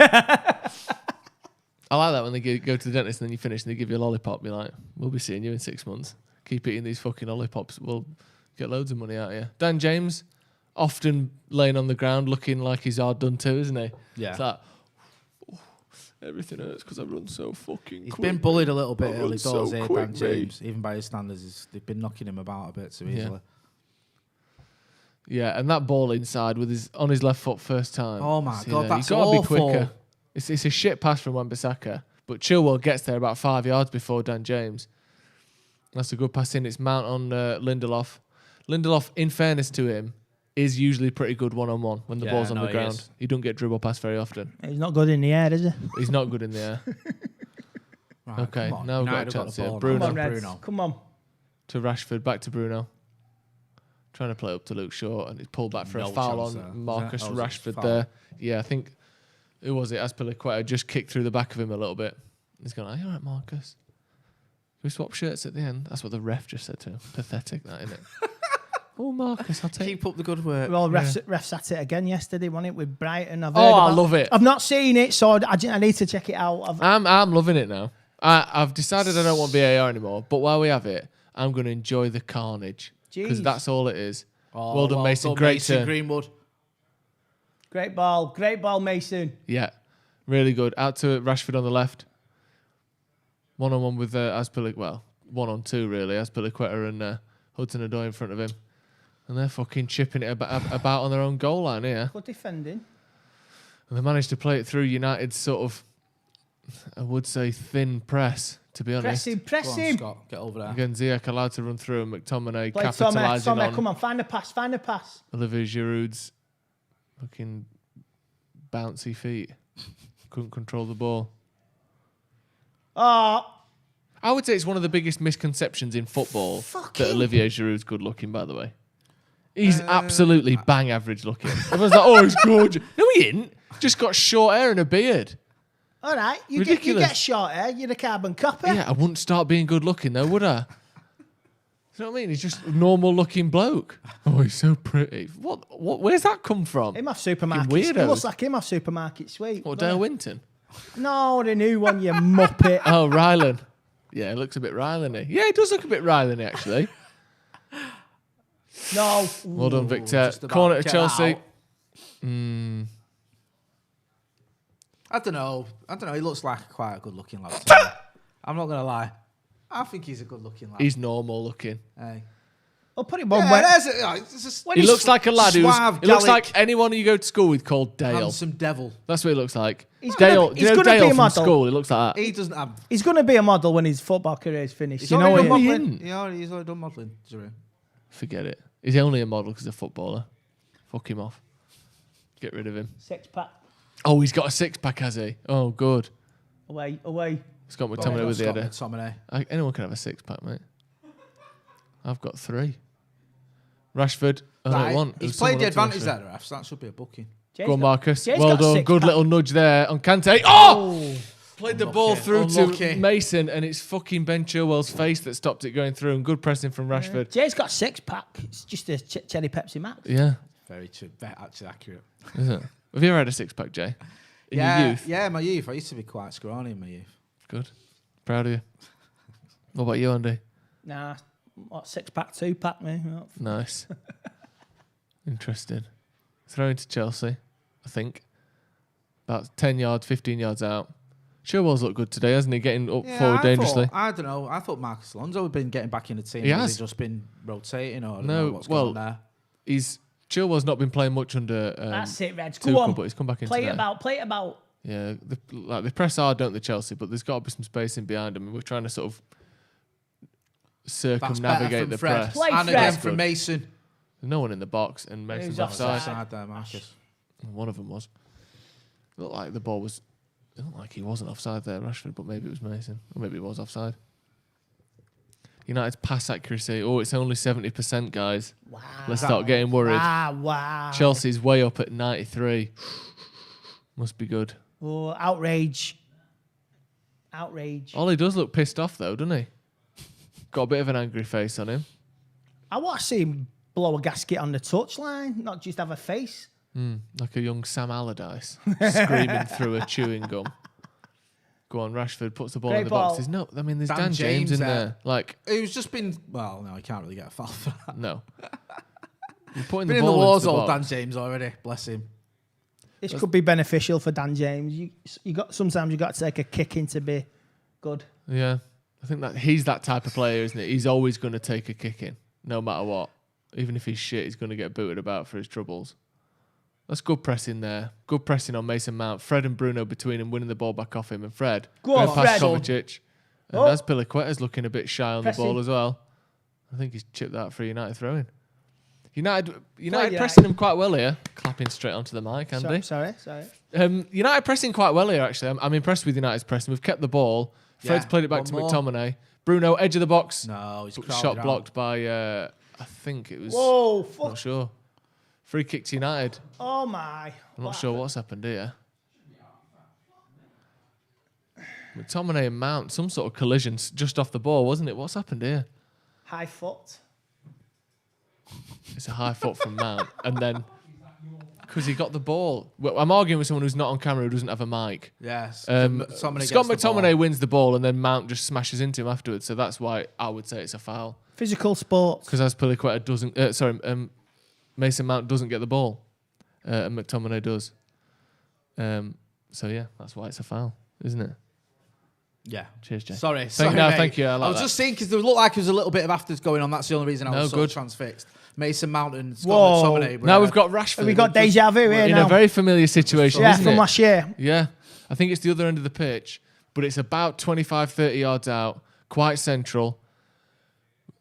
I like that when they go to the dentist and then you finish and they give you a lollipop. You're like, we'll be seeing you in 6 months. Keep eating these fucking lollipops. We'll get loads of money out of you. Dan James, often laying on the ground looking like he's hard done to, isn't he? Yeah. It's like, everything hurts because I run so fucking He's quick. been bullied a little bit I early run so doors here, quick, Dan James. Even by his standards, they've been knocking him about a bit too easily. Yeah, and that ball inside with on his left foot first time. Oh my God, that's You've got to be awful. quicker. It's a shit pass from Wan-Bissaka, but Chilwell gets there about 5 yards before Dan James. That's a good pass in. It's Mount on Lindelof. Lindelof, in fairness to him, is usually pretty good one-on-one when the ball's on the ground. He don't get dribble pass very often. He's not good in the air, is he? He's not good in the air. Right, okay, now we've got a chance here. Come Bruno. on, Reds. Come on. To Rashford, back to Bruno. Trying to play up to Luke Shaw, and it's pulled back for a foul chance on there. Marcus Was it Rashford foul? there. Yeah, I think, who was it? Azpilicueta just kicked through the back of him a little bit. He's gone, are you all right, Marcus? Can we swap shirts at the end? That's what the ref just said to him. Pathetic, that, isn't it? Oh, Marcus, I'll take... Keep up the good work. Well, refs at it again yesterday, wasn't it, with Brighton? I've heard I love it. I've not seen it, so I need to check it out. I'm loving it now. I've decided I don't want VAR anymore, but while we have it, I'm going to enjoy the carnage. Because that's all it is. Oh, well done, Mason. Great Mason turn. Greenwood. Great ball, Mason. Yeah, really good. Out to Rashford on the left. 1-on-1 with Azpilicueta. Well, 1-on-2 really. Azpilicueta and Hudson-Odoi in front of him. And they're fucking chipping it about on their own goal line here. Good defending. And they managed to play it through United's sort of, I would say, thin press, to be honest. Press him. Scott, get over there. Again, Ziyech allowed to run through and McTominay Play capitalising Tomer, on come on, find a pass. Olivier Giroud's fucking bouncy feet. Couldn't control the ball. Oh. I would say it's one of the biggest misconceptions in football that Olivier Giroud's good looking, by the way. He's absolutely bang average looking. Everyone's like, oh, he's gorgeous. No, he ain't. Just got short hair and a beard. All right, you Ridiculous. get short hair, you're a carbon copy. Yeah, I wouldn't start being good looking though, would I? You know what I mean? He's just a normal looking bloke. Oh, he's so pretty. What? Where's that come from? Him off supermarket. Weirdos. It looks like him off supermarket sweet. What, Dale Winton? No, the new one, you muppet. Oh, Rylan. Yeah, it looks a bit Ryland-y. Yeah, it does look a bit Ryland-y, actually. No. Well done, Victor. Just about Corner to get Chelsea. out. I don't know. He looks like quite a good-looking lad. to me. I'm not gonna lie. I think he's a good-looking lad. He's normal looking. Hey. I'll put him on. He looks like a lad who's. suave, He looks Gallic, like anyone you go to school with called Dale. handsome devil. That's what he looks like. He's Dale. gonna- Do you he's know gonna be Dale a from model. school? He looks like that. He doesn't have. He's going to be a model when his football career is finished. He's You know already what? done he modelling. isn't. He's already done modelling. Forget it. He's only a model because he's a footballer. Fuck him off. Get rid of him. 6-pack. Oh, he's got a 6-pack, has he? Oh, good. Away. Scott McTominay with the header. McTominay. Anyone can have a 6-pack, mate. I've got 3. Rashford. I don't want. He's There's played the someone up to advantage Rashford. there, refs. That should be a booking. Jay's Go on, got- Marcus. Jay's Well got done. 6-pack. Good little nudge there on Kante. Oh! Played the ball through Unlucky. to Mason, and it's fucking Ben Chilwell's face that stopped it going through, and good pressing from Rashford. Jay's got 6-pack. It's just a cherry Pepsi Max. Yeah. Very true. Actually accurate. Is it? Have you ever had a 6-pack, Jay? In yeah, your youth? Yeah, my youth. I used to be quite scrawny in my youth. Good. Proud of you. What about you, Andy? Nah, what 6-pack, 2-pack, man. Nice. Interesting. Throw into Chelsea, I think. About 10 yards, 15 yards out. Chilwell's looked good today, hasn't he? Getting up forward dangerously. I don't know. I thought Marcus Alonso had been getting back in the team. He Has has. he just been rotating or I don't No, know what's going on there? Chilwell's not been playing much under. That's it, Reg. Tuchel, Go on. But he's come back in Play today. it about. Yeah, they press hard, don't they, Chelsea? But there's got to be some space in behind them. And we're trying to sort of circumnavigate the Fred. press. Play And Fred. again from Mason. There's no one in the box, and Mason's Who's offside. Offside there, Marcus. One of them was. Looked like the ball was. It looked like he wasn't offside there, Rashford, but maybe it was Mason, or maybe it was offside. United's pass accuracy. Oh, it's only 70%, guys. Wow. Let's start getting worried. Wow. Chelsea's way up at 93. Must be good. Oh, outrage. Ollie does look pissed off, though, doesn't he? Got a bit of an angry face on him. I want to see him blow a gasket on the touchline, not just have a face. Like a young Sam Allardyce screaming through a chewing gum. Go on, Rashford puts the ball Great in the ball. box. There's no, I mean, there's Dan James in there. Like, Who's just been. Well, no, he can't really get a foul for that. no. You're putting Been the in the ball wars, into the old Dan box. James already. Bless him. This could be beneficial for Dan James. Sometimes you got to take a kick in to be good. Yeah, I think that he's that type of player, isn't it? He's always going to take a kick in, no matter what. Even if he's shit, he's going to get booted about for his troubles. That's good pressing there. Good pressing on Mason Mount. Fred and Bruno between him, winning the ball back off him. And Fred Go on, going past Fred. Kovacic. And Oh. Azpilicueta's looking a bit shy on Pressing. the ball as well. I think he's chipped that for a United throw-in. United United. pressing him quite well here. Clapping straight onto the mic, Andy. Sorry. United pressing quite well here, actually. I'm impressed with United's pressing. We've kept the ball. Fred's Yeah, played it back to one more. McTominay. Bruno, edge of the box. No, he's crowded Shot out. blocked by, I think it was... Whoa, Not fuck. sure. Free kick to United. Oh, my. I'm not sure what's happened here. McTominay and Mount, some sort of collisions just off the ball, wasn't it? What's happened here? High foot. It's a high foot from Mount. And then, because he got the ball. Well, I'm arguing with someone who's not on camera who doesn't have a mic. Yes. Scott McTominay wins. wins the ball and then Mount just smashes into him afterwards. So that's why I would say it's a foul. Physical sports. Because Azpilicueta doesn't... Mason Mount doesn't get the ball. And McTominay does. So yeah, that's why it's a foul, isn't it? Yeah. Cheers, Jay. Sorry, Thank mate. you. I was that. just saying because there looked like there was a little bit of afters going on. That's the only reason I was sort of transfixed. Mason Mount and Scott Whoa. McTominay. Now we've got Rashford. We've got deja vu here in now. a very familiar situation, Yeah, isn't from it? last year. Yeah. I think it's the other end of the pitch, but it's about 25, 30 yards out, quite central.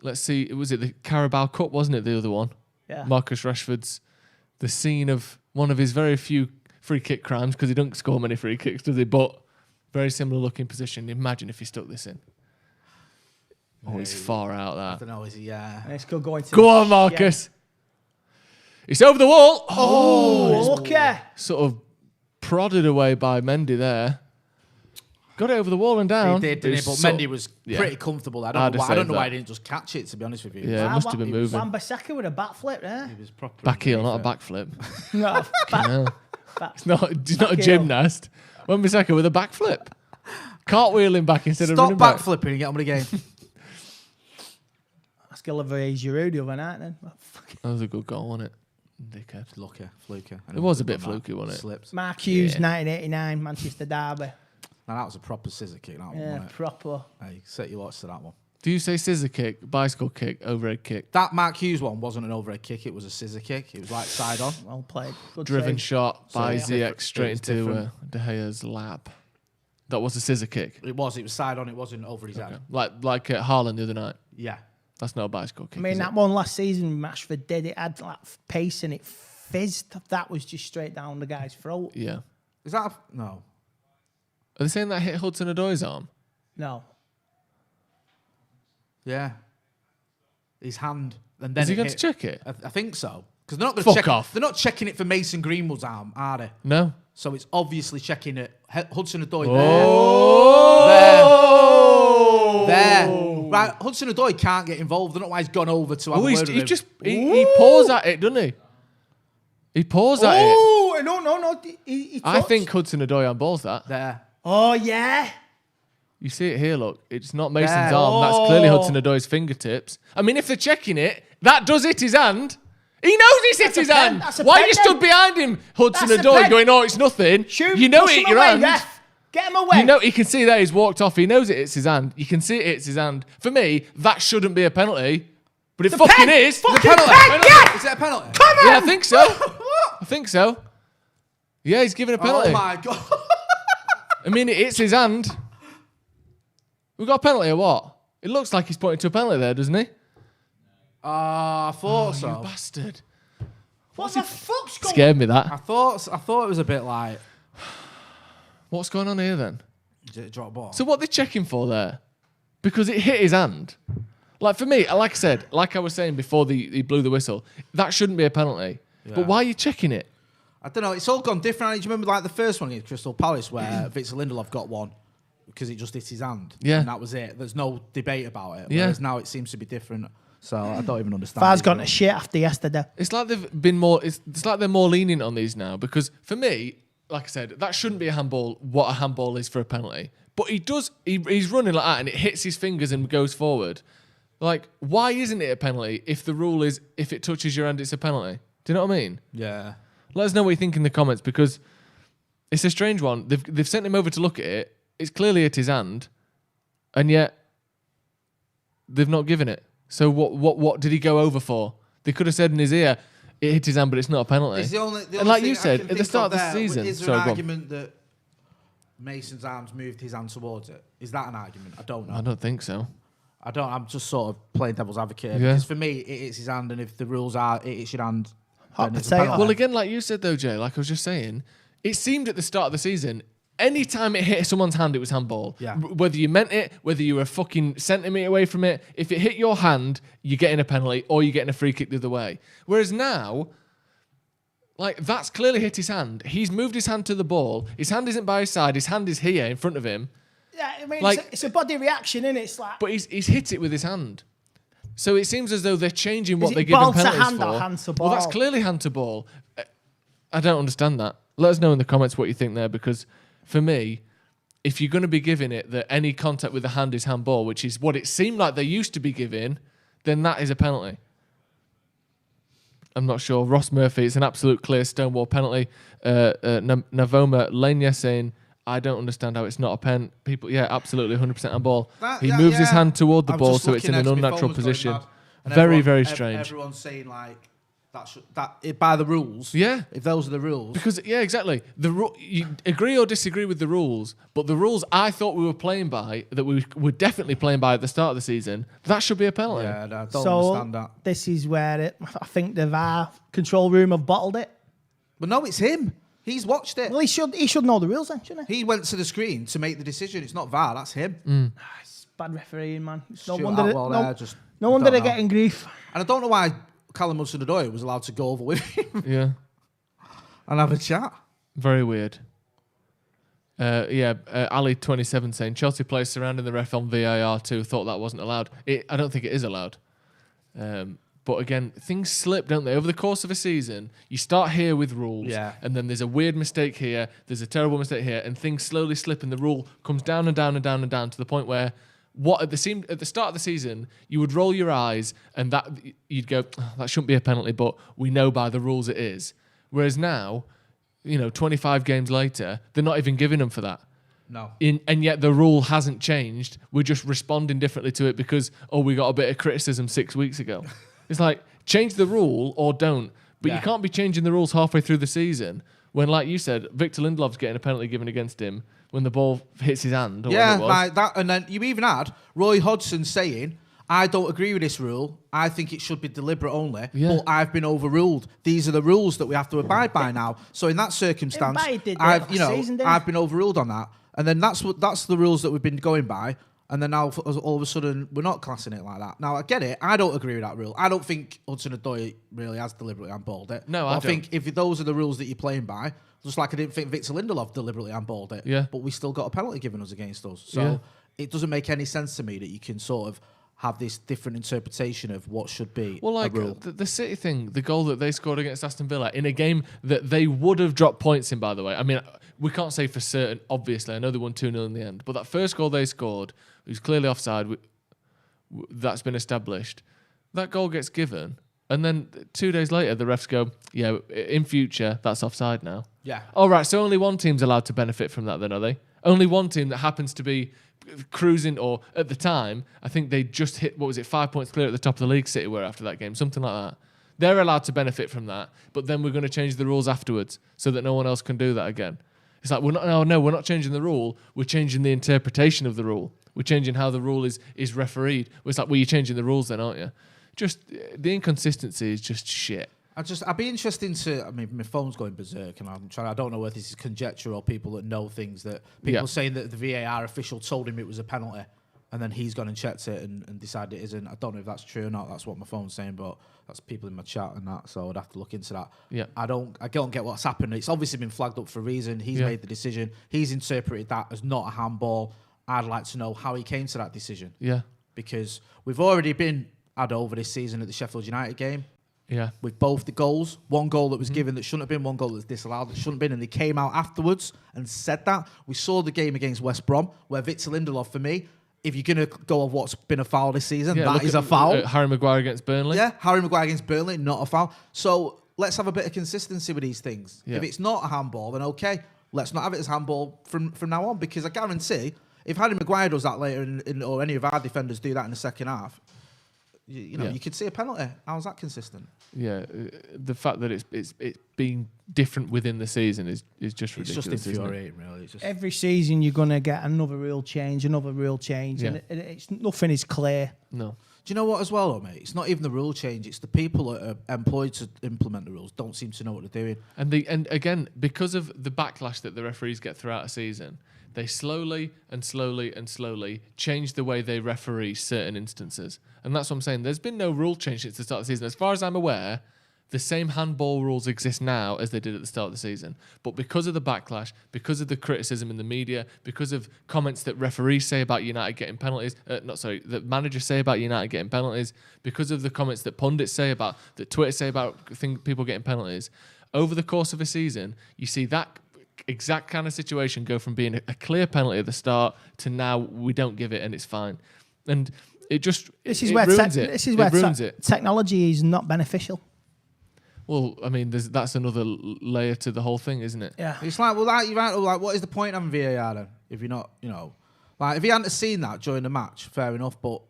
Let's see, was it the Carabao Cup, wasn't it, the other one? Yeah. Marcus Rashford's the scene of one of his very few free kick crimes, because he doesn't score many free kicks, does he? But very similar looking position. Imagine if he stuck this in. Oh, he's far out, I that. don't know. Is he? Yeah. It's still going to. Go on, Marcus. It's over the wall. Oh, okay. Sort of prodded away by Mendy there. Got it over the wall and down. He did, didn't he? But Mendy was pretty comfortable. I don't know why he didn't just catch it, to be honest with you. Yeah, it must have been moving. Wan-Bissaka with a backflip there. He was proper. Back heel, not a backflip. No, He's not a gymnast. Wan-Bissaka with a backflip. cartwheeling back instead of Stop running back. backflipping and get on with the game. That's Olivier Giroud the other night then. That was a good goal, wasn't it? Dickhead. Lucky, fluky. It was a bit fluky, wasn't it? Slipped. Mark Hughes, 1989, Manchester Derby. Now that was a proper scissor kick. That one, Yeah, wasn't it? proper. Hey, set your watch to that one. Do you say scissor kick, bicycle kick, overhead kick? That Mark Hughes one wasn't an overhead kick. It was a scissor kick. It was like side on. Well played. Good Driven save. shot by So, ZX straight it was into different. De Gea's lap. That was a scissor kick. It was side on. It wasn't over his head. Like Haaland the other night. Yeah. That's not a bicycle kick. I mean, that one last season, Rashford did it, had like pace and it fizzed. That was just straight down the guy's throat. Yeah. Is that no? Are they saying that hit Hudson-Odoi's arm? No. Yeah. His hand. And then Is he it going hit. to check it? I think so. Because they're not going to Fuck check. off. They're not checking it for Mason Greenwood's arm, are they? No. So it's obviously checking it. Hudson-Odoi Oh! there. Right, Hudson-Odoi can't get involved. I don't know why he's gone over to have a word with him. He paws at it, doesn't he? He paws at it. Oh, no. He I touched. think Hudson-Odoi on balls that. There. Oh, yeah. You see it here, look. It's not Mason's Yeah. arm. That's clearly Hudson-Odoi's fingertips. I mean, if they're checking it, that does hit his hand. He knows it's hit his hand. Why are you stood behind him, Hudson-Odoi, going, oh, it's nothing? You know it hit your hand. Get him away. You know, he can see there, he's walked off. He knows it hits his hand. You can see it hits his hand. For me, that shouldn't be a penalty. But it fucking is. Fucking The penalty. pen, yeah. Is it a penalty? Come on. Yeah, I think so. I think so. Yeah, he's giving a penalty. Oh my god. I mean, it hits his hand. We got a penalty or what? It looks like he's pointing to a penalty there, doesn't he? I thought so. You bastard. What the fuck's going on? Scared me that. I thought it was a bit like What's going on here then? drop ball. So what are they checking for there? Because it hit his hand. Like for me, like I said, like I was saying before he blew the whistle, that shouldn't be a penalty. Yeah. But why are you checking it? I don't know. It's all gone different. Do you remember like the first one against Crystal Palace where Victor Lindelof got one because it just hit his hand? Yeah. And that was it. There's no debate about it. Yeah. Whereas now it seems to be different. So I don't even understand. Far's it. gone to shit after yesterday. It's like they've been more. It's like they're more lenient on these now because for me, like I said, that shouldn't be a handball. What a handball is for a penalty, but he does. He's running like that and it hits his fingers and goes forward. Like, why isn't it a penalty if the rule is if it touches your hand, it's a penalty? Do you know what I mean? Yeah. Let us know what you think in the comments because it's a strange one. They've sent him over to look at it. It's clearly at his hand, and yet they've not given it. So what did he go over for? They could have said in his ear, it hit his hand, but it's not a penalty. It's the only and like thing you I said, can at the think start of the there, season... is there Sorry, an go on. argument that Mason's arms moved his hand towards it? Is that an argument? I don't know. I don't think so. I'm just sort of playing devil's advocate. Yeah. Because for me, it hits his hand, and if the rules are it hits your hand, Hot then it's a potato. penalty. Well, again, like you said though, Jay, like I was just saying, it seemed at the start of the season, any time it hit someone's hand, it was handball. Yeah. Whether you meant it, whether you were a fucking centimetre away from it, if it hit your hand, you're getting a penalty or you're getting a free kick the other way. Whereas now, like, that's clearly hit his hand. He's moved his hand to the ball. His hand isn't by his side. His hand is here in front of him. Yeah, I mean, Like- it's a body reaction, isn't it? It's like, But he's hit it with his hand. So it seems as though they're changing what Is it they're giving ball to penalties hand for. or hand to Well, that's ball? clearly hand to ball. I don't understand that. Let us know in the comments what you think there, because for me, if you're going to be giving it that any contact with the hand is handball, which is what it seemed like they used to be giving, then that is a penalty. I'm not sure. Ross Murphy, it's an absolute clear Stonewall penalty. Navoma Lenya saying, I don't understand how it's not a pen. People, yeah, absolutely 100% handball. He moves his hand toward the I'm ball, just so it's in looking an next, my unnatural phone was going position. mad. And Very, everyone- very strange. Everyone's saying like by the rules. Yeah. If those are the rules. Because, yeah, exactly. You agree or disagree with the rules, but the rules I thought we were playing by, that we were definitely playing by at the start of the season, that should be a penalty. Yeah, I don't so understand that. this is where I think the VAR control room have bottled it. But no, it's him. He's watched it. Well, he should know the rules then, shouldn't he? He went to the screen to make the decision. It's not VAR, that's him. It's bad refereeing, man. It's no Stuart wonder, Atwell there, just no wonder don't they're know. getting grief. And I don't know why Callum Hudson-Odoi was allowed to go over with him Yeah. and have a chat. Very weird. Ali27 saying, Chelsea players surrounding the ref on VAR too, thought that wasn't allowed. I don't think it is allowed. But again, things slip, don't they? Over the course of a season, you start here with rules, and then there's a weird mistake here, there's a terrible mistake here, and things slowly slip, and the rule comes down and down and down and down to the point where at the start of the season, you would roll your eyes, and that you'd go, oh, that shouldn't be a penalty, but we know by the rules it is. Whereas now, 25 games later, they're not even giving them for that. No. And yet the rule hasn't changed. We're just responding differently to it because, we got a bit of criticism 6 weeks ago. It's like, change the rule or don't. But you can't be changing the rules halfway through the season when, like you said, Victor Lindelof's getting a penalty given against him when the ball hits his hand. Or like that. And then you even had Roy Hodgson saying, I don't agree with this rule. I think it should be deliberate only. Yeah. But I've been overruled. These are the rules that we have to abide by now. So in that circumstance, I've been overruled on that. And then that's the rules that we've been going by. And then now, all of a sudden, we're not classing it like that. Now, I get it. I don't agree with that rule. I don't think Hudson-Odoi really has deliberately handballed it. No, I think if those are the rules that you're playing by, just like I didn't think Victor Lindelof deliberately handballed it. Yeah. But we still got a penalty given us against us. So it doesn't make any sense to me that you can sort of have this different interpretation of what should be a rule. The City thing, the goal that they scored against Aston Villa in a game that they would have dropped points in, by the way. I mean, we can't say for certain, obviously. I know they won 2-0 in the end. But that first goal they scored, it was clearly offside. That's been established. That goal gets given. And then 2 days later, the refs go, in future, that's offside now. Yeah. All right, so only one team's allowed to benefit from that then, are they? Only one team that happens to be cruising, or at the time, I think they just hit, 5 points clear at the top of the league, City were after that game, something like that. They're allowed to benefit from that, but then we're going to change the rules afterwards so that no one else can do that again. It's like, we're not changing the rule, we're changing the interpretation of the rule. We're changing how the rule is refereed. It's like, you're changing the rules then, aren't you? Just, the inconsistency is just shit. I'd be interested to. I mean, my phone's going berserk, and I don't know whether this is conjecture or people that know things that people saying that the VAR official told him it was a penalty, and then he's gone and checked it and decided it isn't. I don't know if that's true or not. That's what my phone's saying, but that's people in my chat and that. So I'd have to look into that. Yeah. I don't get what's happened. It's obviously been flagged up for a reason. He's made the decision. He's interpreted that as not a handball. I'd like to know how he came to that decision. Yeah. Because we've already been had over this season at the Sheffield United game. Yeah. With both the goals. One goal that was given that shouldn't have been, one goal that was disallowed that shouldn't have been, and they came out afterwards and said that. We saw the game against West Brom where Victor Lindelof, for me, if you're going to go on what's been a foul this season, that is a foul. Harry Maguire against Burnley. Yeah, Harry Maguire against Burnley, not a foul. So let's have a bit of consistency with these things. Yeah. If it's not a handball, then okay, let's not have it as handball from now on, because I guarantee if Harry Maguire does that later or any of our defenders do that in the second half, you could see a penalty. How's that consistent? Yeah, the fact that it's being different within the season is just ridiculous. It's just infuriating, really. Every season you're going to get another rule change, and it's nothing is clear. No. Do you know what as well, mate? It's not even the rule change. It's the people that are employed to implement the rules don't seem to know what they're doing. And again, because of the backlash that the referees get throughout a season, they slowly change the way they referee certain instances. And that's what I'm saying. There's been no rule change since the start of the season. As far as I'm aware, the same handball rules exist now as they did at the start of the season. But because of the backlash, because of the criticism in the media, because of comments that referees say about United getting penalties, that managers say about United getting penalties, because of the comments that pundits say about, that Twitter say about people getting penalties, over the course of a season, you see that exact kind of situation go from being a clear penalty at the start to now we don't give it and it's fine. And it just ruins it. Technology is not beneficial. Well, I mean, that's another layer to the whole thing, isn't it? Yeah. It's like, you're right. Like, what is the point of having VAR then? If you're not, like if he hadn't seen that during the match, fair enough. But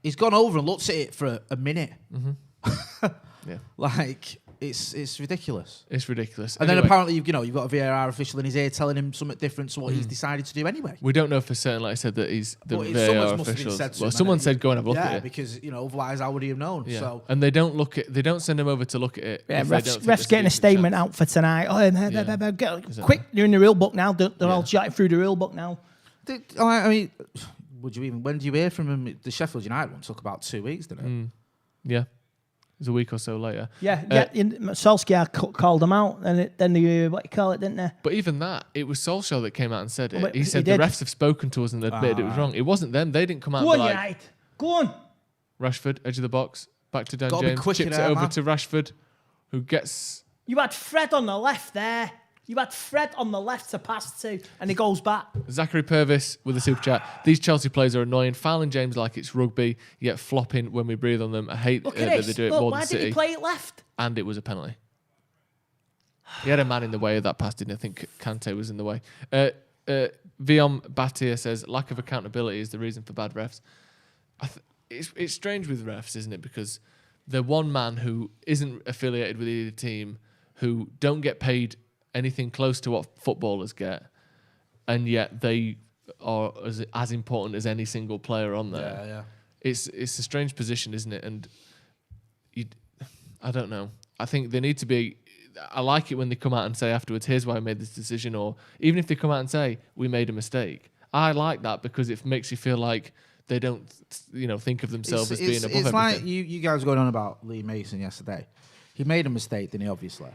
he's gone over and looked at it for a minute. Mm-hmm. Yeah. Like, it's ridiculous. It's ridiculous. And then apparently you've got a VAR official in his ear telling him something different to what he's decided to do anyway. We don't know for certain, like I said, that he's the VAR official. Someone said go and have a look at it. Yeah, because otherwise how would he have known? Yeah. So. And they don't send him over to look at it. Yeah, refs getting a statement out for tonight. Quick, they're in the rule book now. They're all chatting through the rule book now. I mean, when do you hear from him? The Sheffield United one took about 2 weeks, didn't it? Yeah. It was a week or so later. Yeah. Solskjaer called them out, and then they didn't they? But even that, it was Solskjaer that came out and said it. He said the refs have spoken to us and admitted it was wrong. It wasn't them. They didn't come out and be like, Go on. Rashford, edge of the box. Back to Dan Gotta be James. quicker Chips it there, over man. to Rashford, who gets... You had Fred on the left there. You had Fred on the left to pass to, and he goes back. Zachary Purvis with a super chat. These Chelsea players are annoying. Fouling James like it's rugby, yet flopping when we breathe on them. I hate Look that at they this. do it Look, more why than did City. he play it left? And it was a penalty. He had a man in the way of that pass, didn't he? I think Kante was in the way. Viom Batia says, lack of accountability is the reason for bad refs. It's strange with refs, isn't it? Because they're one man who isn't affiliated with either team, who don't get paid anything close to what footballers get, and yet they are as important as any single player on there. Yeah. It's a strange position, isn't it? And I don't know. I think they need to be... I like it when they come out and say afterwards, here's why I made this decision, or even if they come out and say, we made a mistake. I like that because it makes you feel like they don't, think of themselves as being above everything. It's like you guys going on about Lee Mason yesterday. He made a mistake, didn't he, obviously?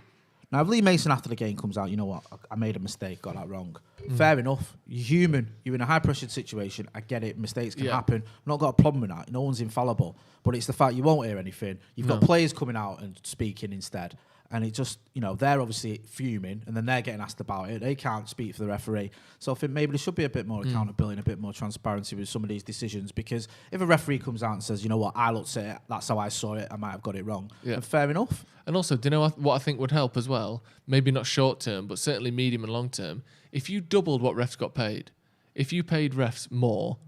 Now, if Lee Mason after the game comes out, you know what, I made a mistake, got that wrong. Fair enough. You're human. You're in a high-pressured situation. I get it. Mistakes can happen. I've not got a problem with that. No one's infallible. But it's the fact you won't hear anything. You've got players coming out and speaking instead. And it just, they're obviously fuming, and then they're getting asked about it. They can't speak for the referee. So I think maybe there should be a bit more accountability and a bit more transparency with some of these decisions. Because if a referee comes out and says, you know what, I looked at it, that's how I saw it, I might have got it wrong. And fair enough. And also, do you know what I think would help as well? Maybe not short term, but certainly medium and long term. If you doubled what refs got paid, if you paid refs more,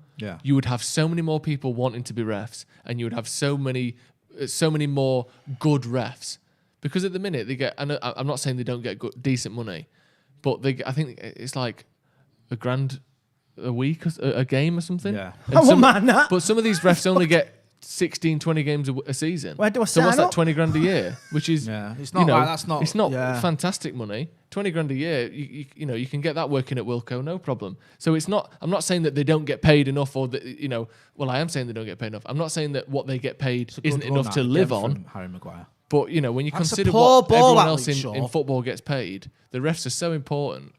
you would have so many more people wanting to be refs, and you would have so many more good refs. Because at the minute they get, and I'm not saying they don't get decent money, but I think it's like $1,000 a week, a game or something. Yeah. But some of these refs only get 16, 20 games a season. Where do I so sign what's that, up? 20 grand a year? Which is, it's not that's not. It's not fantastic money. 20 grand a year, you can get that working at Wilco, no problem. So it's not. I'm not saying that they don't get paid enough, or that Well, I am saying they don't get paid enough. I'm not saying that what they get paid isn't enough to live on. Harry Maguire. But when you That's consider a poor what ball, everyone else that Luke in Shaw. football gets paid, the refs are so important,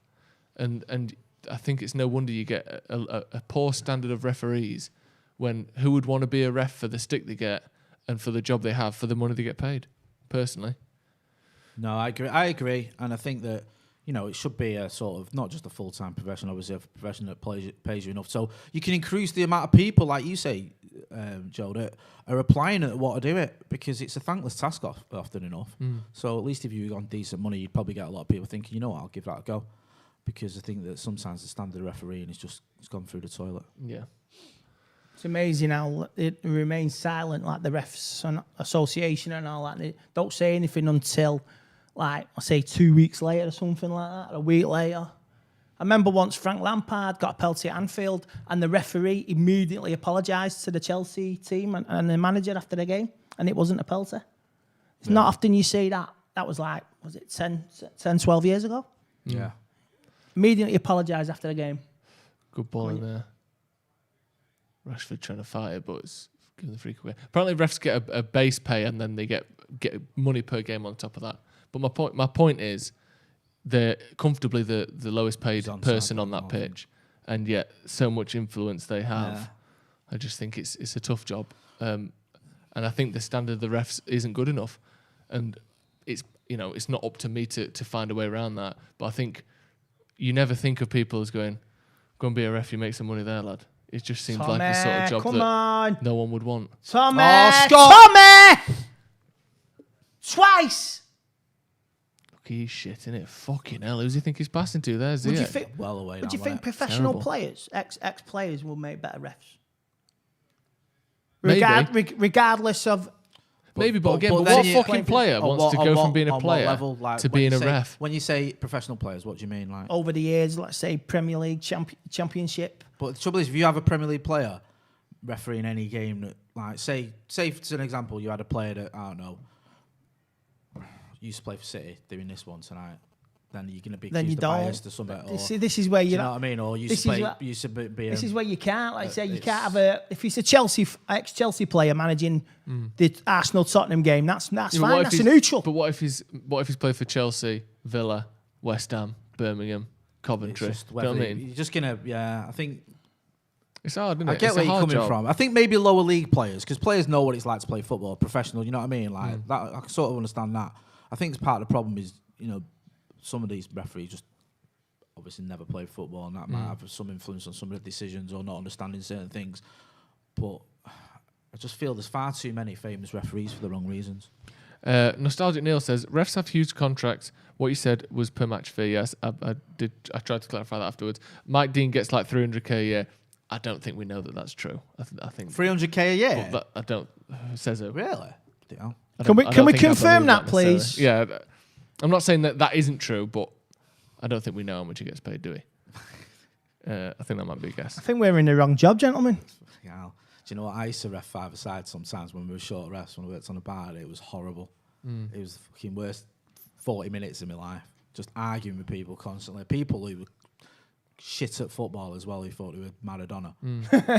and I think it's no wonder you get a poor standard of referees. When who would want to be a ref for the stick they get and for the job they have for the money they get paid? Personally, no, I agree, and I think that it should be a sort of not just a full-time profession, obviously a profession that pays you enough, so you can increase the amount of people, like you say, Joe, that are applying at what to do it, because it's a thankless task often enough. So at least if you on decent money, you'd probably get a lot of people thinking, you know what, I'll give that a go, because I think that sometimes the standard of refereeing it's gone through the toilet. Yeah. It's amazing how it remains silent, like the refs association and all that. They don't say anything until, like, I say 2 weeks later or something like that, a week later. I remember once Frank Lampard got a penalty at Anfield, and the referee immediately apologised to the Chelsea team and the manager after the game, and it wasn't a penalty. It's not often you see that. That was like, was it 10, 12 years ago? Yeah. Immediately apologised after the game. Good ball in there. Rashford trying to fight it, but it's giving the free kick away. Apparently, refs get a base pay and then they get money per game on top of that. But my point is, they're comfortably the lowest paid person on that pitch, and yet so much influence they have. Yeah. I just think it's a tough job, and I think the standard of the refs isn't good enough, and it's not up to me to find a way around that. But I think you never think of people as going, go and be a ref, you make some money there, lad. It just seems like the sort of job that no one would want. Tommy! Oh, Scott! Tommy! Twice! Look, he's shit, innit? Fucking hell. Who does he think he's passing to there? Would you think, well away would you now, think mate. professional Terrible. players, ex-players, will make better refs? Maybe. Regardless of... Maybe, but again, then what you- fucking player wants to go from being a player to being a ref? When you say professional players, what do you mean? Like over the years, let's say Premier League, Championship. But the trouble is, if you have a Premier League player refereeing any game that, like, say for an example, you had a player that, I don't know, used to play for City doing this one tonight, then you're going to be accused of bias to something. Or, see, this is where you you know what I mean? Or used to be this is where you can't, like say, you can't have a, if it's a ex-Chelsea player managing the Arsenal-Tottenham game, that's fine, that's a neutral. But what if he's played for Chelsea, Villa, West Ham, Birmingham, Coventry? It's just Do you know what I whether mean? you're just going to, I think... It's hard, isn't it? I get where you're coming from. I think maybe lower league players, because players know what it's like to play football, professional. You know what I mean? Like that, I can sort of understand that. I think it's part of the problem is, some of these referees just obviously never played football, and that might have some influence on some of the decisions or not understanding certain things. But I just feel there's far too many famous referees for the wrong reasons. Nostalgic Neil says refs have huge contracts. What you said was per match fee. Yes, I tried to clarify that afterwards. Mike Dean gets like 300k a year. I don't think we know that that's true. I think 300k a year. But I don't. Says it really? Can we confirm that, please? Yeah, I'm not saying that isn't true, but I don't think we know how much he gets paid, do we? I think that might be a guess. I think we're in the wrong job, gentlemen. Yeah. Do you know what? I used to ref 5-a-side sometimes when we were short refs, when I worked on a bar. It was horrible. It was the fucking worst 40 minutes of my life. Just arguing with people constantly. People who were shit at football as well, who thought they were Maradona.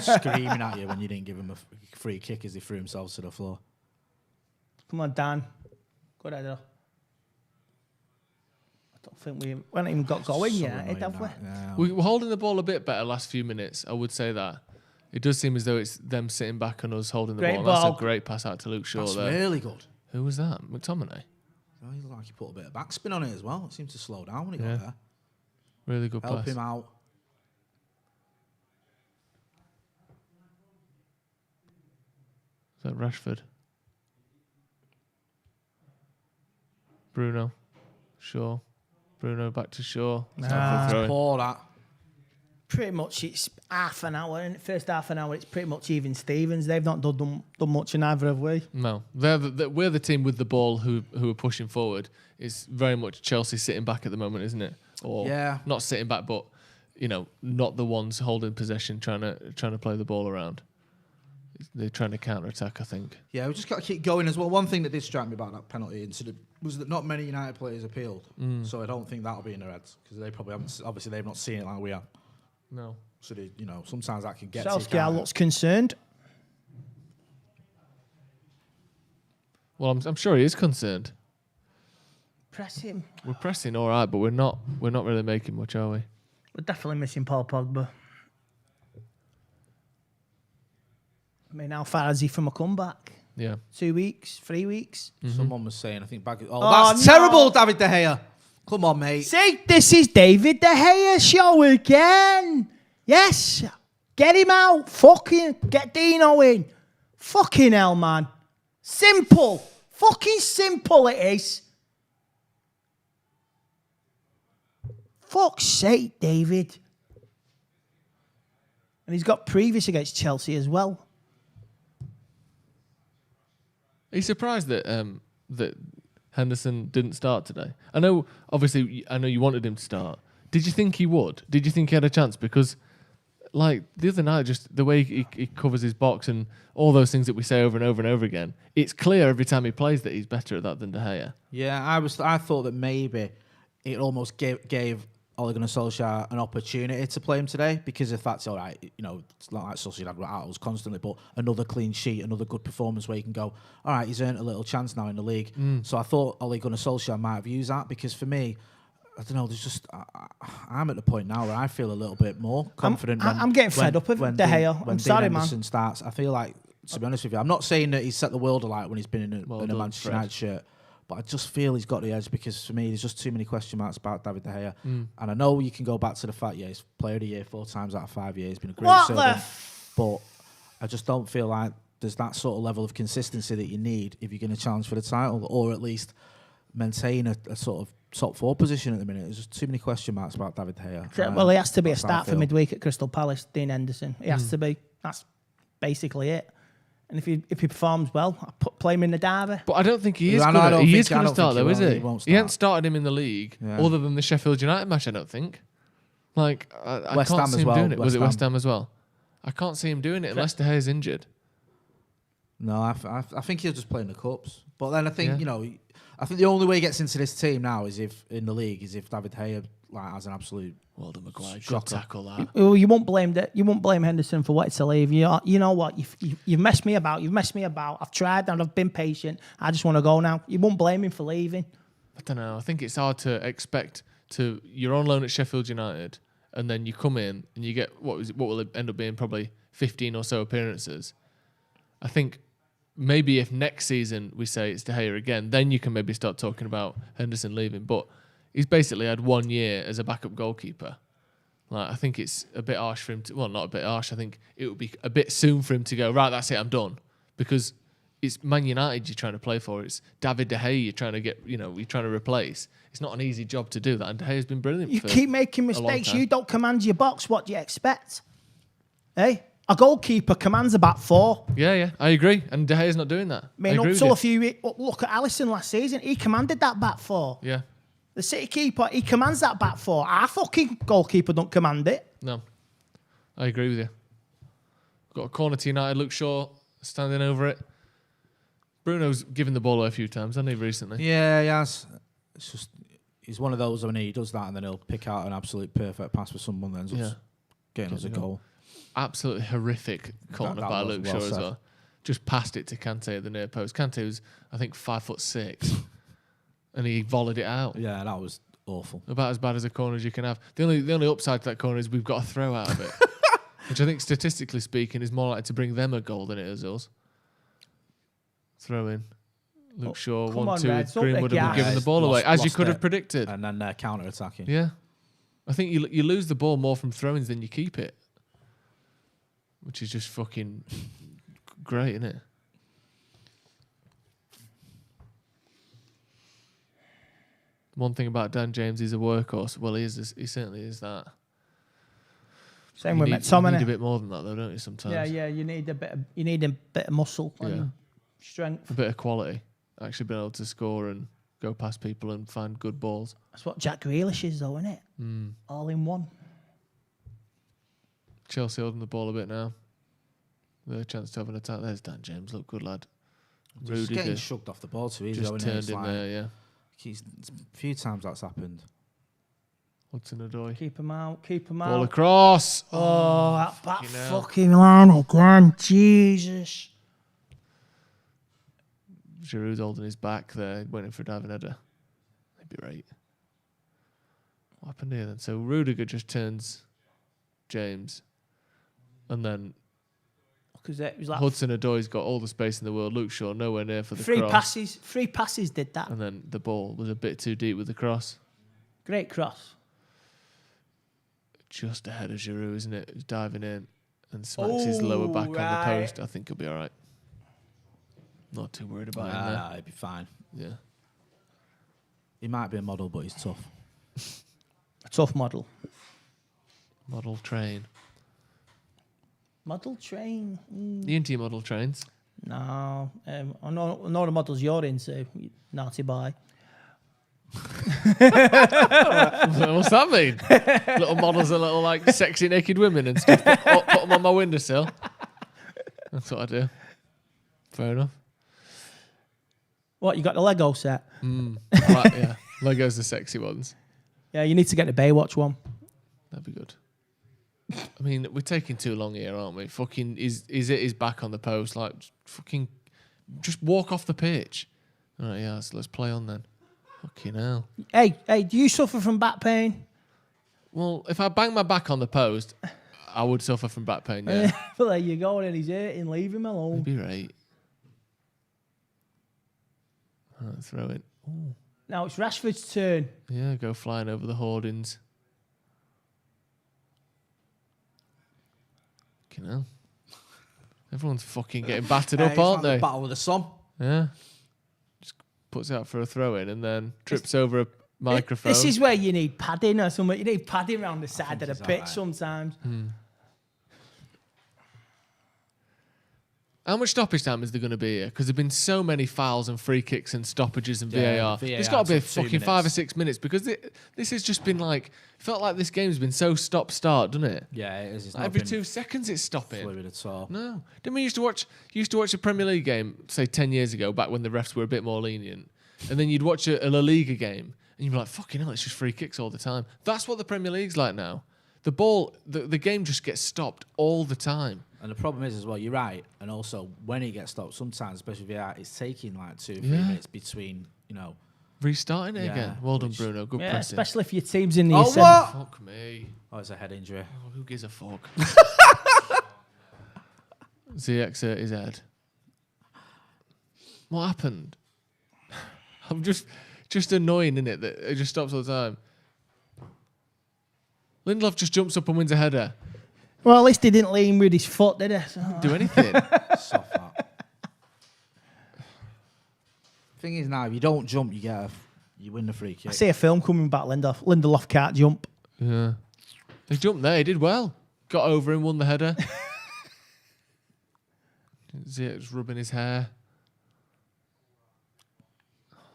Screaming at you when you didn't give him a free kick as he threw himself to the floor. Come on, Dan. Good idea. I don't think we haven't even got going yet, have we? Yeah. We were holding the ball a bit better last few minutes, I would say that. It does seem as though it's them sitting back and us holding the ball. That's a great pass out to Luke Shaw. That's there. really good. Who was that? McTominay? Oh, he looked like he put a bit of backspin on it as well. It seemed to slow down when he got there. Really good Help pass. him out. Is that Rashford? Bruno. Shaw. Bruno back to Shaw. Poor that. Pretty much it's half an hour, and first half an hour it's pretty much even Stevens. They've not done much, and neither have we. No, we're the team with the ball who are pushing forward. It's very much Chelsea sitting back at the moment, isn't it? Or not sitting back, but not the ones holding possession, trying to play the ball around. They're trying to counter-attack, I think. Yeah, we just got to keep going as well. One thing that did strike me about that penalty incident was that not many United players appealed. So I don't think that'll be in their heads because they probably haven't. Obviously, they've not seen it like we have. No. So they, sometimes that can get. Solskjaer looks concerned. Well, I'm sure he is concerned. Press him. We're pressing all right, but we're not really making much, are we? We're definitely missing Paul Pogba. I mean, how far is he from a comeback? Yeah. 2 weeks, 3 weeks. Someone was saying, I think back. That's terrible, David De Gea. Come on, mate. See, this is David De Gea show again. Yes, get him out. Fucking get Dino in. Fucking hell, man. Simple. Fucking simple it is. Fuck's sake, David. And he's got previous against Chelsea as well. Are you surprised that that Henderson didn't start today? I know you wanted him to start. Did you think he would? Did you think he had a chance? Because, like, the other night, just the way he covers his box and all those things that we say over and over and over again, it's clear every time he plays that he's better at that than De Gea. Yeah, I thought that maybe it almost gave Ole Gunnar Solskjaer an opportunity to play him today because if that's all right, it's not like Solskjaer had rattles constantly, but another clean sheet, another good performance where you can go, all right, he's earned a little chance now in the league. So I thought Ole Gunnar Solskjaer might have used that because for me, I don't know, there's just, I'm at the point now where I feel a little bit more confident. I'm getting fed up with De Gea. I'm sorry, man. When starts, I feel like, to be honest with you, I'm not saying that he's set the world alight when he's been in a Manchester United shirt. But I just feel he's got the edge because for me, there's just too many question marks about David De Gea. And I know you can go back to the fact, he's player of the year 4 times out of 5 years. He's been a great servant. But I just don't feel like there's that sort of level of consistency that you need if you're going to challenge for the title or at least maintain a sort of top 4 position at the minute. There's just too many question marks about David De Gea. Well, he has to be a start for midweek at Crystal Palace, Dean Henderson. He has to be. That's basically it. And if he performs well, I'll play him in the derby. But I don't think he is going to start, though, is he? He hasn't started him in the league, other than the Sheffield United match, I don't think. Like, I can't see him doing it. Was it West Ham as well? I can't see him doing it unless De Gea's injured. No, I think he'll just play in the Cups. But then I think, I think the only way he gets into this team now is if David De Gea has an absolute Walden Maguire. Good tackle that. You won't blame Henderson for wanting to leave. You know what? You've messed me about. I've tried and I've been patient. I just want to go now. You won't blame him for leaving. I don't know. I think it's hard to expect you're on loan at Sheffield United and then you come in and you get what will end up being probably 15 or so appearances. I think maybe if next season we say it's De Gea again, then you can maybe start talking about Henderson leaving. But he's basically had 1 year as a backup goalkeeper. Like, I think it's a bit harsh for him to... Well, not a bit harsh. I think it would be a bit soon for him to go, right, that's it, I'm done. Because it's Man United you're trying to play for. It's David De Gea you're trying to get, you're trying to replace. It's not an easy job to do that. And De Gea's been brilliant You for keep making mistakes. You don't command your box. What do you expect? Hey? A goalkeeper commands a back four. Yeah, I agree. And De Gea's not doing that. I mean, up till a few... Look at Alisson last season. He commanded that back four. Yeah. The City keeper, he commands that back four. Our fucking goalkeeper don't command it. No. I agree with you. Got a corner to United. Luke Shaw standing over it. Bruno's given the ball away a few times, hasn't he, recently? Yeah, he has. It's just... He's one of those when he does that and then he'll pick out an absolute perfect pass for someone that ends up getting us a goal. Absolutely horrific corner by Luke Shaw as well. Just passed it to Kante at the near post. Kante was, I think, 5'6", and he volleyed it out. Yeah, that was awful. About as bad as a corner as you can have. The only upside to that corner is we've got a throw out of it, which I think, statistically speaking, is more likely to bring them a goal than it is us. Throw in. Luke Shaw, 1-2 with Greenwood, and we're giving the ball away, as you could have predicted. And then they're counter-attacking. Yeah. I think you lose the ball more from throw-ins than you keep it. Which is just fucking great, isn't it? One thing about Dan James, he's a workhorse. Well, he certainly is that. Same with McTominay. You need a bit more than that, though, don't you? Sometimes. Yeah. You need a bit of muscle and strength, a bit of quality. Actually, being able to score and go past people and find good balls. That's what Jack Grealish is, though, isn't it? All in one. Chelsea holding the ball a bit now. Their chance to have an attack. There's Dan James. Look, good lad. Just getting shoved off the ball too easy. Just turned in there, yeah. A few times that's happened. Hudson-Odoi. Keep him out. Ball across. Oh, that back fucking line again. Jesus. Giroud's holding his back there, waiting for a diving header. That'd be right. What happened here then? So Rudiger just turns James, and then Hudson-Odoi's got all the space in the world. Luke Shaw nowhere near for the cross. Three passes did that. And then the ball was a bit too deep with the cross. Great cross. Just ahead of Giroud, isn't it? He's diving in and smacks his lower back on the post. I think he'll be all right. Not too worried about him there. Nah, he'll be fine. Yeah. He might be a model, but he's tough. A tough model. Model train. Model train. You into your model trains? No. I know the models you're into, you naughty boy. What's that mean? Little models are little like sexy naked women and stuff. Put them on my windowsill. That's what I do. Fair enough. What, you got the Lego set? Right, yeah. Legos the sexy ones. Yeah, you need to get the Baywatch one. That'd be good. I mean, we're taking too long here, aren't we? Fucking, is it his back on the post? Like, just walk off the pitch. All right, yeah, so let's play on then. Fucking hell. Hey, do you suffer from back pain? Well, if I bang my back on the post, I would suffer from back pain, yeah. But there you go, and he's hurting. Leave him alone. It'd be right. All right, throw it. Ooh. Now it's Rashford's turn. Yeah, go flying over the hoardings. Fucking hell. Everyone's fucking getting battered up, aren't they? Battle with the sun. Yeah. Just puts it out for a throw in and then trips over a microphone. This is where you need padding or something. You need padding around the side of the pitch sometimes. How much stoppage time is there going to be here? Because there have been so many fouls and free kicks and stoppages and VAR. There's got to be a fucking 5 or 6 minutes because this has just been like... felt like this game's been so stop-start, doesn't it? Yeah, it is. Like every 2 seconds it's stopping. Fluid at all. No. Didn't we used to watch a Premier League game, say 10 years ago, back when the refs were a bit more lenient, and then you'd watch a La Liga game and you'd be like, fucking hell, it's just free kicks all the time. That's what the Premier League's like now. The ball, the game just gets stopped all the time. And the problem is as well, you're right, and also when it gets stopped, sometimes, especially VAR, it's taking like 2 or 3 minutes between, restarting it again. Well done, Bruno. Good pressing. Especially if your team's in the Fuck me. Oh, it's a head injury. Oh, who gives a fuck? ZX hurt his head. What happened? I'm just annoying, isn't it? That it just stops all the time. Lindelof just jumps up and wins a header. Well, at least he didn't lean with his foot, did he? So. Do anything. Soft that. Thing is now, if you don't jump, you win the free kick. I see a film coming back. Lindelof can't jump. Yeah, he jumped there. He did well. Got over him, won the header. ZX rubbing his hair.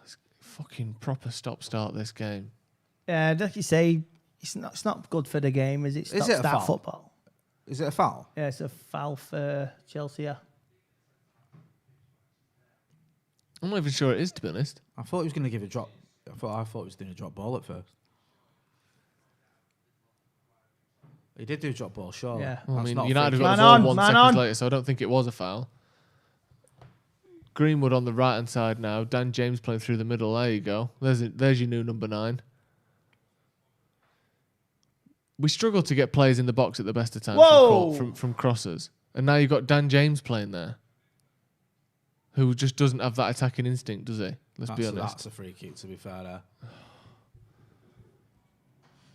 It's fucking proper stop-start this game. Yeah, like you say, it's not good for the game, is it? Is it a foul? Football. Is it a foul? Yeah, it's a foul for Chelsea. Yeah. I'm not even sure it is, to be honest. I thought he was going to give a drop. I thought he was doing a drop ball at first. He did do a drop ball, sure. Yeah. Well, I That's mean, not United free got kick. the ball 1 second later, so I don't think it was a foul. Greenwood on the right-hand side now. Dan James playing through the middle. There you go. There's your new number 9. We struggle to get players in the box at the best of times from crosses. And now you've got Dan James playing there, who just doesn't have that attacking instinct, does he? Let's be honest. That's a free kick, to be fair there.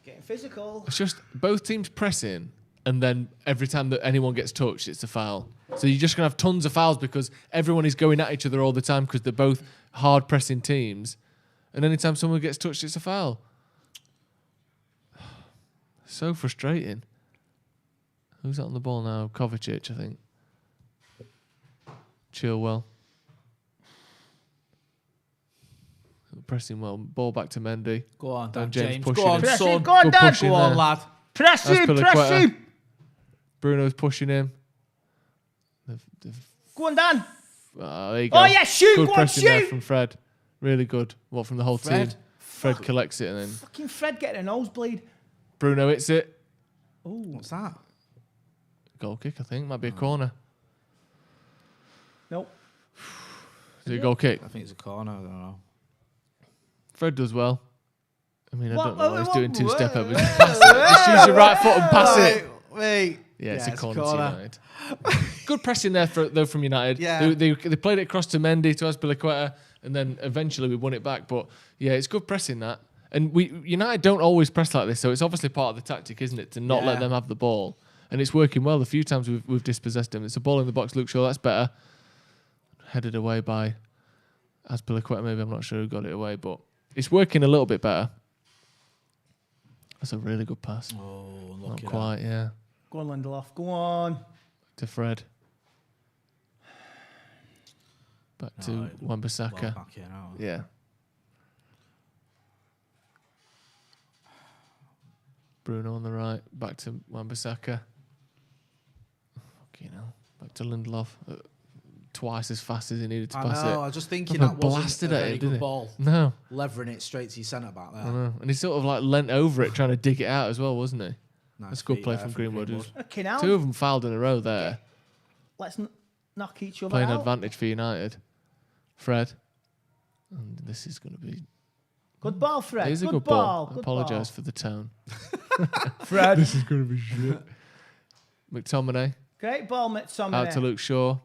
Getting physical. It's just both teams pressing, and then every time that anyone gets touched, it's a foul. So you're just going to have tons of fouls because everyone is going at each other all the time because they're both hard-pressing teams. And anytime someone gets touched, it's a foul. So frustrating. Who's on the ball now? Kovacic, I think. Chilwell. Pressing well. Ball back to Mendy. Go on, Dan James. James pushing Go on, him. son. Go on, Good Dan. push in Go on, there. lad. Press That's him, Piliqueta. press him. Bruno's pushing him. Go on, Dan. There you go. Oh, yeah, shoot, Good go on, pressing there shoot. from Fred. Really good. What, from the whole Fred? team? Fred collects it and then Fucking Fred getting a nosebleed. Bruno hits it. Oh, what's that? Goal kick, I think. Might be a corner. Nope. Is it a goal kick? I think it's a corner. I don't know. Fred does well. I mean, I What? don't know why he's doing What? two-step up. Just pass it. Just use your right foot and pass it. Wait. Yeah, it's a corner to United. Good pressing there, though, from United. Yeah. They played it across to Mendy, to Azpilicueta, and then eventually we won it back. But, yeah, it's good pressing that. And United don't always press like this, so it's obviously part of the tactic, isn't it, to not let them have the ball. And it's working well. The few times we've dispossessed them. It's a ball in the box, Luke Shaw, that's better. Headed away by Azpilicueta, maybe. I'm not sure who got it away, but it's working a little bit better. That's a really good pass. Oh, not quite, yeah. Go on, Lindelof. Go on. To Fred. Back to Wan-Bissaka. Back here now. Yeah. Bruno on the right. Back to Wan-Bissaka. Fucking hell. Back to Lindelof. Twice as fast as he needed to pass it. I know. I was just thinking Proper that wasn't blasted a at very him, good didn't it? ball. No. Levering it straight to your centre back there. I know. And he sort of like leant over it trying to dig it out as well, wasn't he? Nice That's a good feet play there from from Greenwood. Greenwood. Fucking hell. Two of them fouled in a row there. Let's knock each other Playing out. advantage for United. Fred. And this is going to be... Good ball, Fred. It is a good ball. ball. I Good apologise ball. for the tone. Fred. This is going to be shit. McTominay. Great ball, McTominay. Out to Luke Shaw.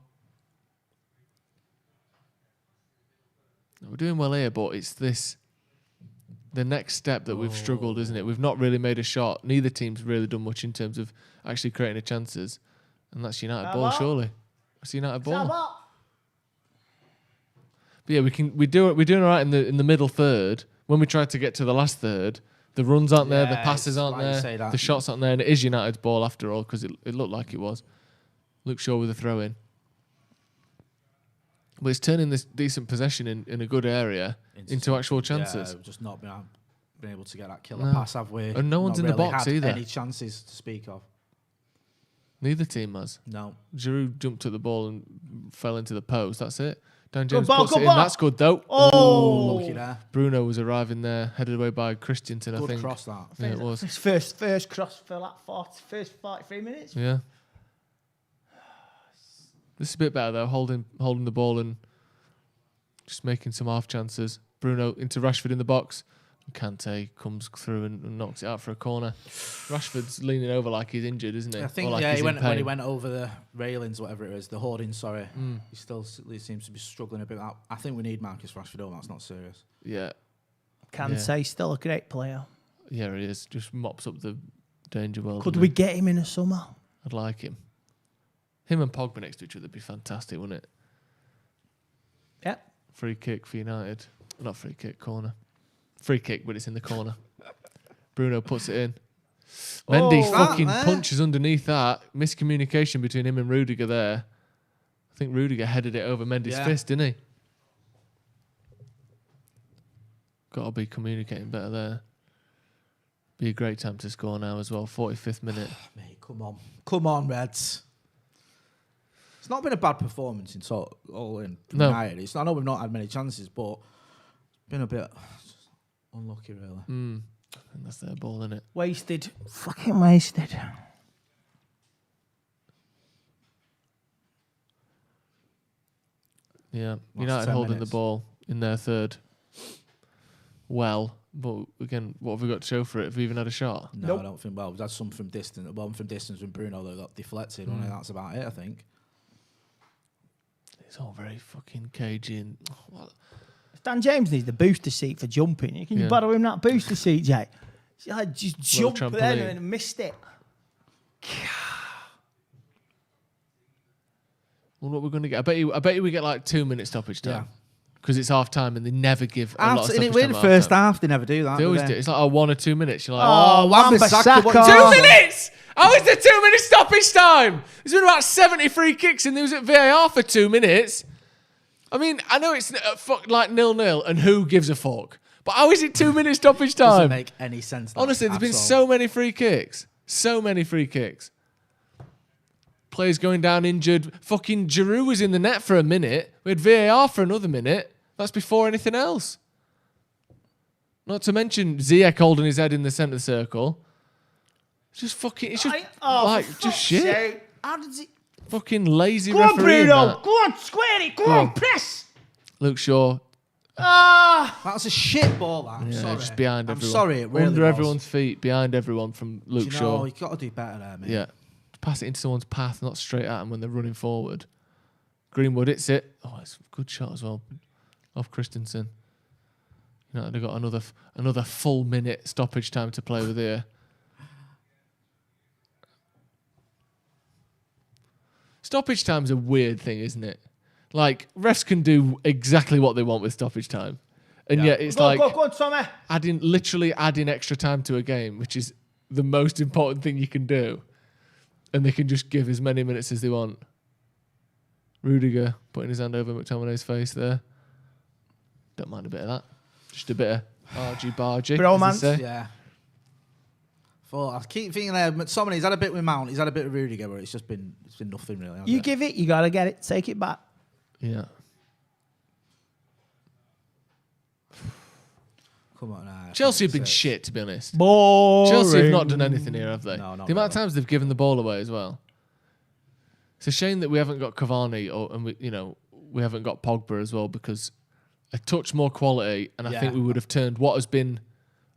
We're doing well here, but it's the next step that we've struggled, isn't it? We've not really made a shot. Neither team's really done much in terms of actually creating a chances. And that's United ball, surely. That's United ball. But yeah, we're doing all right in the middle third. When we try to get to the last third, the runs aren't there, the passes aren't there, the shots aren't there, and it is United's ball after all, because it looked like it was. Luke Shaw with a throw in. But it's turning this decent possession in a good area into actual chances. Yeah, we've just not been able to get that killer pass, have we? And no one's Not in the really box had either. Any chances to speak of? Neither team has. No. Giroud jumped at the ball and fell into the post. That's it. Dan Good James ball, puts good it in. ball. That's good though. Oh. Lucky there. Bruno was arriving there, headed away by Christensen, I Good think. cross, that. Yeah, it was. His first cross for like first 43 minutes. Yeah. This is a bit better though, holding the ball and just making some half chances. Bruno into Rashford in the box. Kante comes through and knocks it out for a corner. Rashford's leaning over like he's injured, isn't he? I think, like yeah, when he went over the railings, whatever it is, the hoarding, sorry. He still seems to be struggling a bit. I think we need Marcus Rashford. Oh, that's not serious. Yeah. Kante, still a great player. Yeah, he is. Just mops up the danger world. Could we get him in the summer? I'd like him. Him and Pogba next to each other would be fantastic, wouldn't it? Yeah. Free kick for United. Not free kick, corner. Free kick, but it's in the corner. Bruno puts it in. Mendy fucking punches underneath that. Miscommunication between him and Rudiger there. I think Rudiger headed it over Mendy's fist, didn't he? Got to be communicating better there. Be a great time to score now as well. 45th minute. Mate, come on, Reds. It's not been a bad performance in all in United. I know we've not had many chances, but it's been a bit unlucky, really. I think that's their ball, isn't it? Wasted. Fucking wasted. Yeah, United holding the ball in their third. Well, but again, what have we got to show for it? Have we even had a shot? No, I don't think. Well, we've had some from distance. One from distance from Bruno that got deflected. And that's about it, I think. It's all very fucking cagey. And, Dan James needs the booster seat for jumping. You can borrow him that booster seat, Jay. Just jump there and missed it. Well, what we're going to get? I bet you we get like 2 minute stoppage time. Because it's half time and they never give a lot of stoppage time. In the first half, they never do that. They always do. It's like 1 or 2 minutes. You're like, Wan-Bissaka. 2 minutes! How is there 2 minutes stoppage time? There's been about 70 free kicks and they was at VAR for 2 minutes. I mean, I know it's like 0-0 and who gives a fuck? But how is it 2 minutes stoppage time? Doesn't make any sense. Honestly, there's been so many free kicks. So many free kicks. Players going down injured. Fucking Giroud was in the net for a minute. We had VAR for another minute. That's before anything else. Not to mention Ziyech holding his head in the centre circle. It's just fucking... It's just just shit. Sake. How did he... Fucking lazy Go on, refereeing Bruno. that. Go on, square it. Go on, press. Luke Shaw. Ah. That's a shit ball, that. I'm sorry. Just behind everyone. I'm sorry, it really Under was. everyone's feet, behind everyone from Luke Shaw. You've got to do better there, mate. Yeah. Pass it into someone's path, not straight at them when they're running forward. Greenwood, it's it. Oh, it's a good shot as well. Off Christensen. You know, they've got another full minute stoppage time to play with here. Stoppage time's a weird thing, isn't it? Like, refs can do exactly what they want with stoppage time. And yet it's Go on, Tommy. literally adding extra time to a game, which is the most important thing you can do. And they can just give as many minutes as they want. Rudiger putting his hand over McTominay's face there. Don't mind a bit of that. Just a bit of argy-bargy. Bromance. Yeah. I keep thinking McTominay's had a bit with Mount, he's had a bit with Rudiger, but it's been nothing really. You give it, you got to get it. Take it back. Yeah. Come on now. Chelsea have been shit, to be honest. Boring. Chelsea have not done anything here, have they? No, not the amount of really. times they've given the ball away as well. It's a shame that we haven't got Cavani and we haven't got Pogba as well, because a touch more quality, and I think we would have turned what has been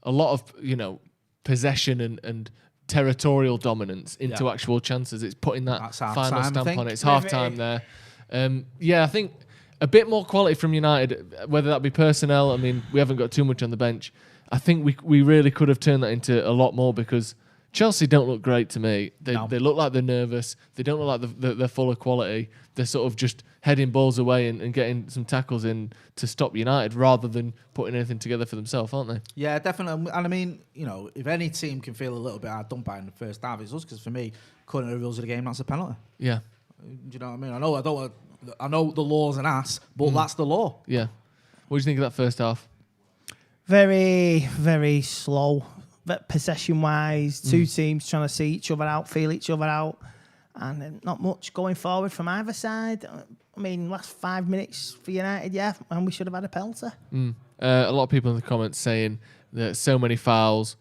a lot of possession and territorial dominance into actual chances. It's putting that final stamp on it. It's half time there. I think a bit more quality from United, whether that be personnel. I mean, we haven't got too much on the bench. I think we really could have turned that into a lot more, because Chelsea don't look great to me. They look like they're nervous. They don't look like they're full of quality. They're sort of just heading balls away and getting some tackles in to stop United rather than putting anything together for themselves, aren't they? Yeah, definitely. And I mean, if any team can feel a little bit hard done by in the first half, it's us, because for me, according to the rules of the game, that's a penalty. Yeah. Do you know what I mean? I know the law's an ass, but that's the law. Yeah. What do you think of that first half? Very, very slow. Possession-wise, two teams trying to see each other out, feel each other out, and not much going forward from either side. I mean, last 5 minutes for United, and we should have had a penalty. A lot of people in the comments saying that so many fouls,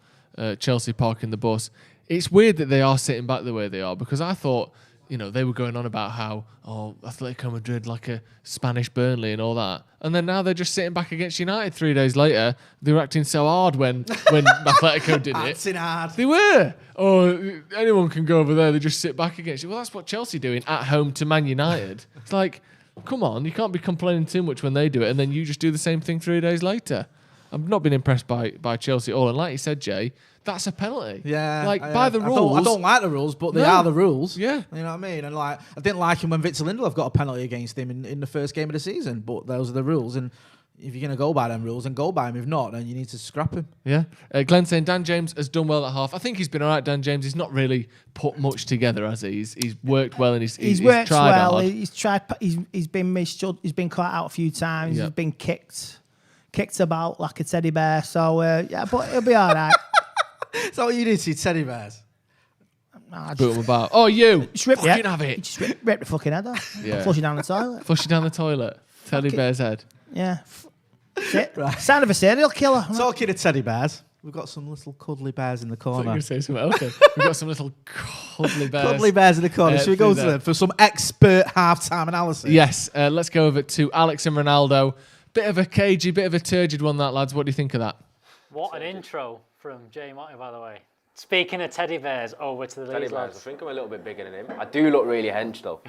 Chelsea parking the bus. It's weird that they are sitting back the way they are, because I thought they were going on about how, Atletico Madrid like a Spanish Burnley and all that. And then now they're just sitting back against United 3 days later. They were acting so hard when Atletico did it. Acting hard. They were. Oh, anyone can go over there. They just sit back against you. Well, that's what Chelsea doing at home to Man United. It's like, come on, you can't be complaining too much when they do it and then you just do the same thing 3 days later. I've not been impressed by Chelsea at all. And like you said, Jay, that's a penalty. Yeah. By the rules. I don't like the rules, but they are the rules. Yeah. You know what I mean? And I didn't like him when Victor Lindelof got a penalty against him in the first game of the season, but those are the rules. And if you're going to go by them rules, then go by them. If not, then you need to scrap him. Yeah. Glenn saying Dan James has done well at half. I think he's been all right, Dan James. He's not really put much together, has he? He's worked well and he's worked tried well. hard. He's tried. He's been misjudged. He's been caught out a few times. Yep. He's been kicked about like a teddy bear. So yeah, but he'll be all right. So what you did to your teddy bears? Boot him about. Oh, you! Just rip, fucking have it. Just rip the fucking head off. Yeah. Flush it down the toilet. Flush it down the toilet. Teddy bear's head. Yeah. Sound of a serial killer. Talking of teddy bears, we've got some little cuddly bears in the I thought you were corner. going to say something else. Okay. We've got some little cuddly bears. Cuddly bears in the corner. Should we go to them for some expert half-time analysis? Yes. Let's go over to Alex and Ronaldo. Bit of a cagey, bit of a turgid one, that, lads. What do you think of that? What an intro from Jay Motti, by the way. Speaking of teddy bears, over to the Teddy Leeds bears, lads. I think I'm a little bit bigger than him. I do look really hench though.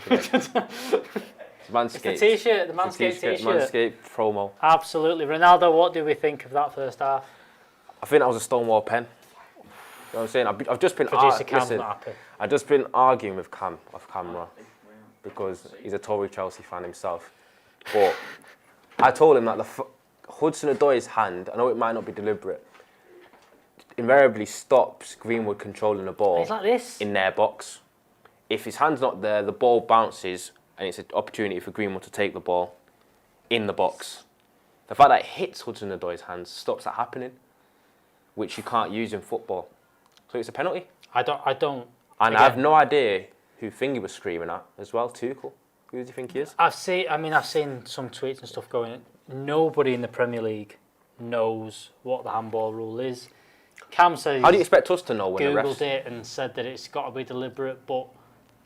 Manscaped. It's the t-shirt, the Manscaped t-shirt. Manscaped promo. Absolutely. Ronaldo, what do we think of that first half? I think that was a Stonewall pen. You know what I'm saying? I've just been Producer Cam's not happy. I've just been arguing with Cam off camera because he's a Tory Chelsea fan himself. But I told him that Hudson-Odoi's hand, I know it might not be deliberate, invariably stops Greenwood controlling the ball It's like this. in their box. If his hand's not there, the ball bounces and it's an opportunity for Greenwood to take the ball in the box. The fact that it hits Hudson-Odoi's hands stops that happening, which you can't use in football. So it's a penalty. I don't. And I have no idea who Thingy was screaming at as well. Tuchel. Who do you think he is? I've seen some tweets and stuff going. Nobody in the Premier League knows what the handball rule is. Cam says. How do you expect us to know when the refs? Googled it and said that it's got to be deliberate, but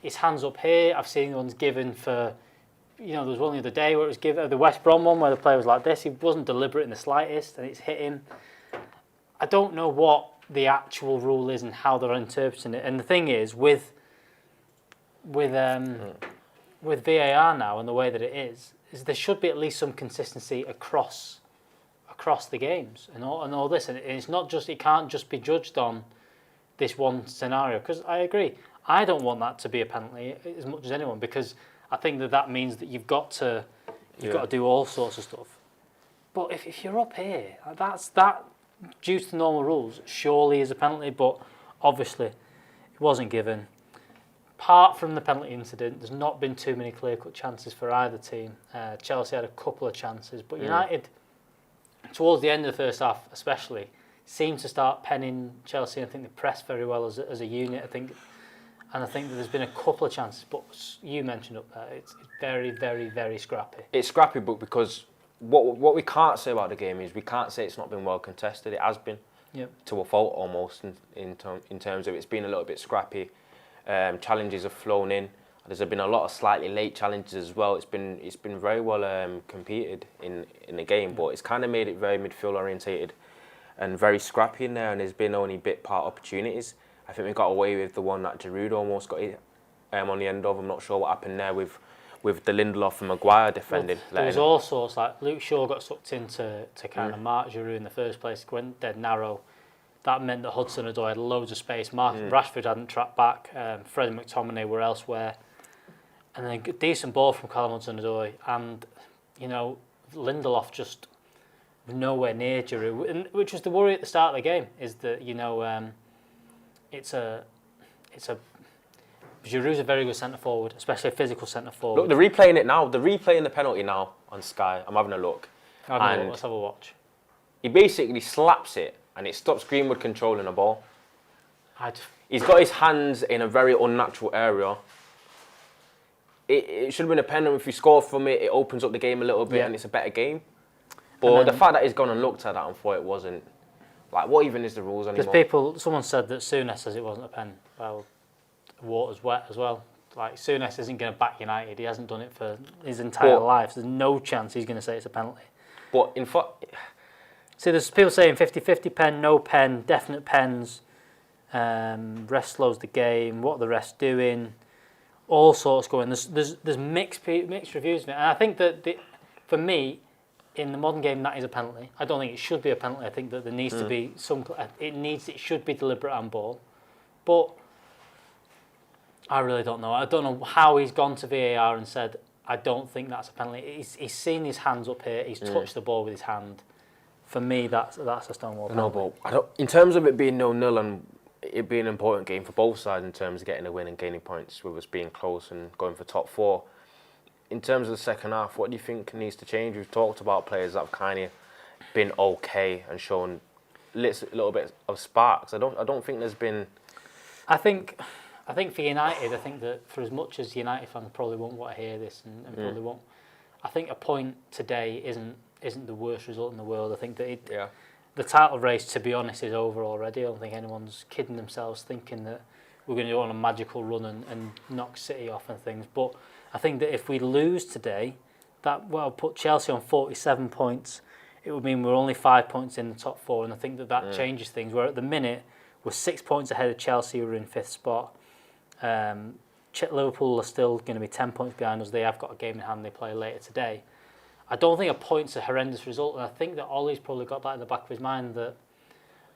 his hands up here. I've seen ones given for. There was one the other day where it was given the West Brom one where the player was like this. He wasn't deliberate in the slightest, and it's hit him. I don't know what the actual rule is and how they're interpreting it. And the thing is, with VAR now and the way that it is there should be at least some consistency across the games and all this. And it's not just, it can't just be judged on this one scenario. Because I agree, I don't want that to be a penalty as much as anyone, because I think that means that you've got to do all sorts of stuff. But if you're up here, that due to the normal rules surely is a penalty. But obviously, it wasn't given. Apart from the penalty incident, there's not been too many clear-cut chances for either team. Chelsea had a couple of chances, but United, towards the end of the first half especially, seemed to start penning Chelsea. I think they pressed very well as a unit. I think that there's been a couple of chances, but you mentioned up there, it's very, very, very scrappy. It's scrappy, but because what we can't say about the game is we can't say it's not been well contested. It has been, to a fault almost in terms of it's been a little bit scrappy. Challenges have flown in. There's been a lot of slightly late challenges as well. It's been very well competed in the game, but it's kind of made it very midfield orientated and very scrappy in there. And there's been only bit part opportunities. I think we got away with the one that Giroud almost got it on the end of. I'm not sure what happened there with the Lindelof and Maguire defending. Well, there was all sorts, like Luke Shaw got sucked into kind of mark Giroud in the first place, went dead narrow. That meant that Hudson-Odoi had loads of space. Rashford hadn't tracked back. Fred and McTominay were elsewhere. And then a decent ball from Callum Hudson-Odoi. And, Lindelof just nowhere near Giroud. And, which was the worry at the start of the game, is that, Giroud's a very good centre-forward, especially a physical centre-forward. Look, they're replaying it now. They're replaying the penalty now on Sky. I'm having a look. Let's have a watch. He basically slaps it, and it stops Greenwood controlling the ball. He's got his hands in a very unnatural area. It should have been a penalty. If he scored from it, it opens up the game a little bit and it's a better game. But the fact that he's gone and looked at that and thought it wasn't, like, what even is the rules anymore? Because someone said that Souness says it wasn't a pen. Well, the water's wet as well. Like, Souness isn't going to back United. He hasn't done it for his entire life. There's no chance he's going to say it's a penalty. But in fact, see, there's people saying 50-50 pen, no pen, definite pens. Rest slows the game. What are the rest doing? All sorts going. There's mixed reviews of it, and I think that for me, in the modern game, that is a penalty. I don't think it should be a penalty. I think that there needs to be some. It should be deliberate handball, but I really don't know. I don't know how he's gone to VAR and said, I don't think that's a penalty. He's seen his hands up here. He's touched the ball with his hand. For me, that's a Stonewall penalty. No, but in terms of it being 0-0 and it being an important game for both sides in terms of getting a win and gaining points, with us being close and going for top 4. In terms of the second half, what do you think needs to change? We've talked about players that have kind of been okay and shown a little bit of sparks. I don't think there's been. I think for United, I think that for as much as United fans probably won't want to hear this and probably won't, I think a point today isn't the worst result in the world. I think that the title race, to be honest, is over already. I don't think anyone's kidding themselves thinking that we're going to go on a magical run and knock City off and things. But I think that if we lose today, that put Chelsea on 47 points. It would mean we're only 5 points in the top 4, and I think that changes things. Where at the minute we're 6 points ahead of Chelsea, who are in 5th spot. Liverpool are still going to be 10 points behind us. They have got a game in hand they play later today. I don't think a point's a horrendous result, and I think that Ollie's probably got that in the back of his mind that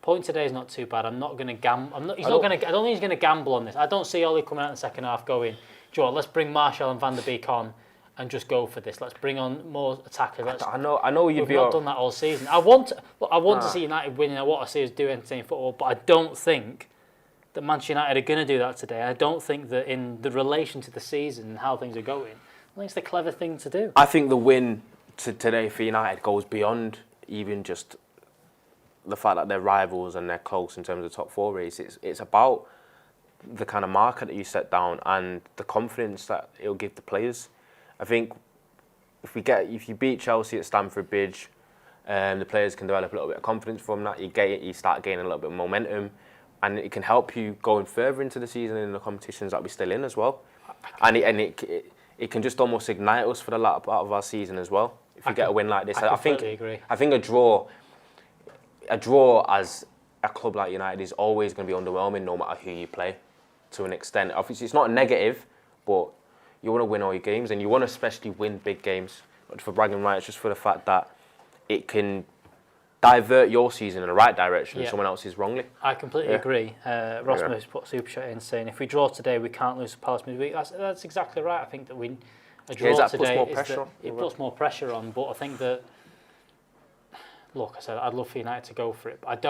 point today is not too bad. I'm not going to gamble. I don't think he's going to gamble on this. I don't see Ollie coming out in the second half going, "Do you know what, let's bring Martial and Van der Beek on and just go for this. Let's bring on more attackers." I know you've not done that all season. I want to see United winning. I want to see us do entertaining football, but I don't think that Manchester United are going to do that today. I don't think that in the relation to the season and how things are going, I think it's the clever thing to do. I think the win today for United goes beyond even just the fact that they're rivals and they're close in terms of the top 4 race. It's about the kind of marker that you set down and the confidence that it'll give the players. I think if you beat Chelsea at Stamford Bridge, the players can develop a little bit of confidence from that. You start gaining a little bit of momentum, and it can help you going further into the season in the competitions that we're still in as well. And it can just almost ignite us for the latter part of our season as well. If you get a win like this, I completely agree. I think a draw as a club like United is always going to be underwhelming, no matter who you play, to an extent. Obviously, it's not a negative, but you want to win all your games, and you want to especially win big games. Not for bragging rights, just for the fact that it can divert your season in the right direction and someone else's wrongly. I completely agree. Ross put a super chat in saying, if we draw today, we can't lose to Palace midweek. That's exactly right. I think that a draw today puts more pressure on. But I think that, look, I said I'd love for United to go for it. But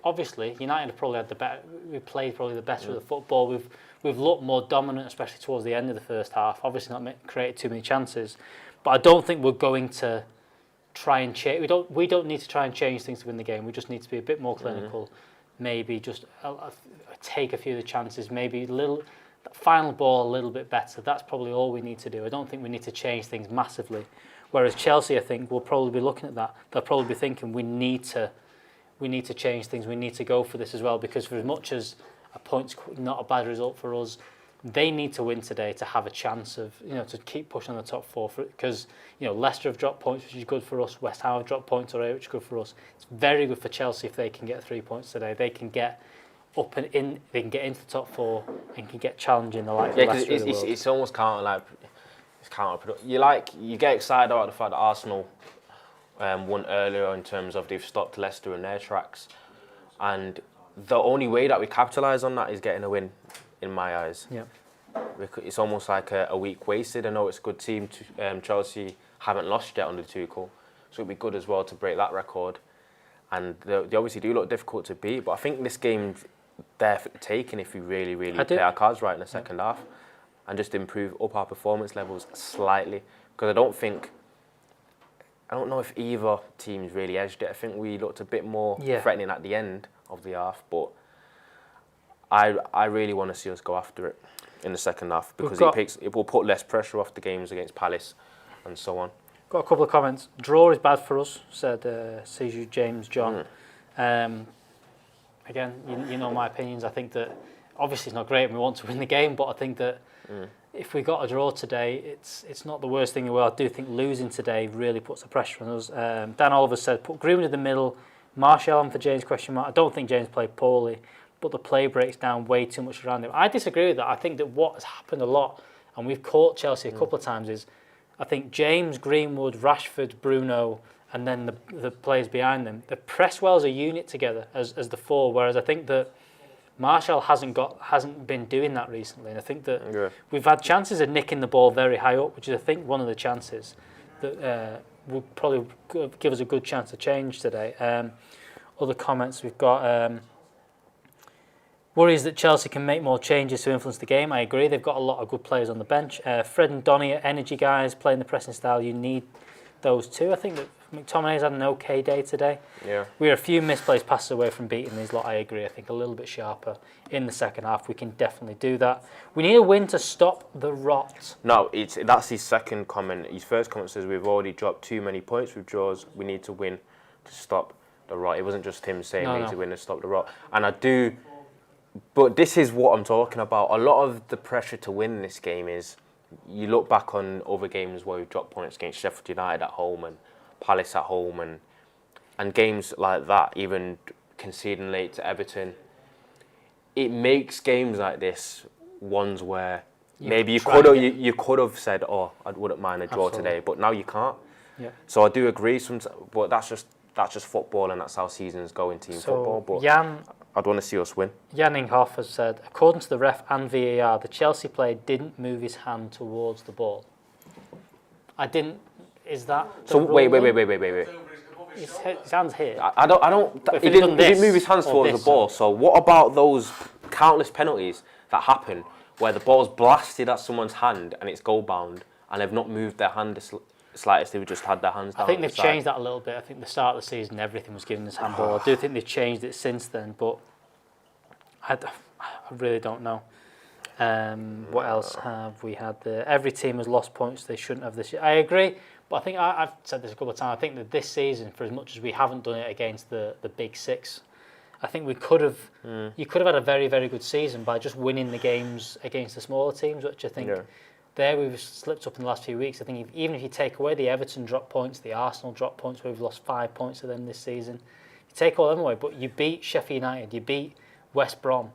obviously United have probably had the better. We played probably the better of the football. We've looked more dominant, especially towards the end of the first half. Obviously not created too many chances. But I don't think we're going to try and change. We don't need to try and change things to win the game. We just need to be a bit more clinical. Maybe just take a few of the chances. Maybe final ball a little bit better. That's probably all we need to do. I don't think we need to change things massively. Whereas Chelsea, I think, will probably be looking at that. They'll probably be thinking we need to change things. We need to go for this as well, because for as much as a point's not a bad result for us, they need to win today to have a chance of, to keep pushing on the top 4. Because, Leicester have dropped points, which is good for us. West Ham have dropped points already, which is good for us. It's very good for Chelsea if they can get 3 points today. They can get up and in. They can get into the top 4 and can get challenging the likes of Leicester. It's almost counterproductive. You get excited about the fact that Arsenal won earlier in terms of they've stopped Leicester in their tracks, and the only way that we capitalise on that is getting a win, in my eyes. Yeah. It's almost like a week wasted. I know it's a good team. Chelsea haven't lost yet under Tuchel, so it'd be good as well to break that record. And they obviously do look difficult to beat, but I think this game's there for the taking if we really, really play our cards right in the second half and just up our performance levels slightly. Because I don't know if either team's really edged it. I think we looked a bit more threatening at the end of the half, but I really want to see us go after it in the second half, because it will put less pressure off the games against Palace and so on. Got a couple of comments. Draw is bad for us, said Seju James John. Again, you know my opinions. I think that obviously it's not great and we want to win the game, but I think that if we got a draw today, it's not the worst thing in the world. I do think losing today really puts the pressure on us. Dan Oliver said, put Greenwood in the middle, Martial on for James, question mark. I don't think James played poorly, but the play breaks down way too much around him. I disagree with that. I think that what has happened a lot, and we've caught Chelsea a couple of times, is I think James, Greenwood, Rashford, Bruno, and then the players behind them, they press well as a unit together as the four, whereas I think that Martial hasn't been doing that recently, and I think that we've had chances of nicking the ball very high up, which is I think one of the chances that will probably give us a good chance to change today. Other comments we've got. Worries that Chelsea can make more changes to influence the game. I agree. They've got a lot of good players on the bench. Fred and Donny are energy guys, playing the pressing style. You need those too. I think that McTominay's had an okay day today. Yeah. We're a few misplaced passes away from beating these lot, I agree. I think a little bit sharper in the second half. We can definitely do that. We need a win to stop the rot. No, that's his second comment. His first comment says we've already dropped too many points with draws. We need to win to stop the rot. It wasn't just him saying we need to win to stop the rot. And I do... But this is what I'm talking about. A lot of the pressure to win this game is, you look back on other games where we've dropped points against Sheffield United at home and Palace at home and games like that, even conceding late to Everton. It makes games like this ones where maybe you could have said, oh, I wouldn't mind a draw today, but now you can't. Yeah. So I do agree, but that's just football, and that's how seasons go in team football. But I'd want to see us win. Jan Inghoff has said, according to the ref and VAR, the Chelsea player didn't move his hand towards the ball. Is that so? Wait. His hand's here. I don't. He didn't move his hands towards the ball. So what about those countless penalties that happen where the ball's blasted at someone's hand and it's goal bound and they've not moved their hand the slightest? They've just had their hands down. I think they've changed that a little bit. I think the start of the season everything was given as handball. I do think they've changed it since then, but I really don't know. What else have we had there? Every team has lost points they shouldn't have this year. I agree, but I think I've said this a couple of times. I think that this season, for as much as we haven't done it against the big six, I think we could have. You could have had a very, very good season by just winning the games against the smaller teams, which I think there we've slipped up in the last few weeks. I think even if you take away the Everton drop points, the Arsenal drop points, where we've lost 5 points to them this season, you take all them away, but you beat Sheffield United, you beat West Brom.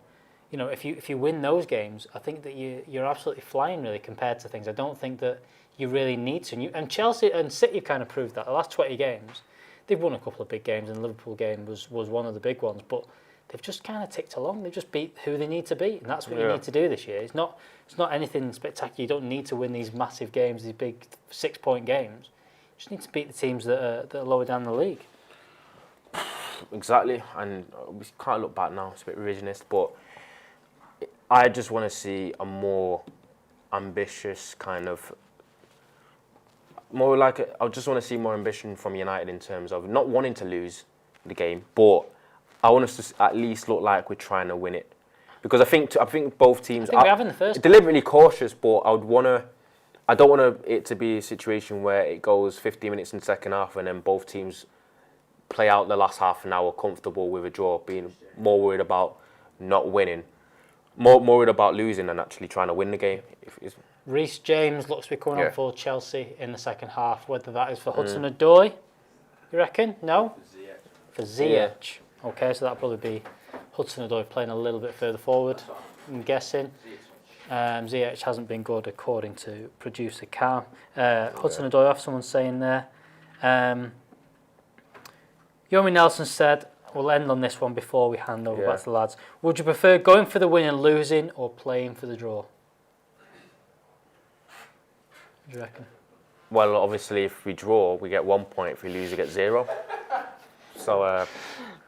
You know, if you win those games, I think that you're absolutely flying really compared to things. I don't think that you really need to. And Chelsea and City have kind of proved that. The last 20 games, they've won a couple of big games, and the Liverpool game was one of the big ones. But they've just kind of ticked along. They've just beat who they need to beat, and that's what you need to do this year. It's not anything spectacular. You don't need to win these massive games, these big 6-point games. You just need to beat the teams that are lower down the league. Exactly, and we can't look back now. It's a bit revisionist, but I just want to see a more ambitious kind of, I just want to see more ambition from United in terms of not wanting to lose the game, but I want us to at least look like we're trying to win it, because I think both teams are in the first deliberately cautious, but I don't want it to be a situation where it goes 50 minutes in the second half and then both teams play out the last half an hour comfortable with a draw, being more worried about not winning. More worried about losing than actually trying to win the game. Reece James looks to be coming on for Chelsea in the second half. Whether that is for Hudson-Odoi, you reckon? No? For Ziyech. Okay, so that'll probably be Hudson-Odoi playing a little bit further forward, I'm guessing. Ziyech hasn't been good according to producer Cam. Hudson-Odoi off, someone's saying there. Yomi Nelson said, we'll end on this one before we hand over back to the lads. Would you prefer going for the win and losing, or playing for the draw? What do you reckon? Well, obviously, if we draw, we get 1 point. If we lose, we get 0. So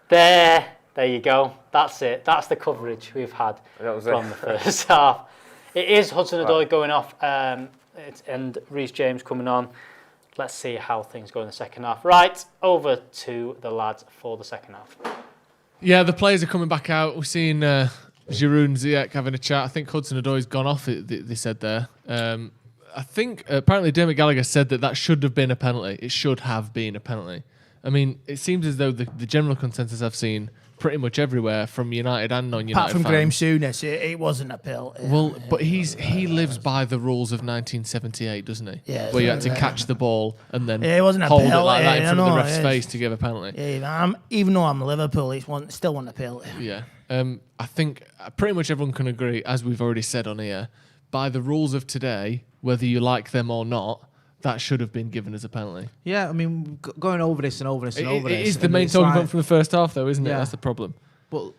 there you go. That's it. That's the coverage we've had from the first half. It is Hudson-Odoi going off, and Reece James coming on. Let's see how things go in the second half. Right, over to the lads for the second half. Yeah, the players are coming back out. We've seen Giroud and Ziyech having a chat. I think Hudson-Odoi's gone off, they said there. I think apparently Dermot Gallagher said that should have been a penalty. It should have been a penalty. I mean, it seems as though the general consensus I've seen pretty much everywhere from United and non-United Apart from fans. Graham Souness, it wasn't a pill. Well, but he lives by the rules of 1978, doesn't he? Yeah, where you had to catch the ball and then it wasn't a hold it pill, like that in front of the ref's it is. face to give a penalty. Yeah, even though I'm Liverpool, still wasn't a pill. Yeah. I think pretty much everyone can agree, as we've already said on here, by the rules of today, whether you like them or not, that should have been given as a penalty. Yeah, I mean, going over this and over this and over this. It is the main talking point from the first half, though, isn't it? Yeah. That's the problem. But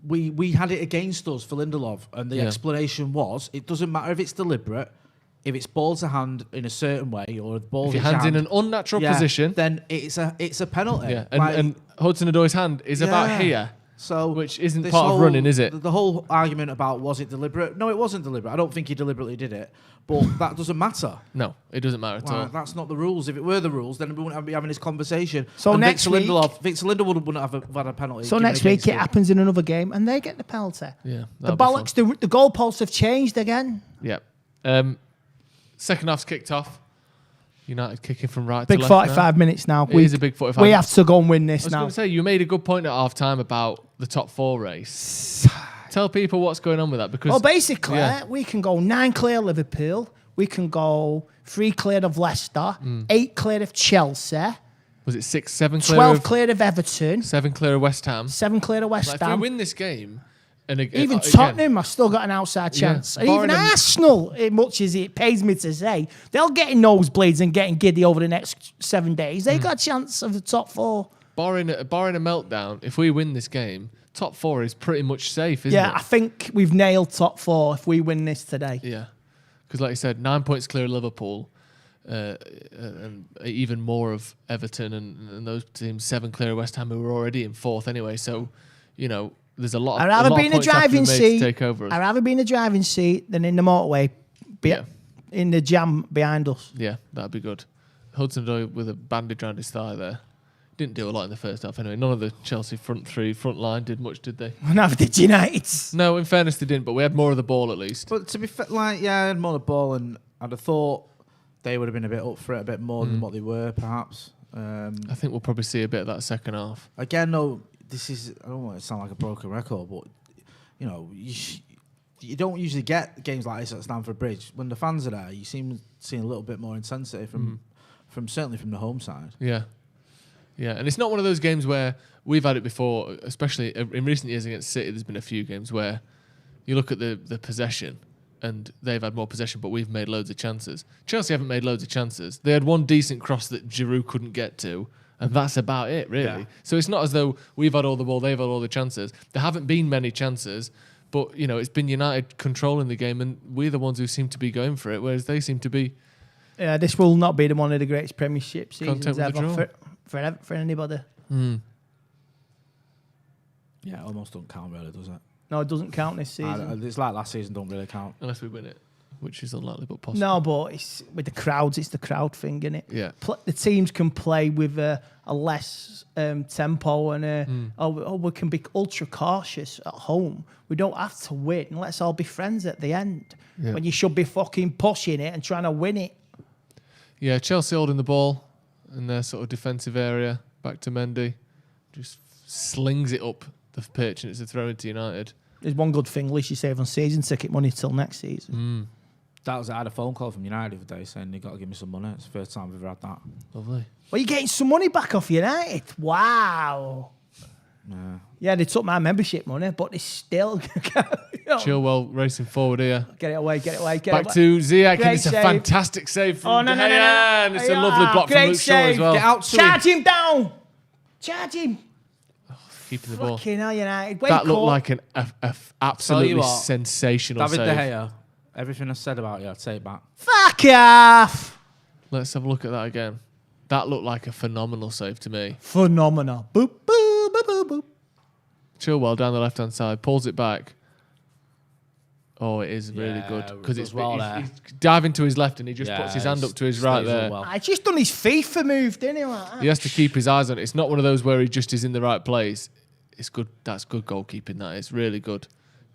we had it against us for Lindelof, and the explanation was it doesn't matter if it's deliberate, if it's ball to hand in a certain way, or if ball If your hand's in an unnatural position, then it's a penalty. Yeah, and Hudson-Odoi's hand is about here. So which isn't part of running, is it? The whole argument about was it deliberate? No, it wasn't deliberate. I don't think he deliberately did it, but that doesn't matter. No, it doesn't matter at all. That's not the rules. If it were the rules, then we wouldn't be having this conversation. So and next Victor week- Lindelof wouldn't have had a penalty. So given next week against it him. happens in another game, and they get the penalty. Yeah, The bollocks, the goalposts have changed again. Yeah. Second half's kicked off. United kicking from right Big to left 45 now. minutes now. It is a big 45. We have to go and win I this was now. going to say, you made a good point at half time about the top 4 race. Tell people what's going on with that, because Well, basically, we can go 9 clear of Liverpool. We can go 3 clear of Leicester. 8 clear of Chelsea. Was it 6, 7 clear 12 of clear of Everton. 7 clear of West Ham. 7 clear of West Like, if we Ham. win this game, and Even again, Tottenham, I've still got an outside Yeah. chance. And Barring even them- Arsenal, as much as it pays me to say, they'll get in nosebleeds and getting giddy over the next 7 days. They've got a chance of the top 4. barring a meltdown, if we win this game, top 4 is pretty much safe, isn't Yeah, it? I think we've nailed top 4 if we win this today. Yeah, because like you said, 9 points clear of Liverpool, and even more of Everton and those teams, 7 clear of West Ham, who were already in 4th anyway. So, you know, there's a lot. I'd rather be in the driving seat. to take over us. I'd rather be in the driving seat than in the motorway, in the jam behind us. Yeah, that'd be good. Hudson-Odoi with a bandage around his thigh there. Didn't do a lot in the first half anyway. None of the Chelsea front line did much, did they? Neither did United. No, in fairness, they didn't, but we had more of the ball at least. But to be fair, I had more of the ball, and I'd have thought they would have been a bit up for it, a bit more than what they were, perhaps. I think we'll probably see a bit of that second half. Again, though, this is, I don't want it to sound like a broken record, but, you know, you don't usually get games like this at Stamford Bridge. When the fans are there, you seem seeing a little bit more intensity from certainly from the home side. Yeah. Yeah, and it's not one of those games where we've had it before, especially in recent years against City. There's been a few games where you look at the possession and they've had more possession, but we've made loads of chances. Chelsea haven't made loads of chances. They had one decent cross that Giroud couldn't get to, and that's about it, really. Yeah. So it's not as though we've had all the ball, they've had all the chances. There haven't been many chances, but, you know, it's been United controlling the game, and we're the ones who seem to be going for it, whereas they seem to be... Yeah, this will not be one of the greatest Premiership Content seasons with the draw. ever for anybody. Yeah, it almost don't count, really, does it? No, it doesn't count this season. It's like last season, don't really count. Unless we win it, which is unlikely, but possible. No, but it's with the crowds, it's the crowd thing, innit? Yeah. The teams can play with a less tempo and we can be ultra cautious at home. We don't have to win. Let's all be friends at the end. Yeah. When you should be fucking pushing it and trying to win it. Yeah, Chelsea holding the ball in their sort of defensive area. Back to Mendy. Just slings it up the pitch and it's a throw into United. There's one good thing, at least you save on season ticket money till next season. I had a phone call from United the other day saying they got to give me some money. It's the first time we've ever had that. Lovely. Well, you're getting some money back off United. Wow. Yeah, they took my membership money, but they still... Chilwell racing forward here. Get it away. Back to Ziyech, and it's a fantastic save from De Gea, and it's a lovely block from Luke Shaw as well. Get out to Charge him down. Charge him. Keeping the ball. Fucking hell, United. That looked like an absolutely sensational David save. De Gea, everything I said about you, I'd say it back. Fuck off. Let's have a look at that again. That looked like a phenomenal save to me. Phenomenal. Boop, boop, boop, boop, boop. Chilwell down the left-hand side, pulls it back. Oh, it is really good because it's he's diving to his left and he just puts his hand up to his right there. I just done his FIFA move, didn't he? Like that? He has to keep his eyes on it. It's not one of those where he just is in the right place. It's good. That's good goalkeeping. That is really good.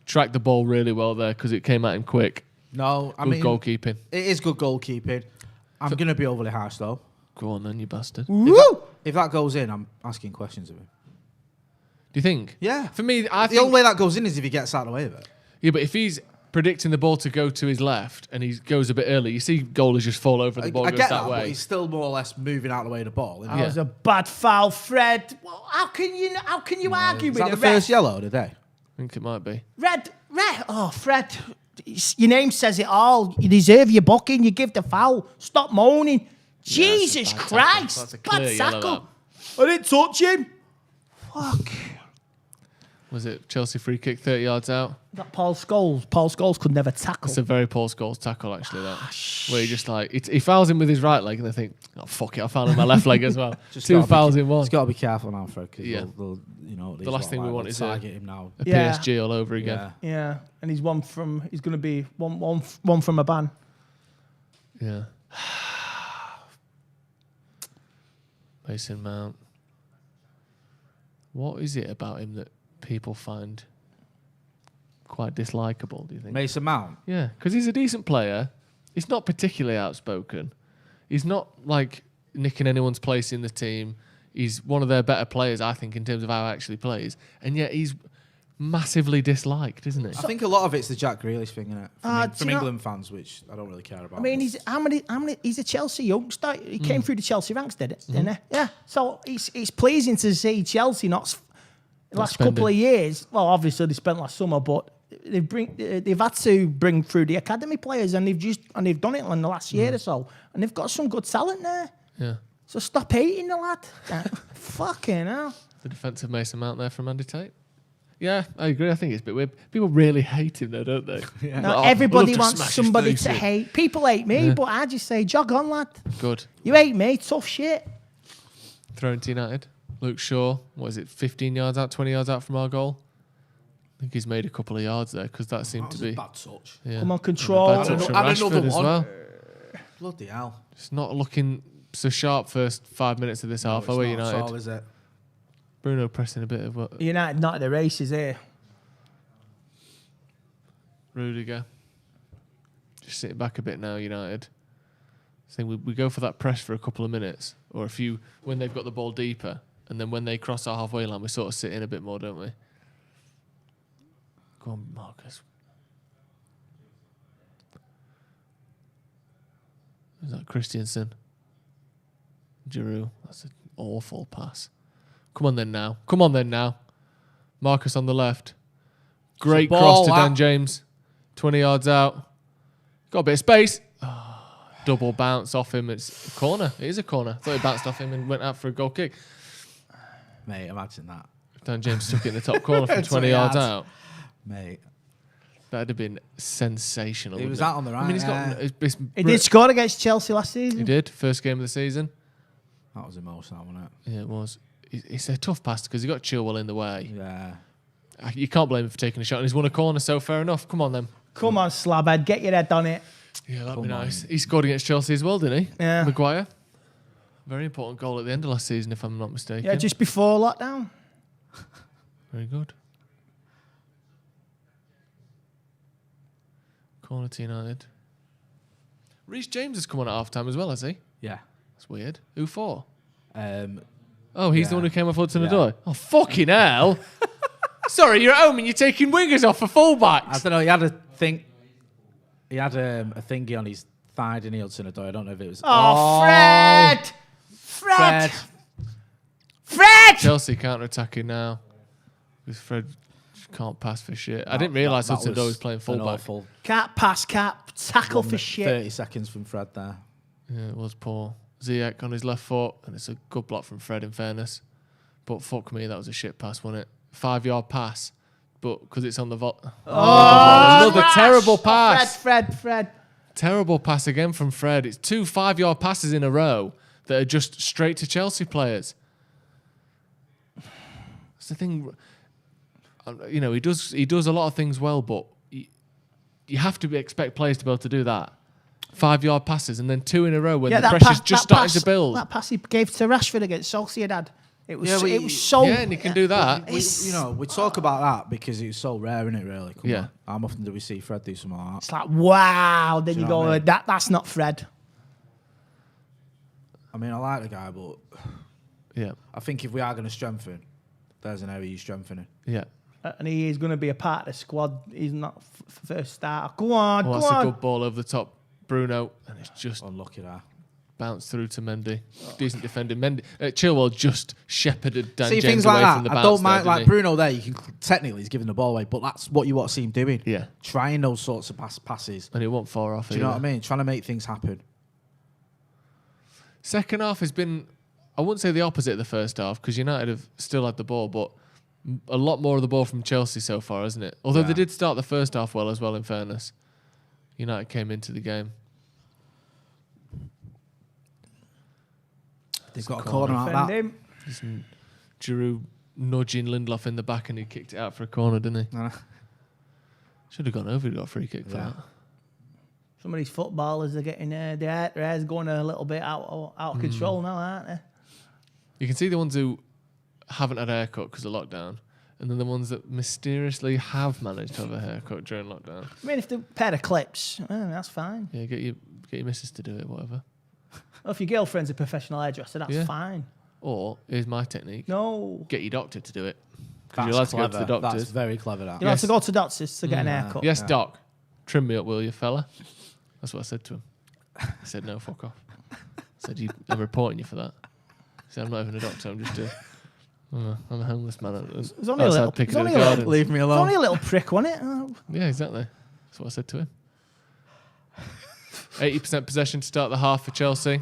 Tracked the ball really well there because it came at him quick. No, I good mean goalkeeping. It is good goalkeeping. I'm going to be overly harsh though. Go on then, you bastard. If that goes in, I'm asking questions of him. Do you think? Yeah. For me, The only way that goes in is if he gets out of the way of it. Yeah, but if he's predicting the ball to go to his left and he goes a bit early, you see goalies just fall over and the ball I goes get that that, way. but he's still more or less moving out of the way of the ball. That was a bad foul, Fred. Well, how can you argue Is with that the the ref? first yellow today? I think it might be. Red. Oh, Fred. Your name says it all. You deserve your booking. You give the foul. Stop moaning. Jesus Christ. That's a Bad clear yellow, tackle. I didn't touch him. Fuck. Was it Chelsea free kick 30 yards out? That Paul Scholes. Paul Scholes could never tackle. It's a very Paul Scholes tackle, actually, that. Where he just he fouls him with his right leg and they think, oh, fuck it, I fouled him with my left leg as well. Two fouls in one. He's got to be careful now, Fred, because the last thing we want is target him now. A PSG all over again. Yeah, and he's going to be one from a ban. Yeah. Mason Mount. What is it about him that people find quite dislikable, do you think? Mason Mount? Yeah, because he's a decent player. He's not particularly outspoken. He's not like nicking anyone's place in the team. He's one of their better players, I think, in terms of how he actually plays. And yet he's massively disliked, isn't he? I think a lot of it's the Jack Grealish thing, isn't it? From England fans, which I don't really care about. I mean, he's a Chelsea youngster. He came through the Chelsea ranks, didn't he? Yeah. So it's pleasing to see Chelsea not the last couple of years. Well, obviously they spent last summer, but they've had to bring through the academy players, and they've done it in the last year or so, and they've got some good talent there. Yeah. So stop hating the lad. Fucking hell. The defensive Mason Mount there from Andy Tate. Yeah, I agree. I think it's a bit weird. People really hate him, though, don't they? Yeah. Now, everybody wants somebody to hate. People hate me, but I just say, jog on, lad. Good. You hate me, tough shit. Thrown to United. Luke Shaw, what is it, 15 yards out, 20 yards out from our goal? I think he's made a couple of yards there because that seemed to be a bad touch. Yeah. Come on, control. And a bad touch from Rashford as well. Bloody hell. It's not looking so sharp first 5 minutes of this half, are we, United? Not at all, is it? Bruno pressing a bit of what? United not at the races here. Rudiger. Just sitting back a bit now, United. I think we go for that press for a couple of minutes, or a few when they've got the ball deeper, and then when they cross our halfway line, we sort of sit in a bit more, don't we? Go on, Marcus. Is that Christensen? Giroud. That's an awful pass. Come on then now. Marcus on the left. Great cross to Dan James. 20 yards out. Got a bit of space. Oh, double bounce off him. It's a corner. It is a corner. Thought he bounced off him and went out for a goal kick. Mate, imagine that. Dan James stuck it in the top corner from 20 yards out. Mate. That'd have been sensational. He was out on the right. I mean, he did score against Chelsea last season. He did. First game of the season. That was emotional, wasn't it? Yeah, it was. It's a tough pass because he got Chilwell in the way. Yeah. You can't blame him for taking a shot, and he's won a corner, so fair enough. Come on, then. Come on, slabhead. Get your head on it. Yeah, that'd be nice. He scored against Chelsea as well, didn't he? Yeah. Maguire. Very important goal at the end of last season, if I'm not mistaken. Yeah, just before lockdown. Very good. Corner to United. Reece James has come on at half-time as well, has he? Yeah. That's weird. Who for? He's the one who came off Hudson-Odoi? Oh, fucking hell. Sorry, you're at home and you're taking wingers off for fullbacks. I don't know. He had a thing. He had a thingy on his thigh, didn't he, Hudson-Odoi? I don't know if it was. Fred! Fred! Chelsea counter-attacking now. Because Fred can't pass for shit. I didn't realise Hudson-Odoi was playing fullback. Can't pass, tackle for shit. 30 seconds from Fred there. Yeah, it was poor. Ziyech on his left foot, and it's a good block from Fred, in fairness. But fuck me, that was a shit pass, wasn't it? 5-yard pass, but because it's on the another terrible pass. Fred. Terrible pass again from Fred. It's 2 5-yard passes in a row that are just straight to Chelsea players. That's the thing. You know, he does a lot of things well, but you have to expect players to be able to do that. 5-yard passes and then 2 in a row when the pressure's just starting to build. That pass he gave to Rashford against Sociedad. It was so. Yeah, and he can do that. We talk about that because it's so rare, isn't it? Really. Come on. How often do we see Fred do something like that? It's like wow. Then you go, that's not Fred. I mean, I like the guy, but yeah, I think if we are going to strengthen, There's an area you're strengthening. Yeah. And he is going to be a part of the squad. He's not first starter. Go on, Well, go that's on. a good ball over the top, Bruno, and it's just unlucky there. Bounced through to Mendy. Decent defending. Mendy, Chilwell just shepherded Dan See, James things away like from the that. bounce. I don't mind, there, like didn't he? Bruno there, you can technically he's giving the ball away, but that's what you want to see him doing. Yeah. Trying those sorts of passes. And it won't far off. Do you know what I mean? Trying to make things happen. Second half has been, I wouldn't say the opposite of the first half, because United have still had the ball, but a lot more of the ball from Chelsea so far, isn't it? Although they did start the first half well as well, in fairness. United came into the game. They've got a corner out that. Giroud nudging Lindelof in the back and he kicked it out for a corner, didn't he? Should have gone over, he got a free kick for that. Some of these footballers are getting their hair's going a little bit out of control now, aren't they? You can see the ones who haven't had a haircut because of lockdown, and then the ones that mysteriously have managed to have a haircut during lockdown. I mean, if they're a pair of clips, that's fine. Yeah, get your missus to do it, whatever. Well, if your girlfriend's a professional hairdresser, that's fine. Or, here's my technique. No. Get your doctor to do it. That's You're allowed to go to clever. the doctors. That's very clever, that. You have to go to doctors to get an haircut. Yes, doc. Trim me up, will you, fella? That's what I said to him. He said, no, fuck off. I said, I'm reporting you for that. He said, I'm not even a doctor, I'm just I'm a homeless man. It's only a little. Leave me alone. It's only a little prick, wasn't it? Oh. Yeah, exactly. That's what I said to him. 80% possession to start the half for Chelsea.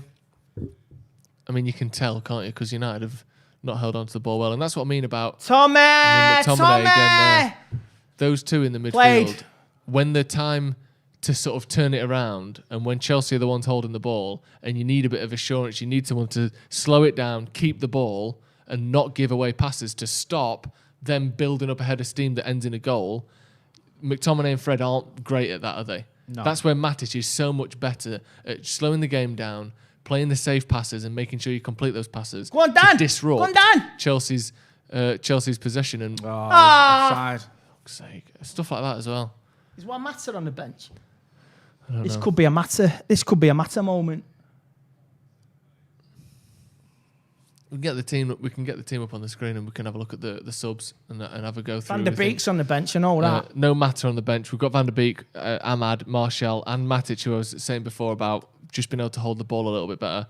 I mean, you can tell, can't you? Because United have not held on to the ball well. And that's what I mean about McTominay again there. Those two in the midfield. Played. When the time to sort of turn it around and when Chelsea are the ones holding the ball and you need a bit of assurance, you need someone to slow it down, keep the ball and not give away passes to stop them building up a head of steam that ends in a goal. McTominay and Fred aren't great at that, are they? No. That's where Matic is so much better at slowing the game down, playing the safe passes and making sure you complete those passes. Go on, Dan. To disrupt Go on, Dan. Chelsea's possession and offside. Fuck's sake. Stuff like that as well. Is one Matter on the bench? I don't This know. could be a Matter. This could be a Matter moment. We can get the team up on the screen and we can have a look at the subs and have a go through. Van der Beek's on the bench, I know that. No Matter on the bench. We've got Van der Beek, Ahmad, Martial, and Matic, who I was saying before about just being able to hold the ball a little bit better.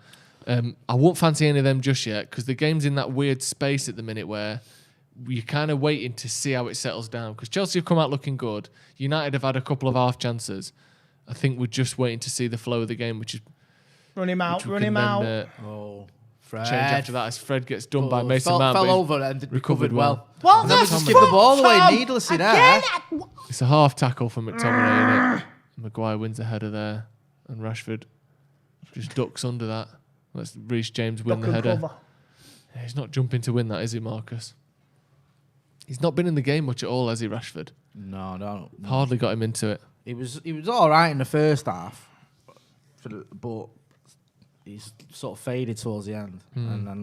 I won't fancy any of them just yet because the game's in that weird space at the minute where you're kind of waiting to see how it settles down. Because Chelsea have come out looking good. United have had a couple of half chances. I think we're just waiting to see the flow of the game, which is Run him out. Fred. Change after that as Fred gets done by Mason Mount. Fell but he's over and recovered well. Well, And then we just give the ball away needlessly there. It's a half tackle from McTominay, innit? Maguire wins the header there, and Rashford just ducks under that. Let's Reece James win the header. Yeah, he's not jumping to win that, is he, Marcus? He's not been in the game much at all, has he, Rashford? No. Hardly got him into it. He was all right in the first half, but he's sort of faded towards the end, and then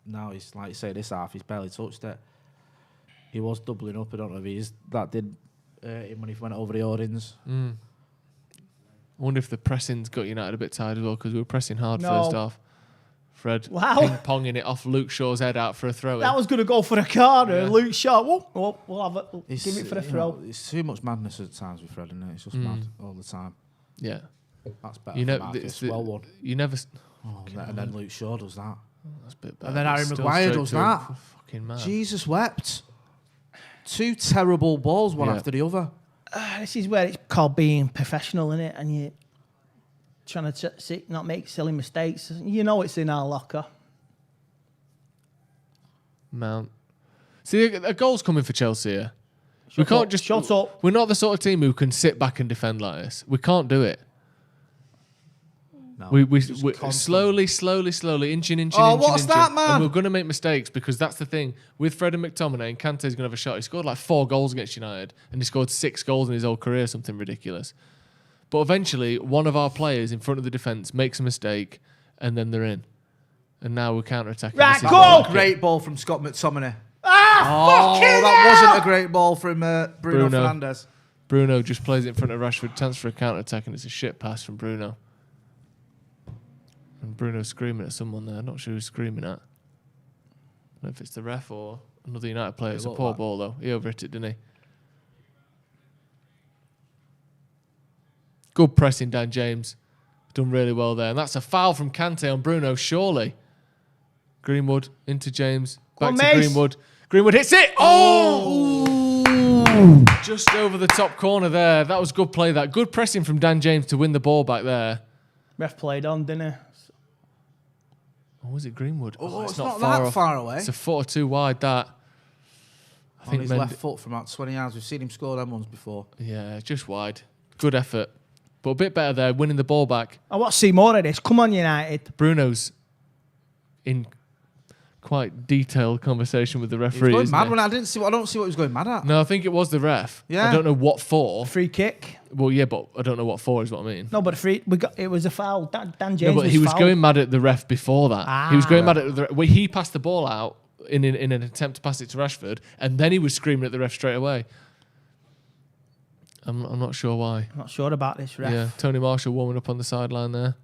now he's like you say this half he's barely touched it. He was doubling up. I don't know if that did him when he went over the Ordins. I wonder if the pressing's got United a bit tired as well because we were pressing hard first half. Fred ping-ponging it off Luke Shaw's head out for a throw. That was going to go for a corner. Yeah. Luke Shaw. We'll have it. Give it for a throw. It's too much madness at times with Fred, isn't it? It's just mad all the time. Yeah. That's better. Well won. You never. And then Luke Shaw does that. That's a bit bad. And then Harry Maguire does that. Fucking mad. Jesus wept. Two terrible balls, one after the other. This is where it's called being professional, isn't it? And you're trying to not make silly mistakes. You know it's in our locker. Mount. See, a goal's coming for Chelsea here. We can't just shut up. We're not the sort of team who can sit back and defend like this. We can't do it. No, we slowly, inching. What's that, man? And we're going to make mistakes because that's the thing. With Fred and McTominay, and Kante's going to have a shot. He scored like 4 goals against United, and he scored 6 goals in his whole career, something ridiculous. But eventually, one of our players in front of the defence makes a mistake, and then they're in. And now we're counter-attacking. Right, go! Great ball from Scott McTominay. Fucking that hell! wasn't a great ball from Bruno Fernandes. Bruno just plays it in front of Rashford, chance for a counter-attack, and it's a shit pass from Bruno. And Bruno's screaming at someone there. I'm not sure who's screaming at. I don't know if it's the ref or Another United player. It's a looked poor like- ball, though. He overhit it, didn't he? Good pressing, Dan James. Done really well there. And that's a foul from Kante on Bruno, surely. Greenwood into James. Back to Greenwood. Greenwood hits it. Oh! Just over the top corner there. That was good play, that. Good pressing from Dan James to win the ball back there. Ref played on, didn't he? Or was it Greenwood? Oh, it's not that far away. It's a foot or two wide, that. I On his left foot from about 20 yards. We've seen him score them ones before. Yeah, just wide. Good effort. But a bit better there, winning the ball back. I want to see more of this. Come on, United. Bruno's in quite detailed conversation with the He referee. was going mad when I don't see what he was going mad at. No, I think it was the ref. Yeah. I don't know what for. Free kick. Well, yeah, but I don't know what for is what I mean. No, but it was a foul. Dan James No, but he was fouled. going mad at the ref before that. He was going Ah. mad at the well, he passed the ball out in an attempt to pass it to Rashford, and then he was screaming at the ref straight away. I'm not sure why. I'm not sure about this ref. Yeah, Tony Marshall warming up on the sideline there.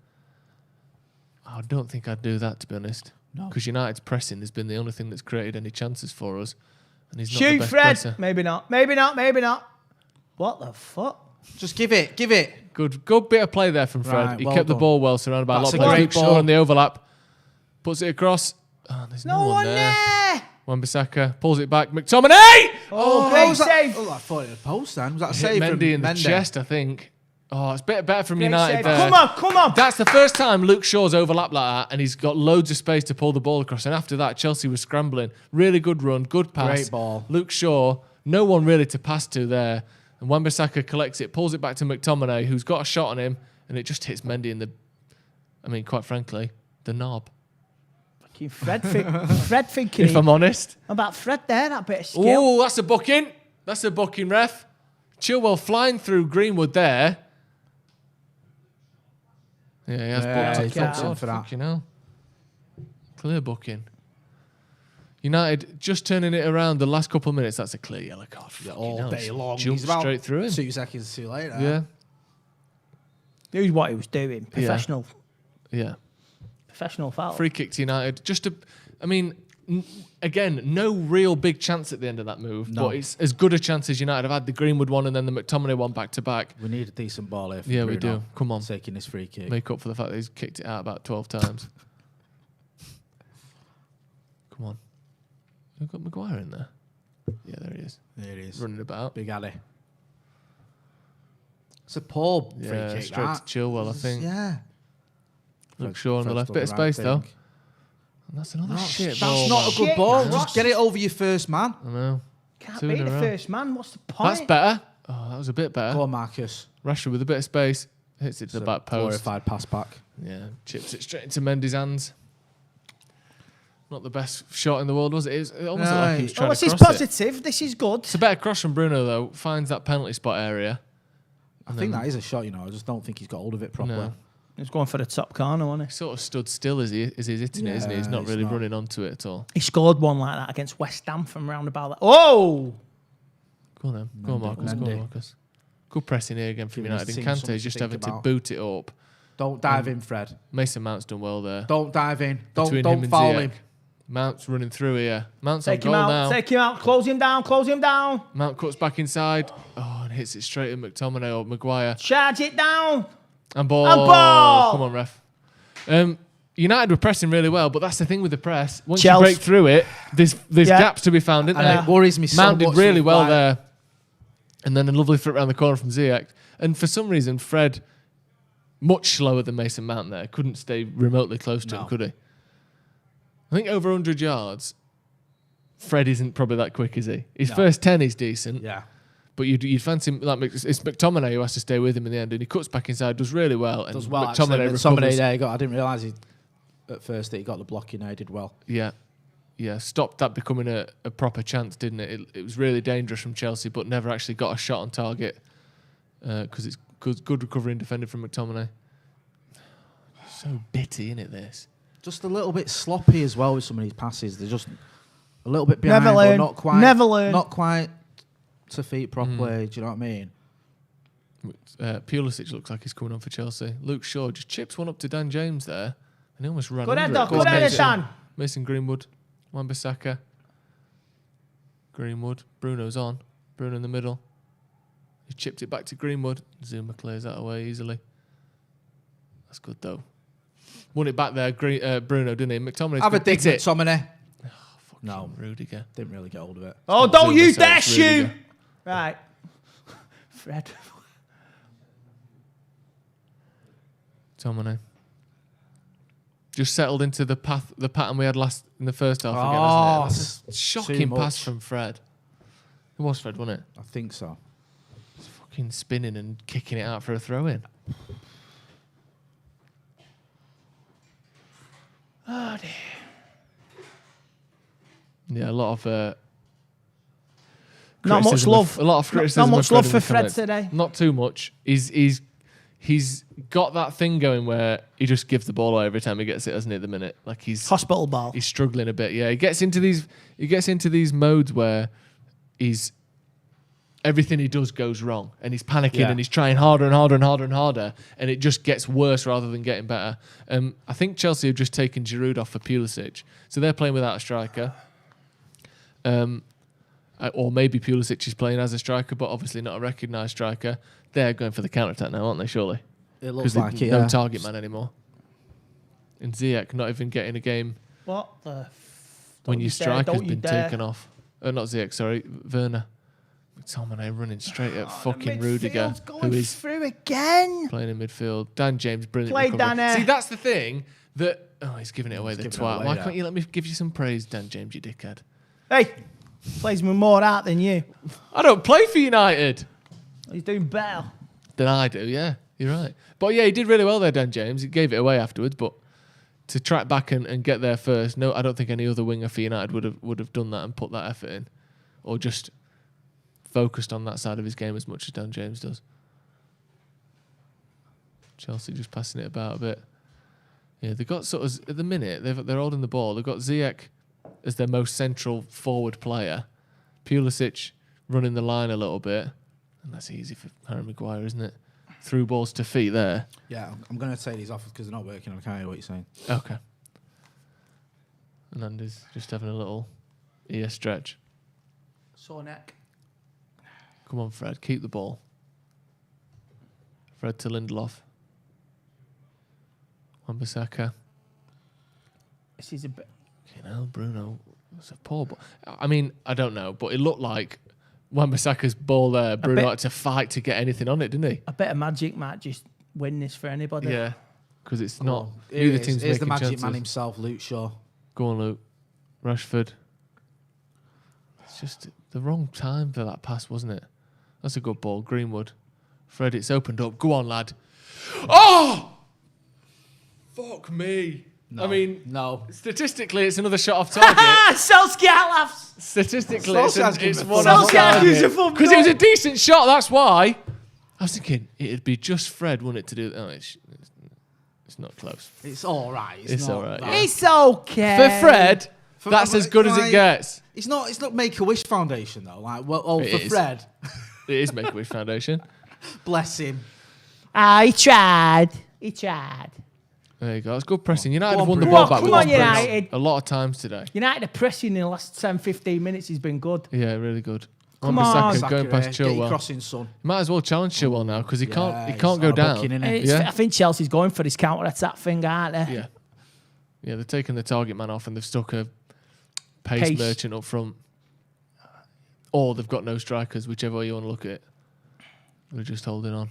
I don't think I'd do that, to be honest. No. Because United's pressing has been the only thing that's created any chances for us. And he's not Shoot, the best Fred. presser. Maybe not. Maybe not. Maybe not. What the fuck? Just give it. Give it. Good bit of play there from Fred. Right, he well kept the done. ball well surrounded by That's a a lot of great players. Luke Shaw ball. on the overlap. Puts it across. Oh, there's no one there. there. Wan-Bissaka pulls it back. McTominay! Oh, great was that? save. Oh, I thought it was a post then. Was that a Hit save from Mendy in the Mendy? chest, I think. Oh, it's better from Great United save. there. Come on, come on. That's the first time Luke Shaw's overlapped like that, and he's got loads of space to pull the ball across. And after that, Chelsea was scrambling. Really good run, good pass. Great ball. Luke Shaw, no one really to pass to there. And Wan-Bissaka collects it, pulls it back to McTominay, who's got a shot on him, and it just hits Mendy in the, I mean, quite frankly, the knob. Fred thinking. If I'm honest. About Fred there, that bit of skill. Oh, that's a booking. That's a booking, ref. Chilwell flying through Greenwood there. Yeah, he has booked he's it. booked him for that. Fucking hell. Clear booking. United just turning it around the last couple of minutes. That's a clear yellow card. All day long. Jumped He's about straight through him. 2 seconds too late. Yeah. Knew what he was doing. Professional. Yeah. Professional foul. Free kick to United. Again, no real big chance at the end of that move, No. but it's as good a chance as United have had. The Greenwood one and then the McTominay one back to back. We need a decent ball here. From Yeah, we Bruno do. Come on. Taking this free kick. Make up for the fact that he's kicked it out about 12 times. Come on. We've got Maguire in there. Yeah, there he is. There he is. Running about. Big alley. It's a poor free Yeah, kick. straight that. to Chilwell, I think. Yeah. Luke Shaw on the Fred's left. done Bit of the right space, though. thing. And that's another No, shit that's ball. not a good ball. Shit, Just get it over your first man. I know. Can't Two be in a the row. first man. What's the point? That's better. Oh, that was a bit better. Go on, Marcus. Rashford with a bit of space. Hits it to the back post. Glorified pass back. Yeah, chips it straight into Mendy's hands. Not the best shot in the world, was it? It almost looked like he was trying this to is cross it. positive. This is good. It's a better cross from Bruno, though. Finds that penalty spot area. I think that is a shot, I just don't think he's got hold of it properly. No. He's going for the top corner, wasn't He sort of stood still as he's hitting it, isn't he? He's not he's really not. running onto it at all. he? He scored one like that against West Ham from round about that. Oh! Go on then. Go on, Marcus. Go on, Mendy. Marcus. Good pressing here again from Giving his United. team And something Kante's just to think having to about. boot it up. Don't dive in, Fred. Mason Mount's done well there. Don't dive in. Between him Don't and foul Ziyech. him. Mount's running through here. Mount's Take on him goal out. now. Take him out. Close him down. Close him down. Mount cuts back inside. Oh, and hits it straight at McTominay or Maguire. Charge it down. And ball. And ball. Come on, ref. United were pressing really well, but that's the thing with the press. Once Chelsea. you break through it, there's Yeah. gaps to be found, isn't And there? it worries me so Mount did much really with, well like- there. And then a lovely flip around the corner from Ziyech. And for some reason, Fred, much slower than Mason Mount there, couldn't stay remotely close to him, could he? I think over 100 yards, Fred isn't probably that quick, is he? His first 10 is decent. Yeah. But you'd fancy him, like it's McTominay who has to stay with him in the end, and he cuts back inside, does really well. And Does well, McTominay actually. recovers. Somebody there, I didn't realise at first that he got the block. He did well. Yeah. Stopped that becoming a proper chance, didn't it? It was really dangerous from Chelsea, but never actually got a shot on target because it's good recovery and defending from McTominay. So bitty, innit, this? Just a little bit sloppy as well with some of these passes. They're just a little bit behind, Never but learn. not quite. Never learn. Not quite to feet properly. Do you know what I mean? Pulisic looks like he's coming on for Chelsea. Luke Shaw just chips one up to Dan James there, and he almost ran Good under header, it. good header, Mason. Dan. Mason Greenwood, Wan-Bissaka. Greenwood. Bruno's on. Bruno in the middle. He chipped it back to Greenwood. Zuma clears that away easily. That's good though. Won it back there, Bruno, didn't he? McTominay's Have a dig, it. McTominay. No, Rudiger. Didn't really get hold of it. Oh, don't you dare shoot! Right. Fred. McTominay. Just settled into the pattern we had in the first half again, Oh, hasn't it? That's a shocking too pass much. from Fred. It was Fred, wasn't it? I think so. It's fucking spinning and kicking it out for a throw-in. Oh, dear. Yeah, a lot of Not much love. A lot of criticism. Not much love in for the Fred comments. today. Not too much. He's got that thing going where he just gives the ball away every time he gets it, hasn't he? At the minute, like he's hospital ball. He's struggling a bit. Yeah, he gets into these modes where everything he does goes wrong, and he's panicking and he's trying harder and harder and harder and harder, and it just gets worse rather than getting better. I think Chelsea have just taken Giroud off for Pulisic, so they're playing without a striker. Or maybe Pulisic is playing as a striker, but obviously not a recognised striker. They're going for the counter-attack now, aren't they, surely? It looks like it, no target man anymore. And Ziyech not even getting a game What the when your striker's don't you been dare. taken off. Not Ziyech, sorry, Werner. McTominay running straight at fucking Rudiger, who is through again. playing in midfield. Dan James, brilliant Play recovery. Dan. See, that's the thing that... Oh, he's giving it away, the giving it twat. away, Why yeah. can't you let me give you some praise, Dan James, you dickhead? Hey, plays with more art than you. I don't play for United. He's doing better. Than I do, yeah. You're right. But yeah, he did really well there, Dan James. He gave it away afterwards, but to track back and get there first, no, I don't think any other winger for United would have done that and put that effort in. Or just focused on that side of his game as much as Dan James does. Chelsea just passing it about a bit. Yeah, they've got sort of, at the minute, they're holding the ball. They've got Ziyech as their most central forward player. Pulisic running the line a little bit. And that's easy for Harry Maguire, isn't it? Through balls to feet there. Yeah, I'm going to take these off because they're not working. I can't hear what you're saying. Okay. And Andy's just having a little ear stretch. Sore neck. Come on, Fred, keep the ball. Fred to Lindelof. Wan-Bissaka. This is a bit. Bruno. It's a poor ball. I mean, I don't know, but it looked like Wan-Bissaka's ball there. Bruno had to fight to get anything on it, didn't he? A bit of magic might just win this for anybody. Yeah, because it's Come not. on. Neither team's Here's the making magic chances. man himself, Luke Shaw. Go on, Luke. Rashford. It's just the wrong time for that pass, wasn't it? That's a good ball. Greenwood. Fred, it's opened up. Go on, lad. Oh! Fuck me. No. I mean, no. Statistically, it's another shot off target. Solskjaer laughs. Statistically, Solskjaer's it's giving one a off Solskjaer gives a target. thumb Because it was a up. decent shot, that's why. I was thinking, it'd be just Fred, wouldn't it, to do... Oh, it's not close. It's all right. It's not all right, that. yeah. It's okay. For Fred, For- that's as good as it like, gets. It's not Make-A-Wish Foundation though. Like, well, It for is. Fred, It is Make-A-Wish Foundation. bless him. He tried. He tried. There you go. It's good pressing. United Go on, have won the Bruno. ball back Come with on, this press United. a lot of times today. United are pressing in the last 10, 15 minutes. He's been good. Yeah, really good. Come Wan-Bissaka on. going past Get your Chilwell. crossing, son. Might as well challenge Chilwell now because he Yeah, can't it's go not a down. booking, innit? And it's- Yeah. I think Chelsea's going for this counter-attack thing, aren't they? Yeah. Yeah, they're taking the target man off and they've stuck a pace merchant up front. Or they've got no strikers, whichever way you want to look at it. We're just holding on.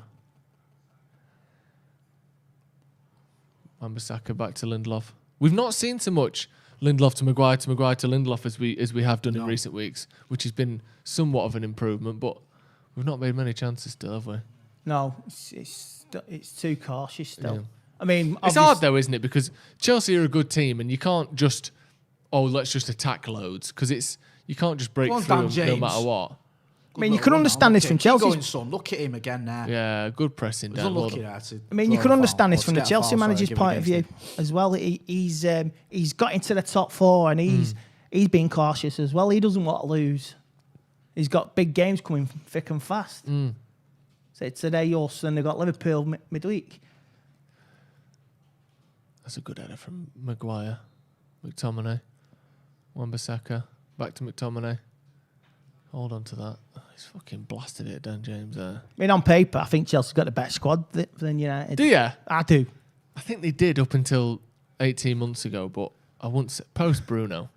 Wan-Bissaka back to Lindelof. We've not seen so much Lindelof to Maguire to Maguire to Lindelof as we have done in recent weeks, which has been somewhat of an improvement, but we've not made many chances still, have we? No, it's too cautious still. Yeah. I mean, It's hard though, isn't it? Because Chelsea are a good team, and you can't just let's just attack loads because you can't just break Go on, through Dan no James. matter what. I mean, you can understand this from Chelsea. Going, son. Look at him again now. Yeah, good pressing. It was Dan. Well unlucky done. there to I mean, you draw can a understand foul, this or from to the get a Chelsea foul, sorry, manager's give point of against view him. as well. He's got into the top four and he's been cautious as well. He doesn't want to lose. He's got big games coming thick and fast. So today, Howson, they've got Liverpool midweek. That's a good header from Maguire. McTominay. Wan-Bissaka. Back to McTominay. Hold on to that. He's fucking blasted it, Dan James there. I mean, on paper, I think Chelsea's got the better squad than United. Do you? I do. I think they did up until 18 months ago, but I wouldn't say post Bruno.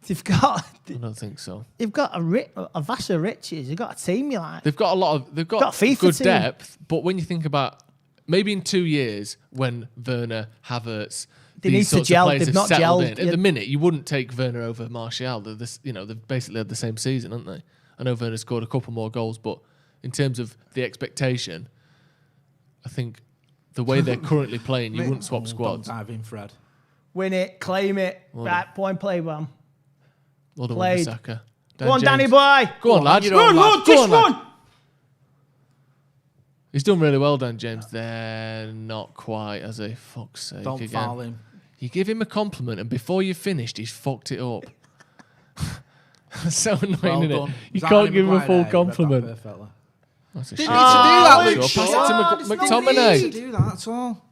They've got. I don't think so. They've got a vast of riches. They've got a team you like. They've got a lot of. They've got FIFA good team. depth, but when you think about maybe in 2 years when Werner, Havertz, They these need to sorts gel. of players They've have not settled gelled. in. At the minute, you wouldn't take Werner over Martial. They've basically had the same season, haven't they? I know Werner scored a couple more goals, but in terms of the expectation, I think the way they're currently playing, you wouldn't swap squads. Don't dive in, Fred. Win it, claim it. Well right, point play, man. Well done, Played. Wan-Bissaka. Go on, James. Danny boy. Go on, lad. Run, Go just on, lad. run. He's done really well, Dan James. They're not quite, as a fuck's sake. Don't again. foul him. You give him a compliment, and before you finished, he's fucked it up. So annoying, Well isn't it? done. You Is can't that give him a Maguire full there? He read that compliment. perfectly. That's a Didn't shit. need to do that, Sure, Luke pass Shaw. it to There's no McTominay. need to do that at all.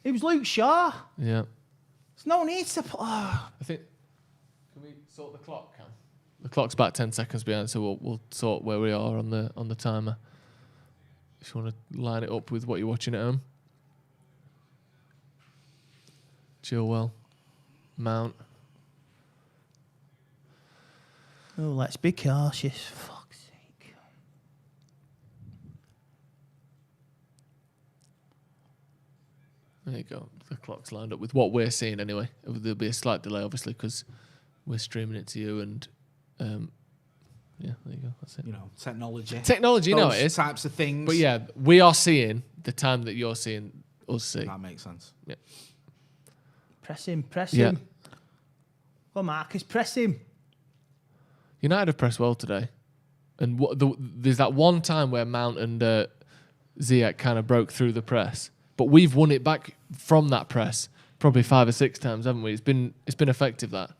It was Luke Shaw. Yeah. There's no need to put. Oh. I think. Can we sort the clock, Cam? The clock's about 10 seconds behind, so we'll sort where we are on the timer. If you want to line it up with what you're watching at home. Chilwell, Mount. Oh, let's be cautious. Fuck's sake. There you go. The clock's lined up with what we're seeing anyway. There'll be a slight delay, obviously, because we're streaming it to you and. Yeah, there you go. That's it. You know, technology. Technology, you know Those it is. types of things. But yeah, we are seeing the time that you're seeing us see. That makes sense. Yeah. Press him, press Yeah. him. Go on, Marcus, press him. United have pressed well today. And there's that one time where Mount and Ziyech kind of broke through the press. But we've won it back from that press probably 5 or 6 times, haven't we? It's been effective, that.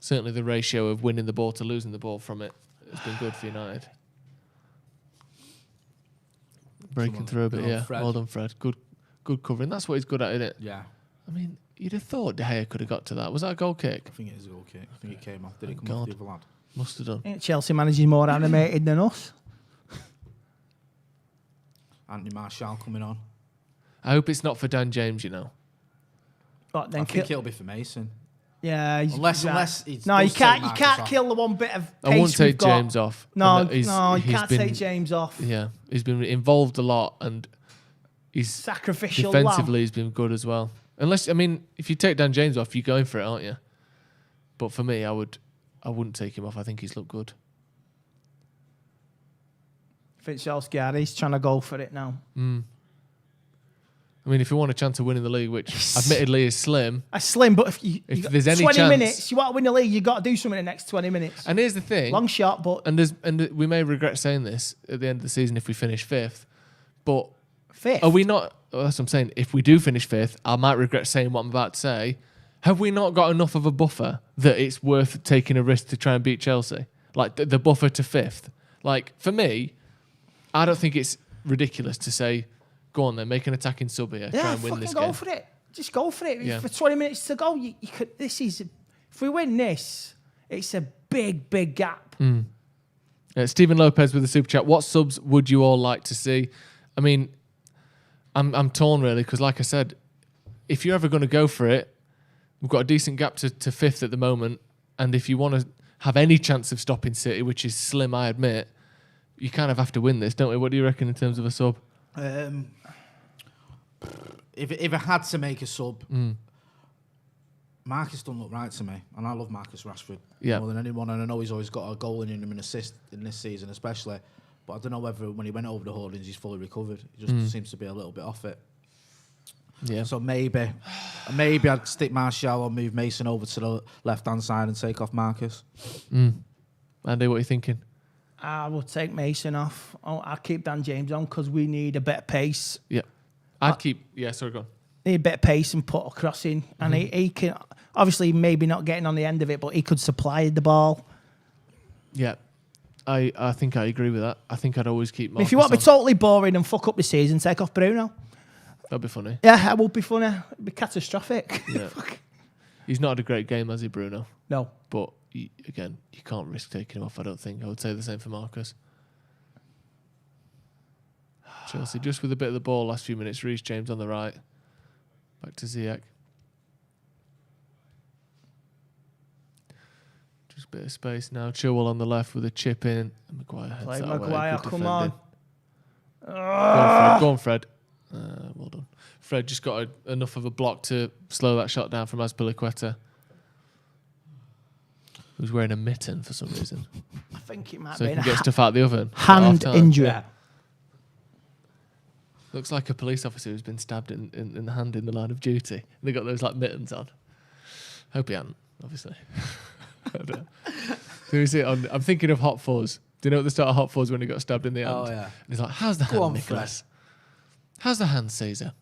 Certainly the ratio of winning the ball to losing the ball from it has been good for United. Breaking through a bit, yeah. Well done, Fred. Good covering. That's what he's good at, isn't it? Yeah. I mean, you'd have thought De Gea could have got to that. Was that a goal kick? I think it is a goal kick. I think it came off. Did it Thank come off God. the other lad? Must have done. I think Chelsea manager's more animated than us. Anthony Martial coming on. I hope it's not for Dan James, you know. But then I think it'll be for Mason. Yeah, Unless he's no, you does can't. take You Marcus can't off. kill the one bit of. I won't pace take we've got. James off. No, And you can't been- take James off. Yeah, he's been involved a lot, and he's Sacrificial defensively. lamb. He's been good as well. Unless, I mean, if you take Dan James off, you're going for it, aren't you? But for me, I wouldn't take him off. I think he's looked good. Fitzgerald, he's trying to go for it now. I mean, if you want a chance of winning the league, which admittedly is slim. A slim, but if you got there's any 20 chance, minutes, you want to win the league, you got to do something in the next 20 minutes. And here's the thing, Long shot, but and we may regret saying this at the end of the season if we finish 5th, but fifth. are we not? Well, that's what I'm saying. If we do finish 5th, I might regret saying what I'm about to say. Have we not got enough of a buffer that it's worth taking a risk to try and beat Chelsea? Like the buffer to 5th. Like for me, I don't think it's ridiculous to say, go on then, make an attacking sub here, try and win this go game. for it. Just go for it. Yeah. For 20 minutes to go, you could. This is, if we win this, it's a big gap. Stephen Lopez with the super chat. What subs would you all like to see? I mean, I'm torn really because, like I said, if you're ever going to go for it, we've got a decent gap to 5th at the moment, and if you want to have any chance of stopping City, which is slim, I admit, you kind of have to win this, don't we? What do you reckon in terms of a sub? If I had to make a sub, Marcus don't look right to me, and I love Marcus Rashford more than anyone, and I know he's always got a goal in him and assist in this season especially, but I don't know whether when he went over the holdings he's fully recovered. He just seems to be a little bit off it. Yeah. So maybe I'd stick Martial or move Mason over to the left-hand side and take off Marcus. Andy, what are you thinking? I will take Mason off. I'll keep Dan James on because we need a bit of pace. Yeah. I'd keep... Yeah, sorry, go on. Need a bit of pace and put a cross in. And he can... Obviously, maybe not getting on the end of it, but he could supply the ball. Yeah. I think I agree with that. I think I'd always keep Marcus If you want to be on. totally boring and fuck up the season, take off Bruno. That'd be funny. Yeah, that would be funny. It'd be catastrophic. Yeah. He's not had a great game, has he, Bruno? No. But again, you can't risk taking him off, I don't think. I would say the same for Marcus. Chelsea just with a bit of the ball last few minutes. Reece James on the right. Back to Ziyech. Just a bit of space now. Chilwell on the left with a chip in. And Maguire heads Play that way. Maguire, Good come on. Go on, Fred. Well done. Fred just got enough of a block to slow that shot down from Azpilicueta, who's wearing a mitten for some reason. I think it might so be he can get stuff out the oven. Hand injury. Yeah. Looks like a police officer who's been stabbed in the hand in the line of duty. They got those like mittens on. Hope he hadn't, obviously. Do you see it on? I'm thinking of Hot Fuzz. Do you know at the start of Hot Fuzz when he got stabbed in the hand? Oh, yeah. And he's like, how's the hand, Nicholas? How's the hand, Caesar?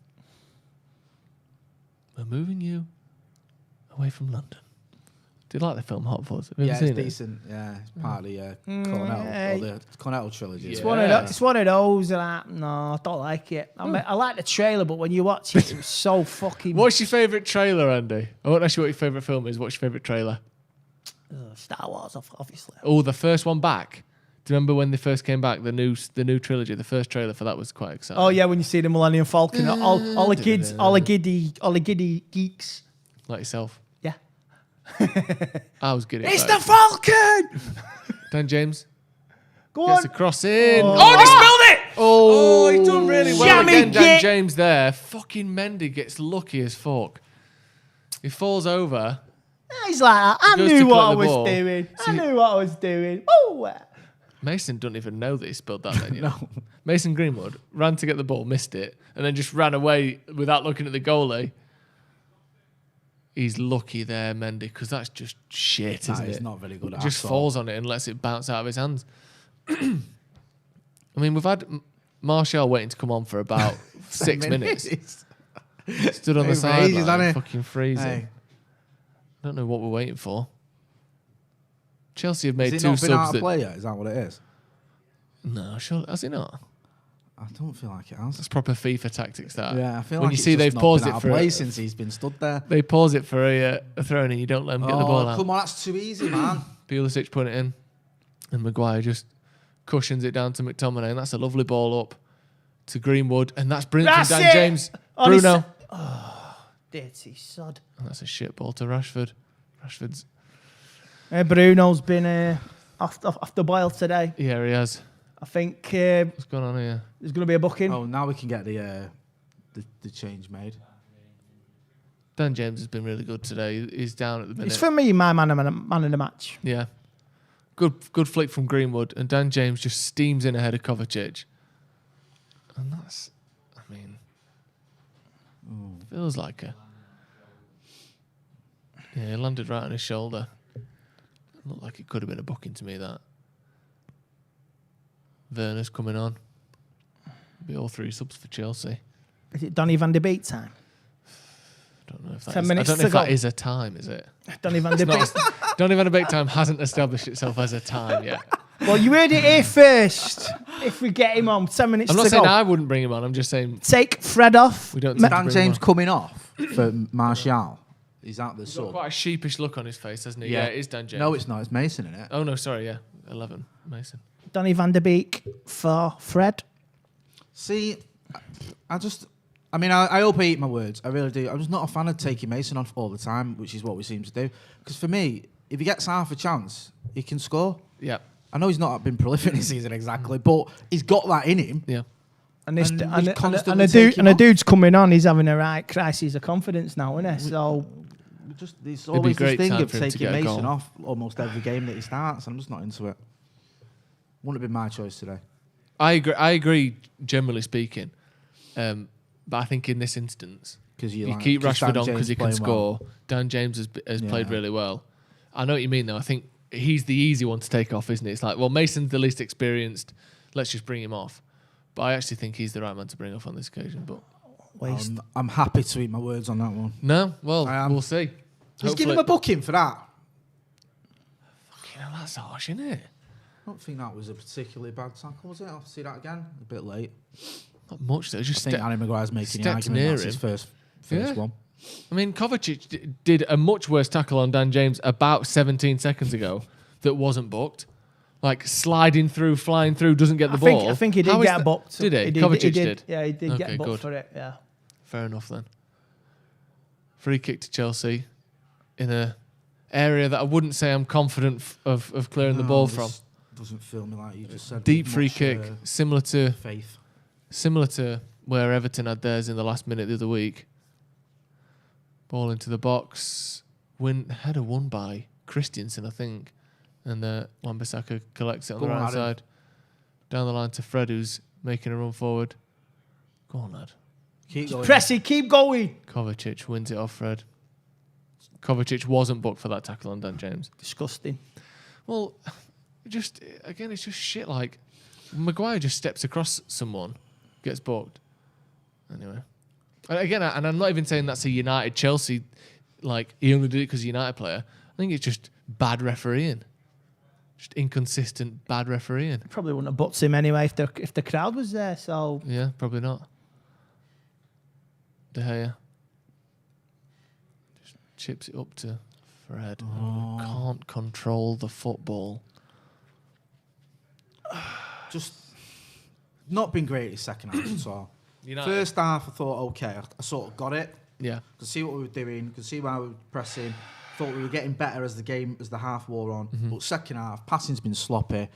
We're moving you away from London. Do you like the film Hot Fuzz? Have you ever seen it's decent. Yeah, it's part of the Cornetto, or the Cornetto trilogy. It's one of those that no, I don't like it. I like the trailer, but when you watch it, it's so fucking. What's your favourite trailer, Andy? I won't ask you what your favourite film is. What's your favourite trailer? Star Wars, obviously. Oh, the first one back. Do you remember when they first came back? The new trilogy. The first trailer for that was quite exciting. Oh yeah, when you see the Millennium Falcon, all the kids, all the giddy geeks. Like yourself. Yeah. I was good at It's the Falcon! Dan James. Go gets on. a cross in. Oh, he spilled it! Oh, he's done really well Jammy again, Dan git. James there. Fucking Mendy gets lucky as fuck. He falls over. He's like, I Goes knew to what I collect the was ball. doing. See- I knew what I was doing. Oh! Mason doesn't even know that he spilled that then, you know. Mason Greenwood ran to get the ball, missed it, and then just ran away without looking at the goalie. He's lucky there, Mendy, because that's just shit, That isn't is it? not very good He at just all. falls on it and lets it bounce out of his hands. I mean, we've had Martial waiting to come on for about 6 minutes. Stood on the sideline, fucking freezing. Hey. I don't know what we're waiting for. Chelsea have made Has it two not been subs out of that... play yet? Is that what it is? No, sure. Has it not? I don't feel like it has. That's proper FIFA tactics. That Yeah, I feel when like you it's see just they've not paused been it out of for play since he's been stood there. They pause it for a throw in and you don't let them get the ball out. Come on, that's too easy, man. Pulisic put it in, and Maguire just cushions it down to McTominay, and that's a lovely ball up to Greenwood, and that's brilliant from Dan James. Bruno. Dirty sod. And that's a shit ball to Rashford. Rashford's. Bruno's been off the boil today. Yeah, he has. I think what's going on here? There's going to be a booking. Oh, now we can get the change made. Dan James has been really good today. He's down at the minute. It's for me, my man of the match. Yeah. Good flick from Greenwood, and Dan James just steams in ahead of Kovacic. And that's, I mean, feels like a... Yeah, he landed right on his shoulder. Looked like it could have been a booking to me, that. Werner's coming on. Be all 3 subs for Chelsea. Is it Donny van de Beek time? I don't know if that 10 is, minutes I don't know to if go. that is a time, is it? Donny van de Beek. Donny van de Beek time hasn't established itself as a time yet. Well, you heard it here first. If we get him on, 10 minutes I'm to not saying go. I wouldn't bring him on. I'm just saying Take Fred off. we don't. Is tend to Dan bring him James on. coming off for Martial? Is that the He's got sub? quite a sheepish look on his face, hasn't he? Yeah, it is Dan James. No, it's not. It's Mason, isn't it? Oh no, sorry. Yeah, 11 Mason. Donny van de Beek for Fred. See, I mean, I hope I eat my words. I really do. I'm just not a fan of taking Mason off all the time, which is what we seem to do. Because for me, if he gets half a chance, he can score. Yeah. I know he's not been prolific this season exactly, but he's got that in him. Yeah. And this And and we a constantly dude take him and a off. dude's coming on. He's having a right crisis of confidence now, isn't he? So Just there's It'd be always this great thing time of for him to taking get a Mason goal. off almost every game that he starts. I'm just not into it. Wouldn't have been my choice today. I agree. Generally speaking, but I think in this instance, Because you like, keep 'cause Rashford Dan on James because he can playing score. well. Dan James has played Yeah. really well. I know what you mean, though. I think he's the easy one to take off, isn't it? It's like, well, Mason's the least experienced. Let's just bring him off. But I actually think he's the right man to bring off on this occasion. But I'm happy to eat my words on that one. no, well, we'll see. Just give him a booking for that. Fucking hell, that's harsh, isn't it? I don't think that was a particularly bad tackle, was it? I'll see that again. A bit late. Not much though. Just I think Harry Maguire's making the stepped argument near that's his him. first Yeah. one. I mean, Kovacic did a much worse tackle on Dan James about 17 seconds ago that wasn't booked. Like sliding through, flying through, doesn't get the ball. I think he did get booked. Did he? Kovacic did. Yeah, he did Okay, get booked good. for it. Yeah. Fair enough then. Free kick to Chelsea in a area that I wouldn't say I'm confident of clearing the ball from. Doesn't feel me like you just said. Deep free kick, similar to faith. Similar to where Everton had theirs in the last minute the other week. Ball into the box. Header won by Christensen, I think. And Wan-Bissaka collects it on the right side. Down the line to Fred, who's making a run forward. Go on, lad. Keep going. Press it, keep going. Kovacic wins it off Fred. Kovacic wasn't booked for that tackle on Dan James. Disgusting. Well, it's just shit. Like, Maguire just steps across someone, gets booked. Anyway. Again, and I'm not even saying that's a United Chelsea, like, he only did it because he's a United player. I think it's just bad refereeing. Just inconsistent, bad refereeing. Probably wouldn't have butts him anyway if the crowd was there, so... Yeah, probably not. De Gea. Just chips it up to Fred. Oh. Can't control the football. Just not been great his second half at all. First half, I thought, okay, I sort of got it. Yeah. Could see what we were doing, could see why we were pressing. Thought we were getting better as the half wore on. Mm-hmm. But second half, passing's been sloppy.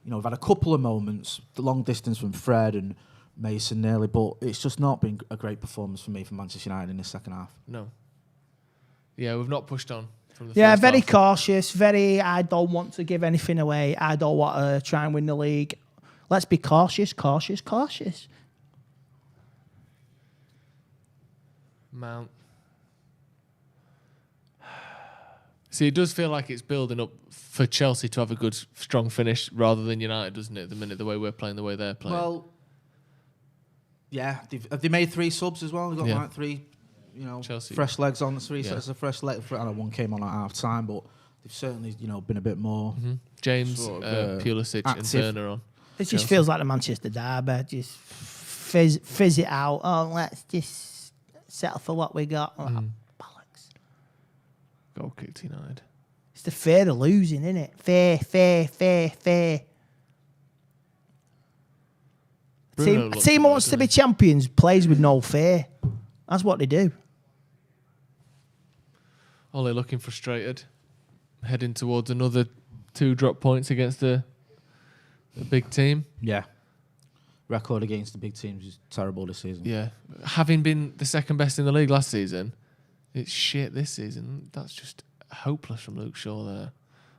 You know, we've had a couple of moments, the long distance from Fred and Mason nearly, but it's just not been a great performance for me for Manchester United in the second half. No. Yeah, we've not pushed on from the Yeah, first very half. cautious, I don't want to give anything away. I don't want to try and win the league. Let's be cautious. Mount. See, it does feel like it's building up for Chelsea to have a good, strong finish rather than United, doesn't it? At the minute, the way we're playing, the way they're playing. Well, yeah, have they made 3 subs as well? They've got Yeah. like 3, Chelsea. fresh legs on, 3 Yeah. sets of fresh legs. I know one came on at half time, but they've certainly, been a bit more. James, sort of, Pulisic, active. and Werner on. It just feels like the Manchester derby. Just fizz it out. Oh, let's just settle for what we got. Oh, bollocks. Goal kick to United. It's the fear of losing, isn't it? Fear. Bruno A looks team good, wants to doesn't be he? champions plays with no fear. That's what they do. Ole looking frustrated. Heading towards another 2 drop points against a big team. Yeah. Record against the big teams is terrible this season. Yeah. Having been the second best in the league last season, it's shit this season. That's just hopeless from Luke Shaw there.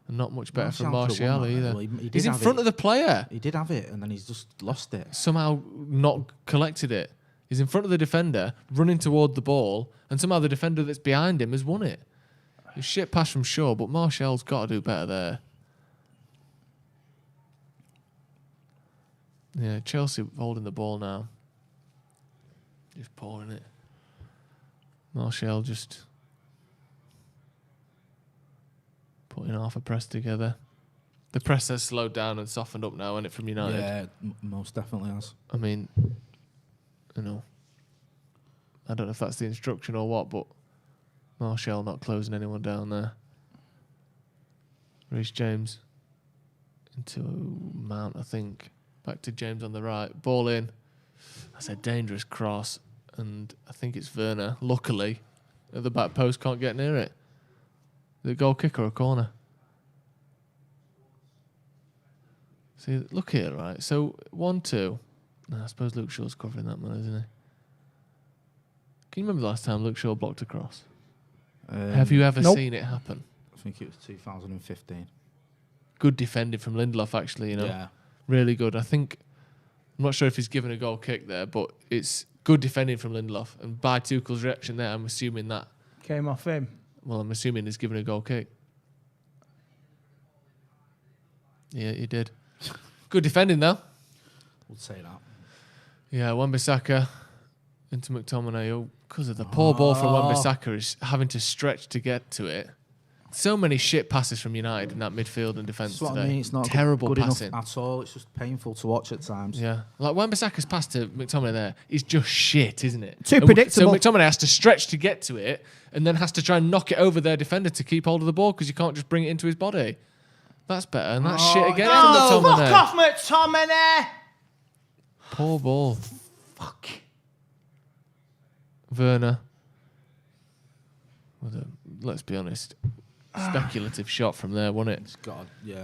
And not much better from Martial either. He's in front of the player. He did have it, and then he's just lost it. Somehow not collected it. He's in front of the defender, running toward the ball, and somehow the defender that's behind him has won it. It's shit pass from Shaw, but Martial's got to do better there. Yeah, Chelsea holding the ball now. Just pouring it. Martial just putting half a press together. The press has slowed down and softened up now, isn't it, from United? Yeah, most definitely has. I mean, I don't know if that's the instruction or what, but Martial not closing anyone down there. Reece James into Mount, I think. Back to James on the right. Ball in. That's a dangerous cross. And I think it's Werner, luckily, at the back post, can't get near it. Is it a goal kick or a corner? See, look here, right? So, 1-2. I suppose Luke Shaw's covering that man, isn't he? Can you remember the last time Luke Shaw blocked a cross? Have you ever seen it happen? I think it was 2015. Good defending from Lindelof, actually, Yeah. Really good. I'm not sure if he's given a goal kick there, but it's good defending from Lindelof. And by Tuchel's reaction there, I'm assuming that. Came off him. Well, I'm assuming he's given a goal kick. Yeah, he did. Good defending, though. We'll say that. Yeah, Wan-Bissaka into McTominay. Oh, because of the poor ball from Wan-Bissaka is having to stretch to get to it. So many shit passes from United in that midfield and defence That's what today. I mean. It's not terrible good passing enough at all. It's just painful to watch at times. Yeah, like Wan-Bissaka's pass to McTominay there is just shit, isn't it? Too predictable. So McTominay has to stretch to get to it, and then has to try and knock it over their defender to keep hold of the ball because you can't just bring it into his body. That's better, and that's shit again from McTominay. Fuck off, McTominay! Poor ball. Fuck. Werner. Let's be honest. Speculative shot from there, wasn't it?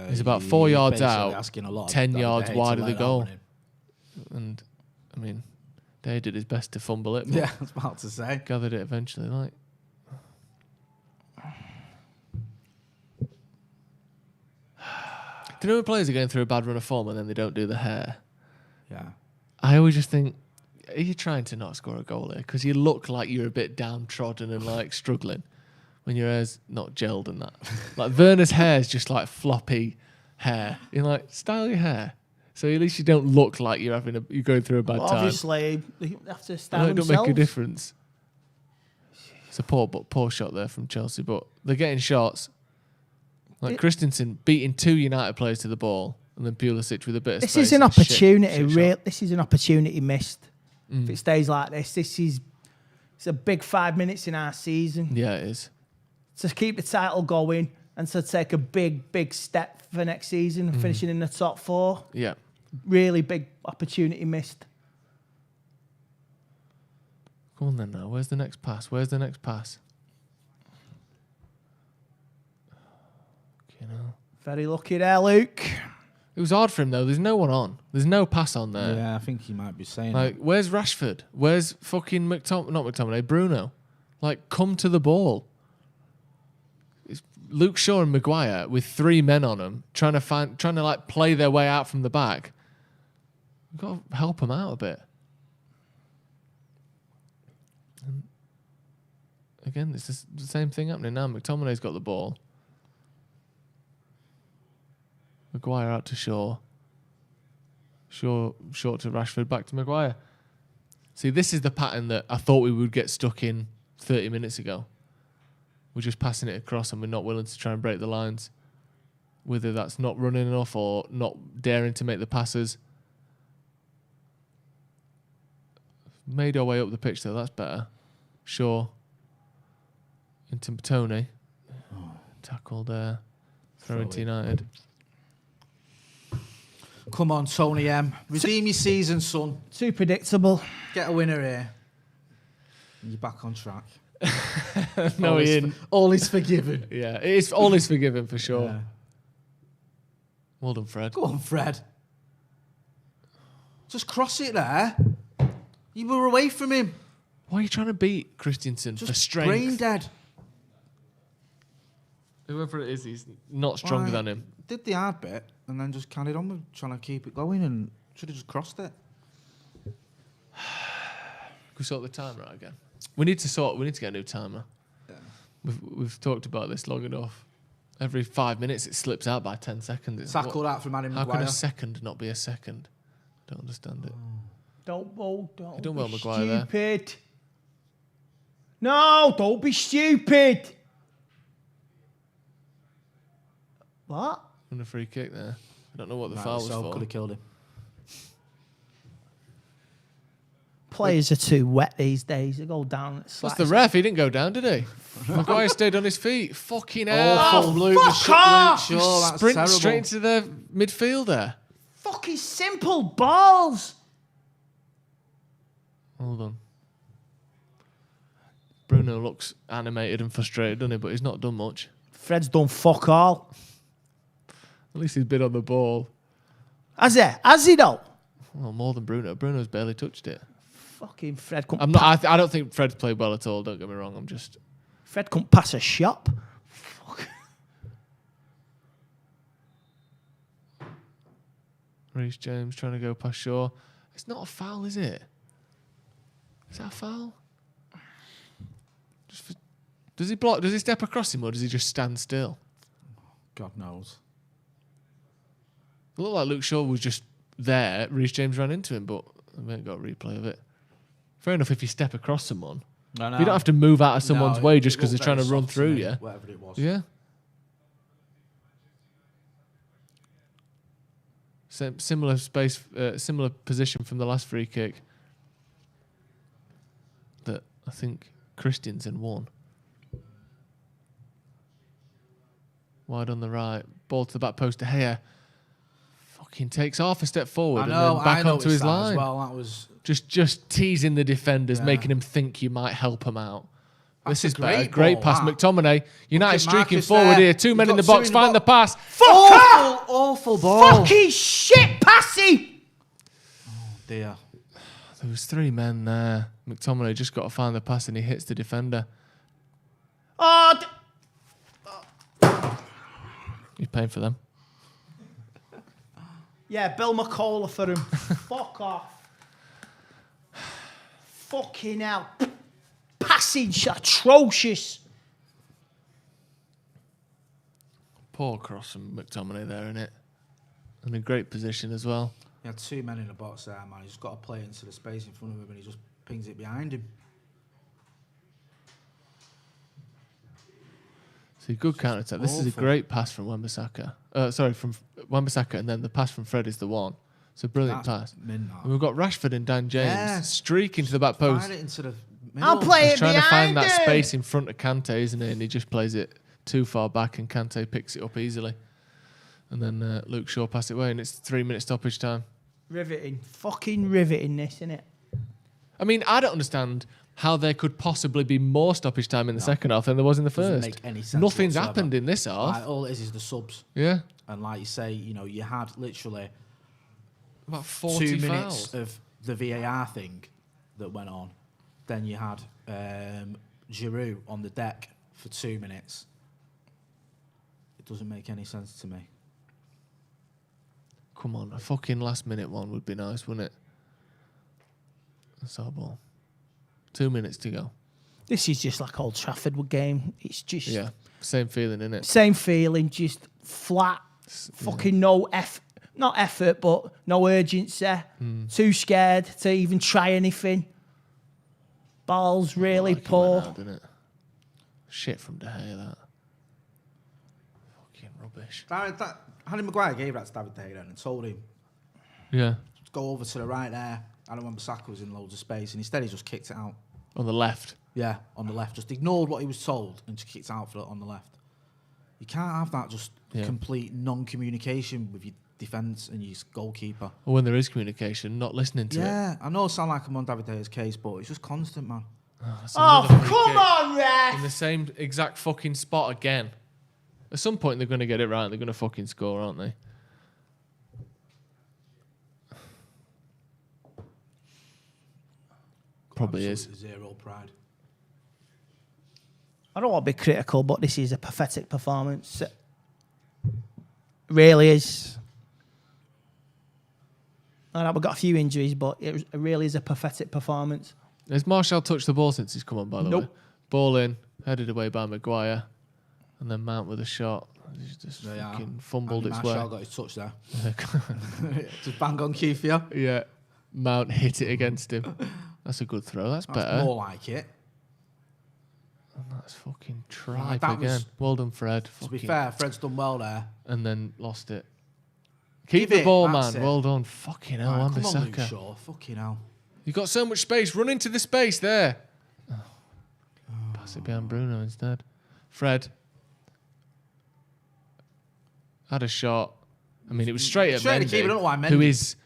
He's about 4 yards out, 10 yards wide of the goal. And, I mean, Tate did his best to fumble it. Yeah, I was about to say. Gathered it eventually, like. Do you know when players are going through a bad run of form and then they don't do the hair? Yeah. I always just think, are you trying to not score a goal here? Because you look like you're a bit downtrodden and like struggling when your hair's not gelled and that. Like Werner's hair is just like floppy hair. You're like, style your hair. So at least you don't look like you're going through a bad time. Obviously, they have to style It don't themselves. make a difference. It's a poor shot there from Chelsea, but they're getting shots. Like Christensen beating 2 United players to the ball, and then Pulisic with a bit of This space. is an and opportunity. This is an opportunity missed. If it stays like this, it's a big 5 minutes in our season. Yeah, it is. To keep the title going and to take a big step for next season, finishing in the top 4. Yeah. Really big opportunity missed. Come on then now. Where's the next pass? You know. Very lucky there, Luke. It was hard for him though. There's no one on. There's no pass on there. Yeah, I think he might be saying like, that. Where's Rashford? Where's fucking not McTominay, Bruno? Like, come to the ball. It's Luke Shaw and Maguire with 3 men on them, trying to like play their way out from the back. We've got to help them out a bit. And again, it's the same thing happening now. McTominay's got the ball. Maguire out to Shaw. Shaw short to Rashford, back to Maguire. See, this is the pattern that I thought we would get stuck in 30 minutes ago. We're just passing it across and we're not willing to try and break the lines. Whether that's not running enough or not daring to make the passes. Made our way up the pitch though, that's better. Shaw. Into Tony. Tackled there. Throw into United. Come on, Tony M. Redeem your season, son. Too predictable. Get a winner here. You're back on track. No, Ian. All is forgiven. Yeah, all is forgiven for sure. Yeah. Well done, Fred. Go on, Fred. Just cross it there. You were away from him. Why are you trying to beat Christensen for strength? Brain dead. Whoever it is, he's not stronger than him. Did the hard bit and then just carried on with trying to keep it going and should have just crossed it. Can we sort the timer out again? We need to get a new timer. Yeah. We've talked about this long enough. Every 5 minutes it slips out by 10 seconds. Tackle that from Adam Maguire. How can a second not be a second? Don't understand it. Don't You're doing well, be Maguire, there. stupid. No, don't be stupid. What? And a free kick there. I don't know what the foul was for. Could have killed him. Players are too wet these days. They go down. That's the ref. He didn't go down, did he? Maguire stayed on his feet. Fucking hell. Awful, Luke. Fuck off! Sure, that's Sprint terrible. straight into the midfielder. Fucking simple balls. Hold on. Bruno looks animated and frustrated, doesn't he? But he's not done much. Fred's done fuck all. At least he's been on the ball. Has he? Has he though? Well, more than Bruno. Bruno's barely touched it. Fucking Fred couldn't I'm not. I don't think Fred's played well at all. Don't get me wrong. Fred couldn't pass a shop. Fuck. Reece James trying to go past Shaw. It's not a foul, is it? Is that a foul? Does he block? Does he step across him or does he just stand still? God knows. It looked like Luke Shaw was just there. Reece James ran into him, but we haven't got a replay of it. Fair enough if you step across someone. No. You don't have to move out of someone's way just it because they're looked trying to very run soft through me, you. Whatever it was. Yeah. Similar space, similar position from the last free kick that I think Christensen won. Wide on the right, ball to the back post to Gea. Fucking takes half a step forward and then back onto his line. That was just teasing the defenders, making him think you might help him out. This is better. Great pass, McTominay. United streaking forward here. 2 men in the box. Find the pass. Awful ball. Fucking shit, passy. Oh dear. There was 3 men there. McTominay just got to find the pass and he hits the defender. Oh. He's paying for them. Yeah, Bill McCullough for him. Fuck off. Fucking hell. Passage atrocious. Poor cross from McTominay there, innit? In a great position as well. He had 2 men in the box there, man. He's just got to play into the space in front of him and he just pings it behind him. See, good counter attack. This is a great pass from Wan-Bissaka. From Wan-Bissaka, and then the pass from Fred is the one. It's a brilliant pass. And we've got Rashford and Dan James streaking to the back post. Find it into the I'll play He's it trying to find that him. space in front of Kante, isn't he? And he just plays it too far back, and Kante picks it up easily. And then Luke Shaw pass it away, and it's 3-minute stoppage time. Riveting. Fucking riveting this, innit? I mean, I don't understand how there could possibly be more stoppage time in the second half than there was in the Doesn't first. make any sense Nothing's whatsoever. happened in this half. Like, all it is the subs. Yeah. And like you say, you had literally about 40 2 minutes fouls of the VAR thing that went on. Then you had Giroud on the deck for 2 minutes. It doesn't make any sense to me. Come on, a fucking last minute one would be nice, wouldn't it? That's our ball. 2 minutes to go. This is just like Old Trafford game. It's just same feeling, innit? Same feeling, just flat. Fucking no not effort, but no urgency. Too scared to even try anything. Ball's really poor. Out, didn't it? Shit from De Gea, that. Fucking rubbish. Harry Maguire gave that to David De Gea and told him, Yeah. go over to the right there. I don't remember Saka was in loads of space, and instead he just kicked it out. On the left. Yeah, on the left. Just ignored what he was told and just kicked it out on the left. You can't have that just complete non-communication with your defence and your goalkeeper. Or when there is communication, not listening to it. Yeah, I know I sound like I'm on David De Gea's case, but it's just constant, man. Oh, come on, ref! In the same exact fucking spot again. At some point they're going to get it right. They're going to fucking score, aren't they? Probably Absolutely is. Zero pride. I don't want to be critical, but this is a pathetic performance. It really is. I know we've got a few injuries, but it really is a pathetic performance. Has Martial touched the ball since he's come on, by the way? Ball in, headed away by Maguire, and then Mount with a shot. He's just fucking fumbled its way. Martial got his touch there. Just bang on cue for you. Yeah. Mount hit it against him. That's a good throw. That's better. More like it. And that's fucking tripe again. Well done, Fred. To be fair, Fred's done well there. And then lost it. Keep the ball, man. Well done. Fucking hell, Come on, Luke Wan-Bissaka. Shaw. Fucking hell. You got so much space. Run into the space there. Pass it behind Bruno instead. Fred had a shot. I mean, it was straight at Straight at the keeper. I don't know why Mendy, who Mendy is,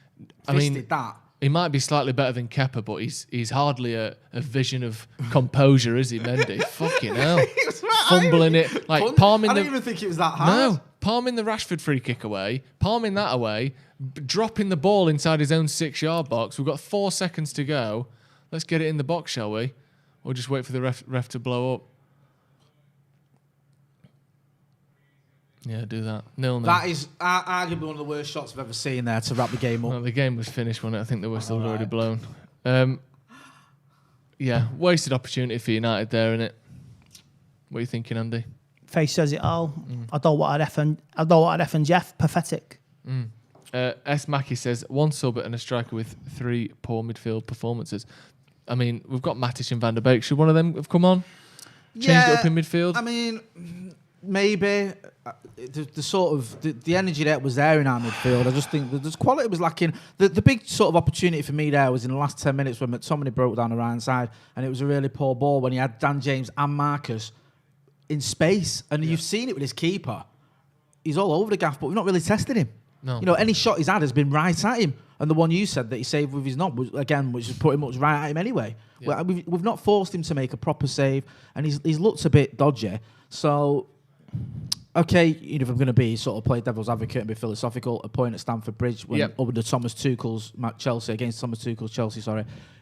I mean, fisted that. he might be slightly better than Kepa, but he's hardly a vision of composure, is he, Mendy? Fucking hell. Fumbling it. Like, palming I don't even think it was that hard. No. Palming the Rashford free kick away. Palming that away. Dropping the ball inside his own 6-yard box. We've got 4 seconds to go. Let's get it in the box, shall we? Or just wait for the ref to blow up. Yeah, do that. 0-0. That is arguably one of the worst shots I've ever seen there to wrap the game up. Well, the game was finished when I think the whistle had already blown. Yeah, wasted opportunity for United there, innit? What are you thinking, Andy? Face says it all. I don't want a ref and Jeff. Pathetic. S. Mackey says, 1 sub and a striker with 3 poor midfield performances. I mean, we've got Matic and Van der Beek. Should one of them have come on? Changed it up in midfield? I mean, maybe the sort of the energy that was there in our midfield. I just think that there's quality was lacking. The big sort of opportunity for me there was in the last 10 minutes when McTominay broke down the right side, and it was a really poor ball when he had Dan James and Marcus in space, and you've seen it with his keeper. He's all over the gaff, but we've not really tested him. No. You know, any shot he's had has been right at him, and the one you said that he saved with his knob was again, which is pretty much right at him anyway. Yeah. We've not forced him to make a proper save, and he's looked a bit dodgy. So, okay, you know, if I'm going to be sort of play devil's advocate and be philosophical, a point at Stamford Bridge when over the Thomas Tuchel's Chelsea against Thomas Tuchel's Chelsea,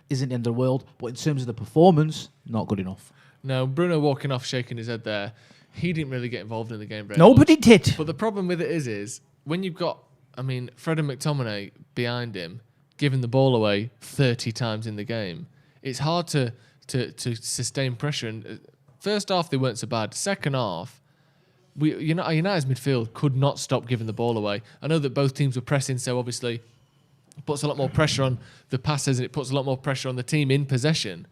isn't the end of the world. But in terms of the performance, not good enough. No, Bruno walking off, shaking his head there. He didn't really get involved in the game very Nobody much. did. But the problem with it is when you've got, Fred and McTominay behind him, giving the ball away 30 times in the game, it's hard to sustain pressure. And first half, they weren't so bad. Second half, United's midfield could not stop giving the ball away. I know that both teams were pressing, so obviously it puts a lot more pressure on the passers and it puts a lot more pressure on the team in possession.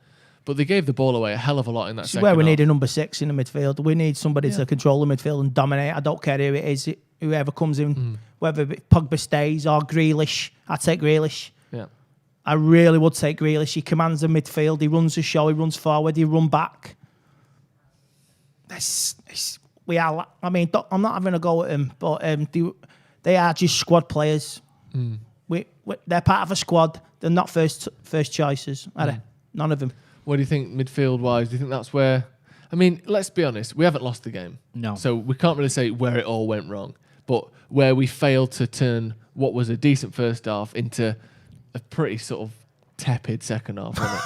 But they gave the ball away a hell of a lot in that second half. This is where we need a number 6 in the midfield. We need somebody to control the midfield and dominate. I don't care who it is, whoever comes in, whether Pogba stays or Grealish. I'd take Grealish. Yeah. I really would take Grealish. He commands the midfield. He runs the show. He runs forward. He run back. I'm not having a go at him, but they are just squad players. They're part of a squad. They're not first choices, are they? None of them. What do you think midfield-wise? Do you think that's where... let's be honest. We haven't lost the game. No. So we can't really say where it all went wrong. But where we failed to turn what was a decent first half into a pretty sort of tepid second half, wasn't it?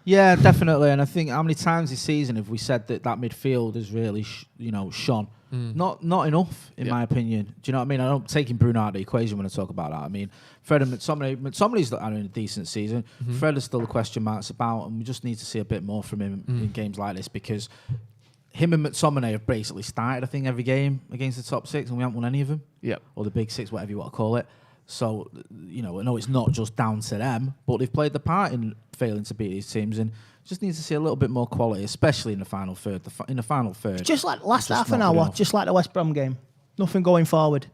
Yeah, definitely. And I think how many times this season have we said that midfield has really, shone? Not enough, in my opinion. Do you know what I mean? I don't taking Bruno out of the equation when I talk about that. Fred and McTominay's having a decent season. Fred is still the question marks about, and we just need to see a bit more from him in games like this because him and McTominay have basically started, I think, every game against the top 6, and we haven't won any of them. Yep. Or the big 6, whatever you want to call it. So, I know it's not just down to them, but they've played the part in failing to beat these teams and just need to see a little bit more quality, especially in the final third. In the final third. Just like last half an hour, just like the West Brom game. Nothing going forward.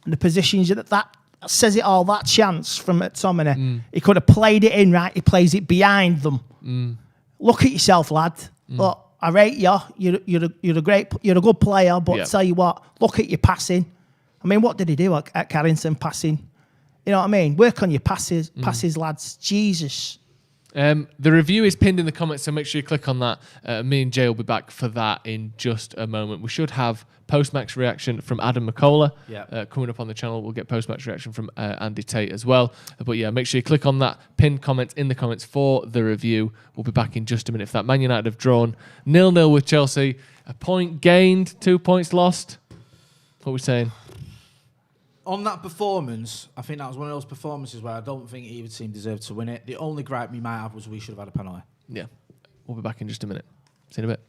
And the positions that says it all, that chance from McTominay, he could have played it in, right? He plays it behind them. Look at yourself, lad. Look, I rate you. You're a good player, but tell you what, look at your passing. What did he do at Carrington passing? You know what I mean? Work on your passes, lads. Jesus. The review is pinned in the comments, so make sure you click on that. Me and Jay will be back for that in just a moment. We should have post-match reaction from Adam McCullough coming up on the channel. We'll get post-match reaction from Andy Tate as well. But yeah, make sure you click on that pinned comment in the comments for the review. We'll be back in just a minute for that. Man United have drawn 0-0 with Chelsea. A point gained, 2 points lost. What are we saying? On that performance, I think that was one of those performances where I don't think either team deserved to win it. The only gripe we might have was we should have had a penalty. Yeah. We'll be back in just a minute. See you in a bit.